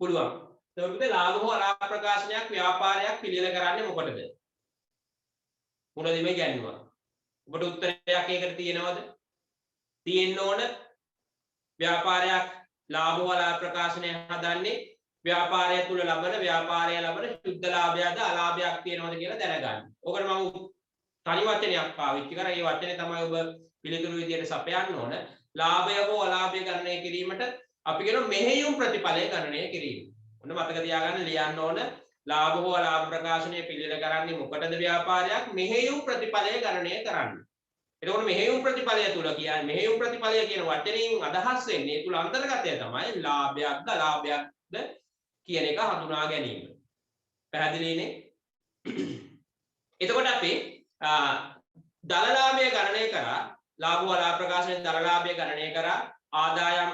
Speaker 1: පුළුවන්. එතකොට ලාභ හෝ අලාභ ප්‍රකාශනයක් ව්‍යාපාරයක් පිළියෙල කරන්නේ මොකටද? මුලදීම කියන්නවා. ඔබට උත්තරයක් ඒකට තියෙනවද? තියෙන්න ඕන. ව්‍යාපාරයක් ලාභ වලාභ ප්‍රකාශනය හදන්නේ ව්‍යාපාරය තුල ලබන ශුද්ධ ලාභයද අලාභයක් තියෙනවද කියලා දැනගන්න. ඕකට මම තනි වචනයක් පාවිච්චි කරා. ඒ වචනේ තමයි ඔබ පිළිතුරු විදියට සපයන්න ඕන. ලාභය හෝ අලාභය ගණනය කිරීමට අපි කියන මෙහෙයුම් ප්‍රතිඵලය ගණනය කිරීම. ඔන්න මතක තියාගන්න ලියන්න ඕන. ලාභ හෝ අලාභ ප්‍රකාශනය පිළිවෙල කරන්නේ මොකටද ව්‍යාපාරයක්? මෙහෙයුම් ප්‍රතිඵලය ගණනය කරන්න. එතකොට මෙහෙයුම් ප්‍රතිඵලය තුල කියන්නේ මෙහෙයුම් ප්‍රතිඵලය කියන වචනයෙන් අදහස් වෙන්නේ තුල අන්තර්ගතය තමයි ලාභයක්ද අලාභයක්ද කියන එක හඳුනා ගැනීම. පැහැදිලිනේ? එතකොට අපි දල ලාභය ගණනය කරා, ලාභ වලාභ ප්‍රකාශනයේ දල ලාභය ගණනය කරා, ආදායම්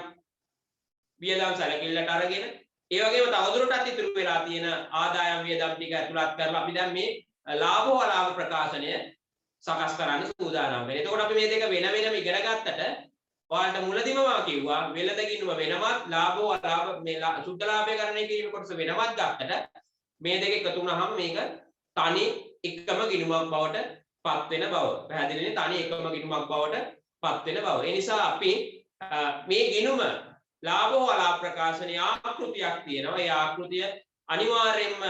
Speaker 1: වියදම් සැලකිල්ලට අරගෙන, ඒ වගේම තවදුරටත් ඉතුරු වෙලා තියෙන ආදායම් වියදම් ටික ඇතුළත් කරලා අපි දැන් මේ ලාභ වලාභ ප්‍රකාශනය සකස් කරන්න සූදානම් වෙනවා. එතකොට අපි මේ දෙක වෙන වෙනම ඉගෙන ගත්තට ඔයාලට මුලදිම මම කිව්වා වෙළඳ ගිණුම වෙනවත් ලාභ වලාභ මේ සුද්ධ ලාභය ගණනය කිරීම කොටස වෙනවත් ගත්තට මේ දෙක එකතු වුණාම මේක තනි එකම ගිණුමක් බවට පත් වෙන බව. පැහැදිලිනේ? තනි එකම ගිණුමක් බවට පත් වෙන බව. ඒ නිසා අපි මේ ගිණුම ලාභ වලාභ ප්‍රකාශනයේ ආකෘතියක් තියෙනවා. ඒ ආකෘතිය අනිවාර්යයෙන්ම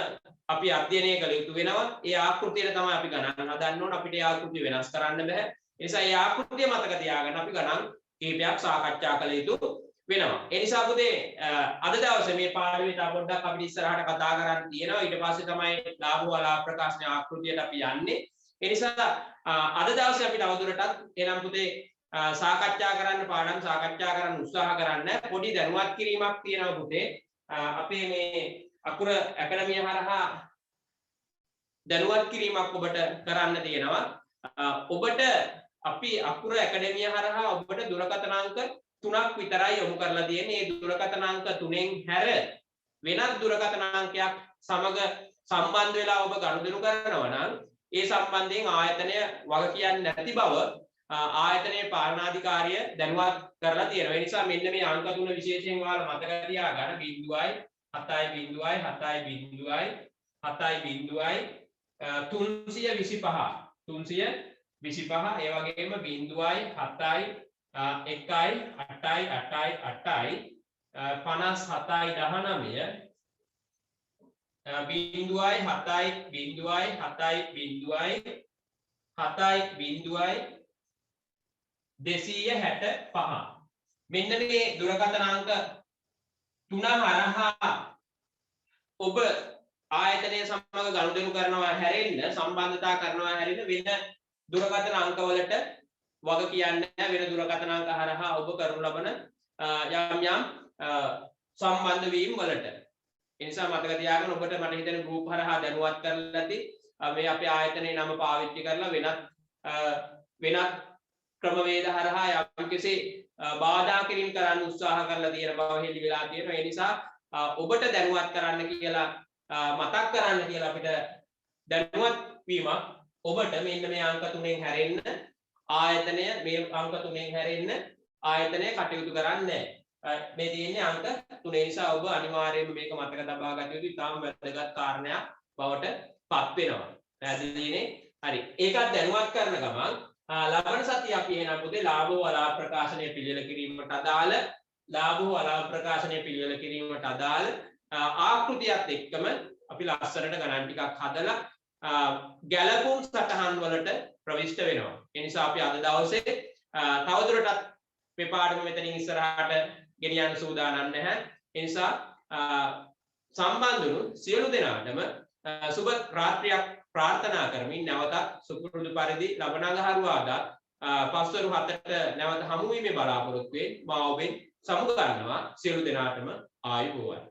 Speaker 1: අපි අධ්‍යයනය කළ යුතු වෙනවා. ඒ ආකෘතියට තමයි අපි ගණන් හදන්න ඕන. අපිට ඒ ආකෘතිය වෙනස් කරන්න බෑ. ඒ නිසා ඒ ආකෘතිය මතක තියාගන්න අපි ගණන් කීපයක් සාකච්ඡා කළ යුතු වෙනවා. ඒ නිසා පුතේ අද දවසේ මේ පාඩමේ තව පොඩ්ඩක් අපිට ඉස්සරහට කතා කරන්න තියෙනවා. ඊට පස්සේ තමයි ලාභ වලාභ ප්‍රකාශන ආකෘතියට අපි යන්නේ. ඒ නිසා අද දවසේ අපි තවදුරටත් එනම් පුතේ සාකච්ඡා කරන්න පාඩම් සාකච්ඡා කරන්න උත්සාහ කරන්න පොඩි දැනුවත් කිරීමක් තියෙනවා පුතේ. අපේ මේ අකුර ඇකඩමිය හරහා දැනුවත් කිරීමක් ඔබට කරන්න තියෙනවා. ඔබට අපි අකුර ඇකඩමිය හරහා ඔබට දුරකථන අංක 3ක් විතරයි යොමු කරලා තියෙන්නේ. මේ දුරකථන අංක 3න් හැර වෙනත් දුරකථන අංකයක් සමග සම්බන්ධ වෙලා ඔබ ගනුදෙනු කරනවා නම් ඒ සම්බන්ධයෙන් ආයතනය වග කියන්නේ නැති බව ආයතනයේ පාලනාධිකාරිය දැනුවත් කරලා තියෙනවා. ඒ නිසා මෙන්න මේ අංක 3 විශේෂයෙන් ඔයාලා මතක තියාගන්න 0යි 7යි 0යි 7යි 0යි 7යි 0යි 325 325 ඒ වගේම 0යි 7යි 1යි 8යි 8යි 8යි 57යි 19 0යි 7යි 0යි 7යි 0යි 7යි 0යි 265 මෙන්න මේ දුරකථන අංක 3 හරහා ඔබ ආයතනය සමග ගනුදෙනු කරනවා හැරෙන්න සම්බන්ධතා කරනවා හැරෙන්න වෙන දුරකථන අංකවලට වග කියන්නේ වෙන දුරකථන අංක හරහා ඔබ කරනු ලබන යම් යම් සම්බන්ධ වීම වලට. ඒ නිසා මතක තියාගන්න ඔබට මට හිතෙන ගෲප් හරහා දැනුවත් කරලා ඇති මේ අපේ ආයතනයේ නම පාවිච්චි කරලා වෙනත් ක්‍රමවේද හරහා යම්කිසි බාධා කිරීම කරන්න උත්සාහ කරලා තියෙන බව හෙළි වෙලා තියෙනවා. ඒ නිසා ඔබට දැනුවත් කරන්න කියලා මතක් කරන්න කියලා අපිට දැනුවත් වීමක් ඔබට මෙන්න මේ අංක 3න් හැරෙන්න ආයතනය මේ අංක 3න් හැරෙන්න ආයතනය කටයුතු කරන්නේ නැහැ. මේ තියෙන්නේ අංක 3 නිසා ඔබ අනිවාර්යයෙන්ම මේක මතක තබා ගත යුතුයි. තාම වැදගත් කාරණයක් බවට පත් වෙනවා. පැහැදිලිනේ? හරි. ඒකත් දැනුවත් කරන ගමන් ලබන සතිය අපි එන පුතේ ලාභ වලාභ ප්‍රකාශනය පිළිවෙල කිරීමට අදාළ ලාභ වලාභ ප්‍රකාශනය පිළිවෙල කිරීමට අදාළ ආකෘතියත් එක්කම අපි ලස්සනට ගණන් ටිකක් හදලා ගැලපුම් සටහන් වලට ප්‍රවිෂ්ඨ වෙනවා. ඒ නිසා අපි අද දවසේ තවදුරටත් මේ පාඩම මෙතනින් ඉස්සරහට ගෙනියන්න සූදානම් නැහැ. ඒ නිසා සම්බන්ධ වුණු සියලු දෙනාටම සුබ රාත්‍රියක් ප්‍රාර්ථනා කරමින් නැවතත් සුපුරුදු පරිදි ලබන අඟහරුවාදා පස්වරු 7ට නැවත හමු වීමේ බලාපොරොත්තුවෙන් මා ඔබෙන් සමු ගන්නවා. සියලු දෙනාටම ආයුබෝවන්.